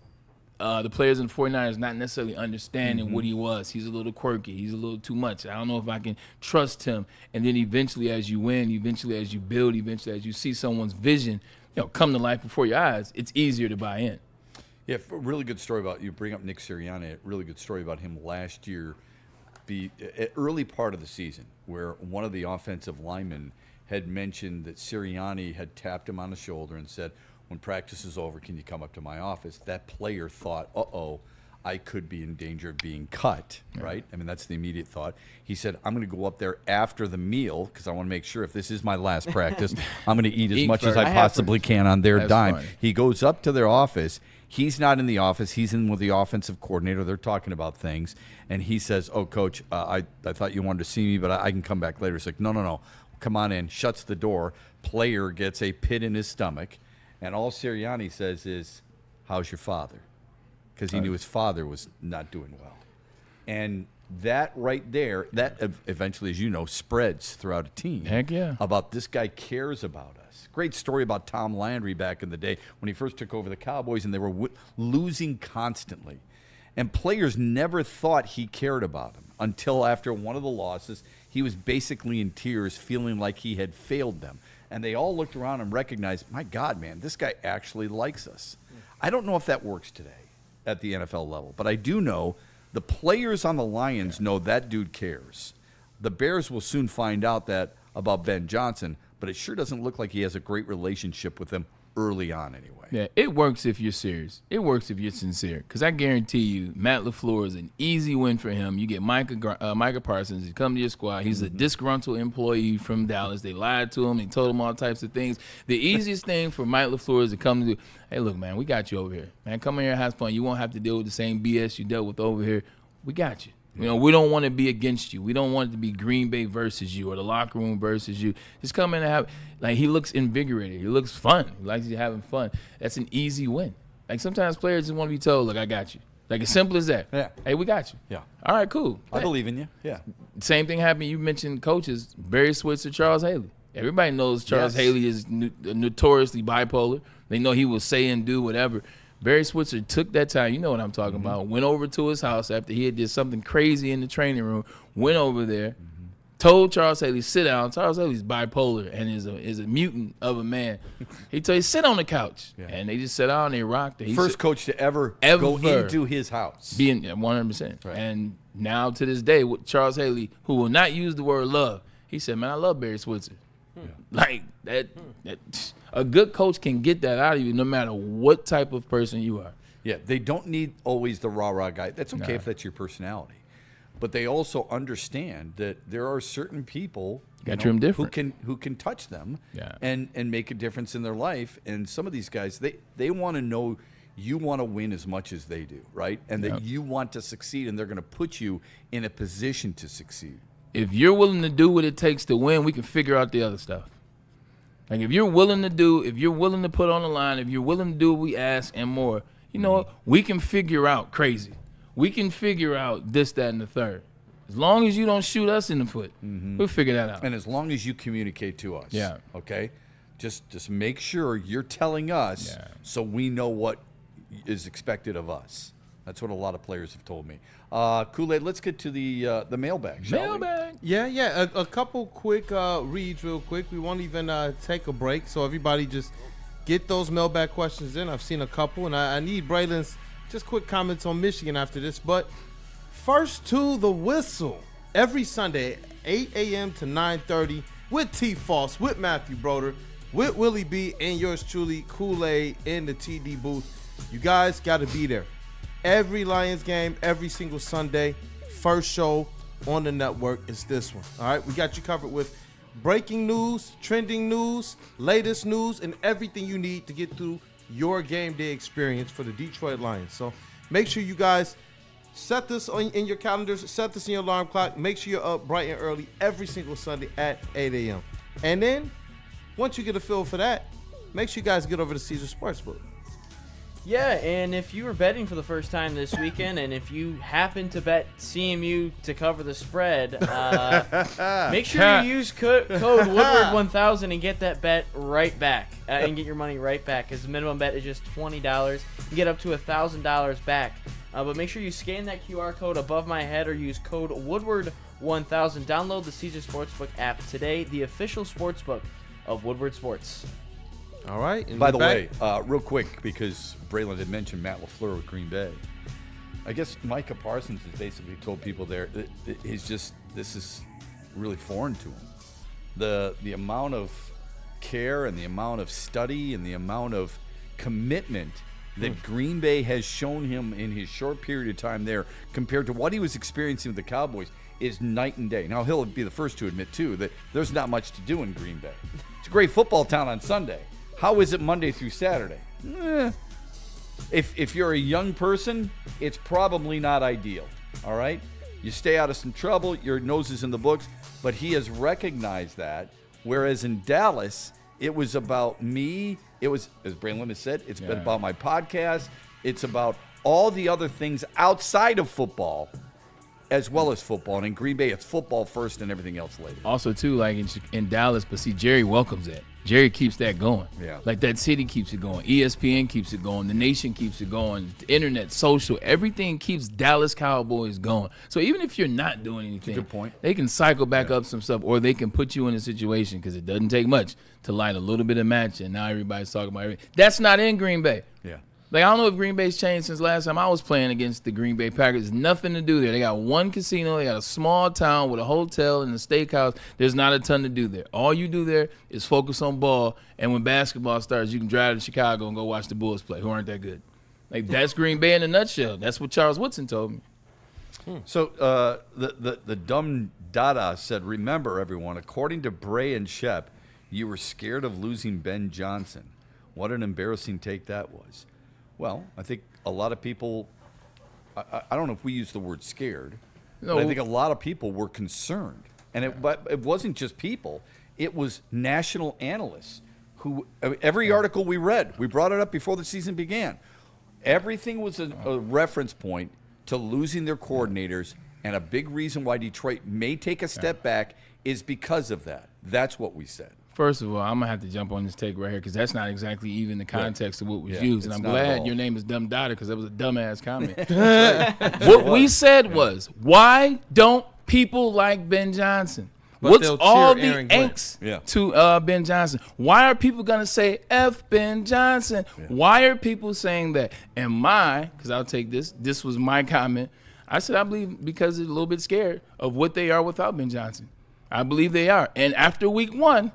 the players in the 49ers not necessarily understanding what he was. He's a little quirky. He's a little too much. I don't know if I can trust him. And then eventually as you win, eventually as you build, eventually as you see someone's vision come to life before your eyes, it's easier to buy in. Yeah, a really good story about, you bring up Nick Sirianni, a really good story about him last year, early part of the season, where one of the offensive linemen had mentioned that Sirianni had tapped him on the shoulder and said, when practice is over, can you come up to my office? That player thought, uh-oh, I could be in danger of being cut, right? I mean, that's the immediate thought. He said, I'm going to go up there after the meal because I want to make sure if this is my last practice, I'm going to eat as much as I possibly can on their dime. Funny. He goes up to their office. He's not in the office. He's in with the offensive coordinator. They're talking about things. And he says, oh, Coach, I thought you wanted to see me, but I can come back later. It's like, no. Come on in. Shuts the door. Player gets a pit in his stomach. And all Sirianni says is, how's your father? Because he knew his father was not doing well. And that right there, that eventually, as you know, spreads throughout a team. Heck yeah. About this guy cares about us. Great story about Tom Landry back in the day when he first took over the Cowboys and they were losing constantly. And players never thought he cared about them until after one of the losses, he was basically in tears feeling like he had failed them. And they all looked around and recognized, my God, man, this guy actually likes us. I don't know if that works today at the NFL level, but I do know the players on the Lions know that dude cares. The Bears will soon find out that about Ben Johnson, but it sure doesn't look like he has a great relationship with them early on anyway. Yeah, it works if you're serious. It works if you're sincere. Because I guarantee you, Matt LaFleur is an easy win for him. You get Micah Parsons. He come to your squad. He's a disgruntled employee from Dallas. They lied to him. They told him all types of things. The easiest thing for Mike LaFleur is to come to, hey, look, man, we got you over here. Man, come in here and have fun. You won't have to deal with the same BS you dealt with over here. We got you. You know, we don't want to be against you. We don't want it to be Green Bay versus you or the locker room versus you. Just come in and have, like, he looks invigorated. He looks fun. He likes you having fun. That's an easy win. Like, sometimes players just want to be told, look, I got you. Like, as simple as that. Yeah. Hey, we got you. Yeah. All right, cool. I believe in you. Yeah. Same thing happened. You mentioned coaches, Barry Switzer, Charles Haley. Everybody knows Charles Haley is notoriously bipolar. They know he will say and do whatever. Barry Switzer took that time, you know what I'm talking about, went over to his house after he had did something crazy in the training room, went over there, told Charles Haley, sit down. Charles Haley's bipolar and is a mutant of a man. He told you, sit on the couch. Yeah. And they just sat down and they rocked it. First coach to ever go into his house. Being 100%. Right. And now to this day, with Charles Haley, who will not use the word love, he said, man, I love Barry Switzer. Like, that a good coach can get that out of you no matter what type of person you are. Yeah, they don't need always the rah-rah guy. That's okay if that's your personality. But they also understand that there are certain people who can touch them and make a difference in their life. And some of these guys, they want to know you want to win as much as they do, right? And that you want to succeed, and they're going to put you in a position to succeed. If you're willing to do what it takes to win, we can figure out the other stuff. Like, if you're willing to put on the line, if you're willing to do what we ask and more, you know what? We can figure out crazy. We can figure out this, that, and the third. As long as you don't shoot us in the foot, we'll figure that out. And as long as you communicate to us. Yeah. Okay? Just make sure you're telling us so we know what is expected of us. That's what a lot of players have told me. Kool-Aid, let's get to the mailbag, shall we? Yeah. A couple quick reads real quick. We won't even take a break, so everybody just get those mailbag questions in. I've seen a couple, and I need Braylon's just quick comments on Michigan after this. But first to the whistle. Every Sunday, 8 a.m. to 9:30, with T. Foss, with Matthew Broder, with Willie B, and yours truly, Kool-Aid, in the TD booth. You guys got to be there. Every Lions game, every single Sunday, first show on the network is this one. All right, we got you covered with breaking news, trending news, latest news, and everything you need to get through your game day experience for the Detroit Lions. So make sure you guys set this in your calendars, set this in your alarm clock. Make sure you're up bright and early every single Sunday at 8 a.m. And then once you get a feel for that, make sure you guys get over to Caesar Sportsbook. Yeah, and if you were betting for the first time this weekend, and if you happen to bet CMU to cover the spread, make sure you use code Woodward1000 and get that bet right back, and get your money right back, because the minimum bet is just $20. You get up to $1,000 back. But make sure you scan that QR code above my head or use code Woodward1000. Download the Caesar Sportsbook app today, the official sportsbook of Woodward Sports. All right. By the way, real quick, because Braylon had mentioned Matt LaFleur with Green Bay, I guess Micah Parsons has basically told people there that this is really foreign to him. The amount of care and the amount of study and the amount of commitment that Green Bay has shown him in his short period of time there compared to what he was experiencing with the Cowboys is night and day. Now, he'll be the first to admit, too, that there's not much to do in Green Bay. It's a great football town on Sunday. How is it Monday through Saturday? If you're a young person, it's probably not ideal, all right? You stay out of some trouble, your nose is in the books, but he has recognized that, whereas in Dallas, it was about me. It was, as Braylon has said, it's been about my podcast. It's about all the other things outside of football as well as football. And in Green Bay, it's football first and everything else later. Also, too, like in Dallas, but see, Jerry welcomes that. Jerry keeps that going. Yeah. Like that city keeps it going. ESPN keeps it going. The nation keeps it going. The internet, social, everything keeps Dallas Cowboys going. So even if you're not doing anything, good point. They can cycle back up some stuff, or they can put you in a situation because it doesn't take much to light a little bit of match, and now everybody's talking about everything. That's not in Green Bay. Yeah. Like, I don't know if Green Bay's changed since last time I was playing against the Green Bay Packers. There's nothing to do there. They got one casino. They got a small town with a hotel and a steakhouse. There's not a ton to do there. All you do there is focus on ball, and when basketball starts, you can drive to Chicago and go watch the Bulls play, who aren't that good. Like, that's Green Bay in a nutshell. That's what Charles Woodson told me. So the dumb Dada said, remember, everyone, according to Bray and Shep, you were scared of losing Ben Johnson. What an embarrassing take that was. Well, I think a lot of people, I don't know if we use the word scared, but I think a lot of people were concerned. And but it wasn't just people. It was national analysts who, every article we read, we brought it up before the season began. Everything was a reference point to losing their coordinators, and a big reason why Detroit may take a step back is because of that. That's what we said. First of all, I'm going to have to jump on this take right here because that's not exactly even the context of what was used. And I'm glad your name is Dumb Dada because that was a dumbass comment. What we said was, why don't people like Ben Johnson? What's all the angst to Ben Johnson? Why are people going to say F Ben Johnson? Why are people saying that? And because I'll take this was my comment. I said I believe because they're a little bit scared of what they are without Ben Johnson. I believe they are. And after week 1,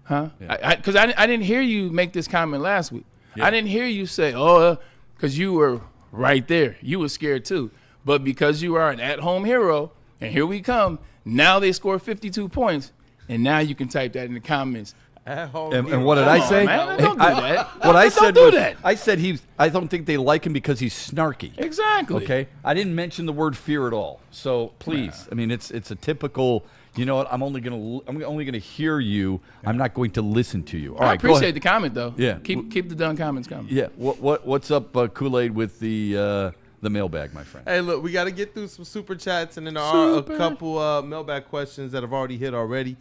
because I didn't hear you make this comment last week. I didn't hear you say, because you were right there. You were scared too. But because you are an at-home hero, and here we come, now they score 52 points, and now you can type that in the comments. And what did I say? Man, don't do that. What I said was, that. I said I don't think they like him because he's snarky. Exactly. Okay. I didn't mention the word fear at all. So please, I mean, it's a typical. You know what? I'm only gonna hear you. I'm not going to listen to you. All right. I appreciate the comment though. Yeah. Keep the dumb comments coming. Yeah. What's up, Kool-Aid, with the mailbag, my friend? Hey, look, we got to get through some super chats, and then there are a couple mailbag questions that have already hit already.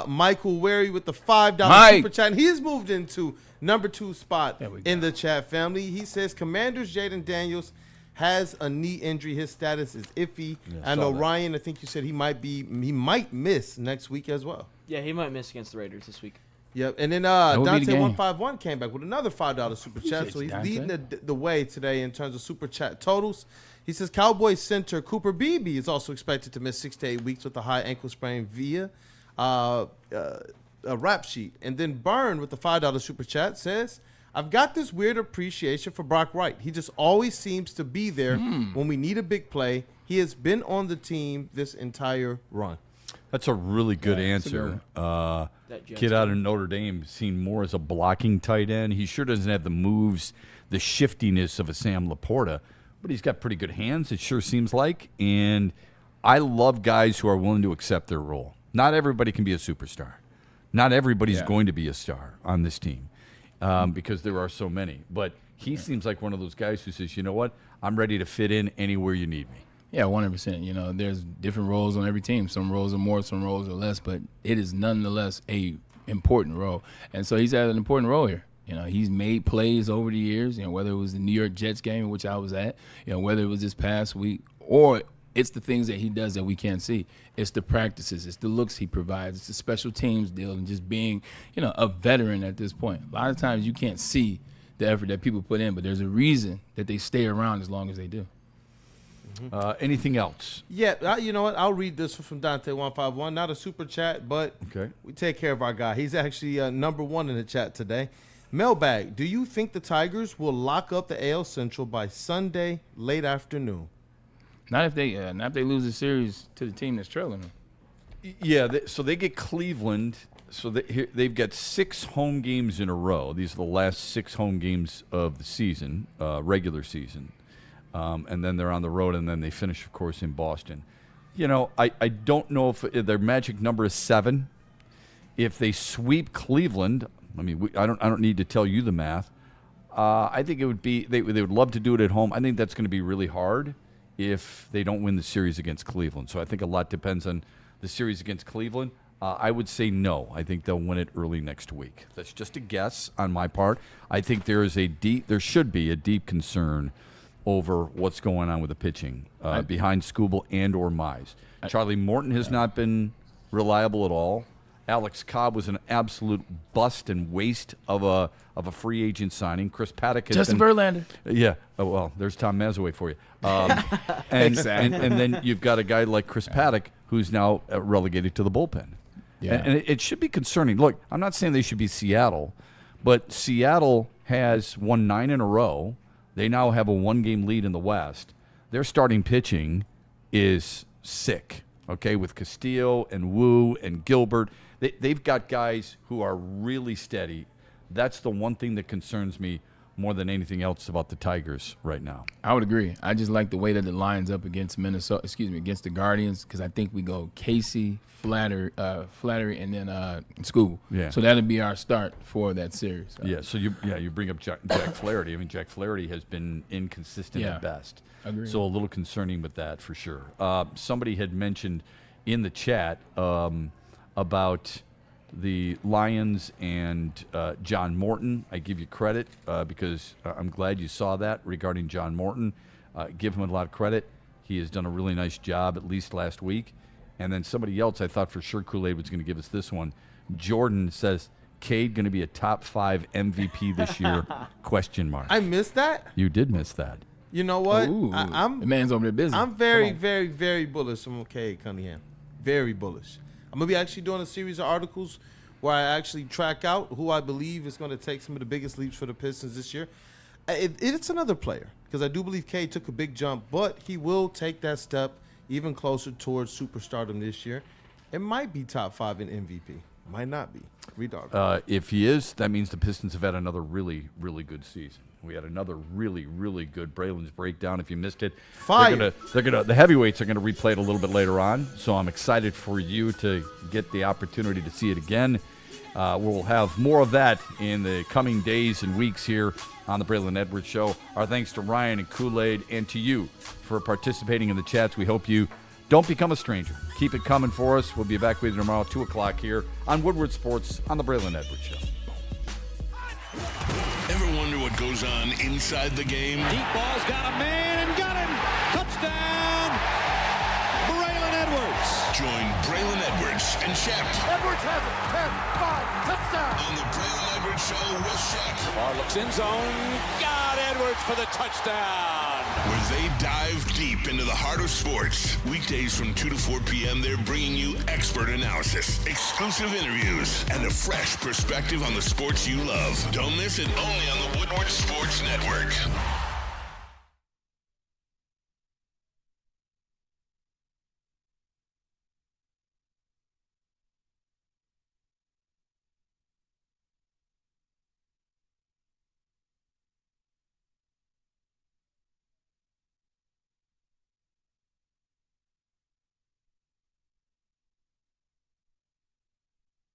Michael Wary with the $5 super chat. And he's moved into number 2 spot in the chat family. He says Commanders Jaden Daniels has a knee injury. His status is iffy. I know Ryan, I think you said he might miss next week as well. Yeah, he might miss against the Raiders this week. Yep. And then Dante151 came back with another $5 super chat. So he's leading the way today in terms of super chat totals. He says Cowboys center Cooper Beebe is also expected to miss 6 to 8 weeks with a high ankle sprain via a rap sheet. And then Byrne with the $5 super chat says, I've got this weird appreciation for Brock Wright. He just always seems to be there when we need a big play. He has been on the team this entire run. That's a really good answer. Kid out of Notre Dame seen more as a blocking tight end. He sure doesn't have the moves, the shiftiness of a Sam Laporta, but he's got pretty good hands, it sure seems like. And I love guys who are willing to accept their role. Not everybody can be a superstar. Not everybody's going to be a star on this team because there are so many. But he seems like one of those guys who says, you know what, I'm ready to fit in anywhere you need me. Yeah, 100%. You know, there's different roles on every team. Some roles are more, some roles are less, but it is nonetheless a important role. And so he's had an important role here. You know, he's made plays over the years, you know, whether it was the New York Jets game, in which I was at, you know, whether it was this past week, or it's the things that he does that we can't see. It's the practices. It's the looks he provides. It's the special teams deal and just being, you know, a veteran at this point. A lot of times you can't see the effort that people put in, but there's a reason that they stay around as long as they do. Anything else? Yeah, you know what? I'll read this from Dante151. Not a super chat, but we take care of our guy. He's actually number 1 in the chat today. Mailbag, do you think the Tigers will lock up the AL Central by Sunday late afternoon? Not if they lose the series to the team that's trailing them. Yeah, so they get Cleveland. So they've got 6 home games in a row. These are the last 6 home games of the season, regular season. And then they're on the road, and then they finish, of course, in Boston. You know, I don't know if their magic number is 7. If they sweep Cleveland, I mean, I don't need to tell you the math. I think it would be they would love to do it at home. I think that's going to be really hard if they don't win the series against Cleveland. So I think a lot depends on the series against Cleveland. I would say no. I think they'll win it early next week. That's just a guess on my part. I think there should be a deep concern over what's going on with the pitching behind Skubal and or Mize. Charlie Morton has not been reliable at all. Alex Cobb was an absolute bust and waste of a free agent signing. Chris Paddock has Justin Verlander. Yeah. Oh, well, there's Tom Mazaway for you. And then you've got a guy like Chris Paddock who's now relegated to the bullpen. Yeah. And it should be concerning. Look, I'm not saying they should be Seattle, but Seattle has won 9 in a row. They now have a 1-game lead in the West. Their starting pitching is sick, okay, with Castillo and Wu and Gilbert. They've got guys who are really steady. That's the one thing that concerns me more than anything else about the Tigers right now. I would agree. I just like the way that it lines up against against the Guardians, because I think we go Casey, Flattery, and then Skubal. Yeah. So that'll be our start for that series. Yeah. So you bring up Jack Flaherty. I mean, Jack Flaherty has been inconsistent at best. Agreed. So a little concerning with that for sure. Somebody had mentioned in the chat about the Lions and John Morton. I give you credit because I'm glad you saw that regarding John Morton. Give him a lot of credit. He has done a really nice job, at least last week. And then somebody else, I thought for sure Kool-Aid was going to give us this one. Jordan says, Cade going to be a top 5 MVP this year? ? I missed that. You did miss that. You know what? Ooh, I'm the man's over there busy. I'm very, very, very bullish on Cade Cunningham. Very bullish. I'm going to be actually doing a series of articles where I actually track out who I believe is going to take some of the biggest leaps for the Pistons this year. It's another player, because I do believe Cade took a big jump, but he will take that step even closer towards superstardom this year. It might be top 5 in MVP. Might not be. Read the article. If he is, that means the Pistons have had another really, really good season. We had another really, really good Braylon's breakdown. If you missed it, Fire. The heavyweights are gonna replay it a little bit later on. So I'm excited for you to get the opportunity to see it again. We'll have more of that in the coming days and weeks here on the Braylon Edwards Show. Our thanks to Ryan and Kool-Aid and to you for participating in the chats. We hope you don't become a stranger. Keep it coming for us. We'll be back with you tomorrow, 2 o'clock here on Woodward Sports on the Braylon Edwards Show. Ever wonder what goes on inside the game? Deep ball's got a man and got him. Touchdown, Braylon Edwards. Join Braylon Edwards and Shep Edwards has it. 10-5, touchdown. on the Braylon Edwards Show with Shep, Bar looks in zone. Got Edwards for the touchdown. where they dive deep into the heart of sports. Weekdays from 2 to 4 p.m., they're bringing you expert analysis, exclusive interviews, and a fresh perspective on the sports you love. Don't miss it, only on the Woodward Sports Network.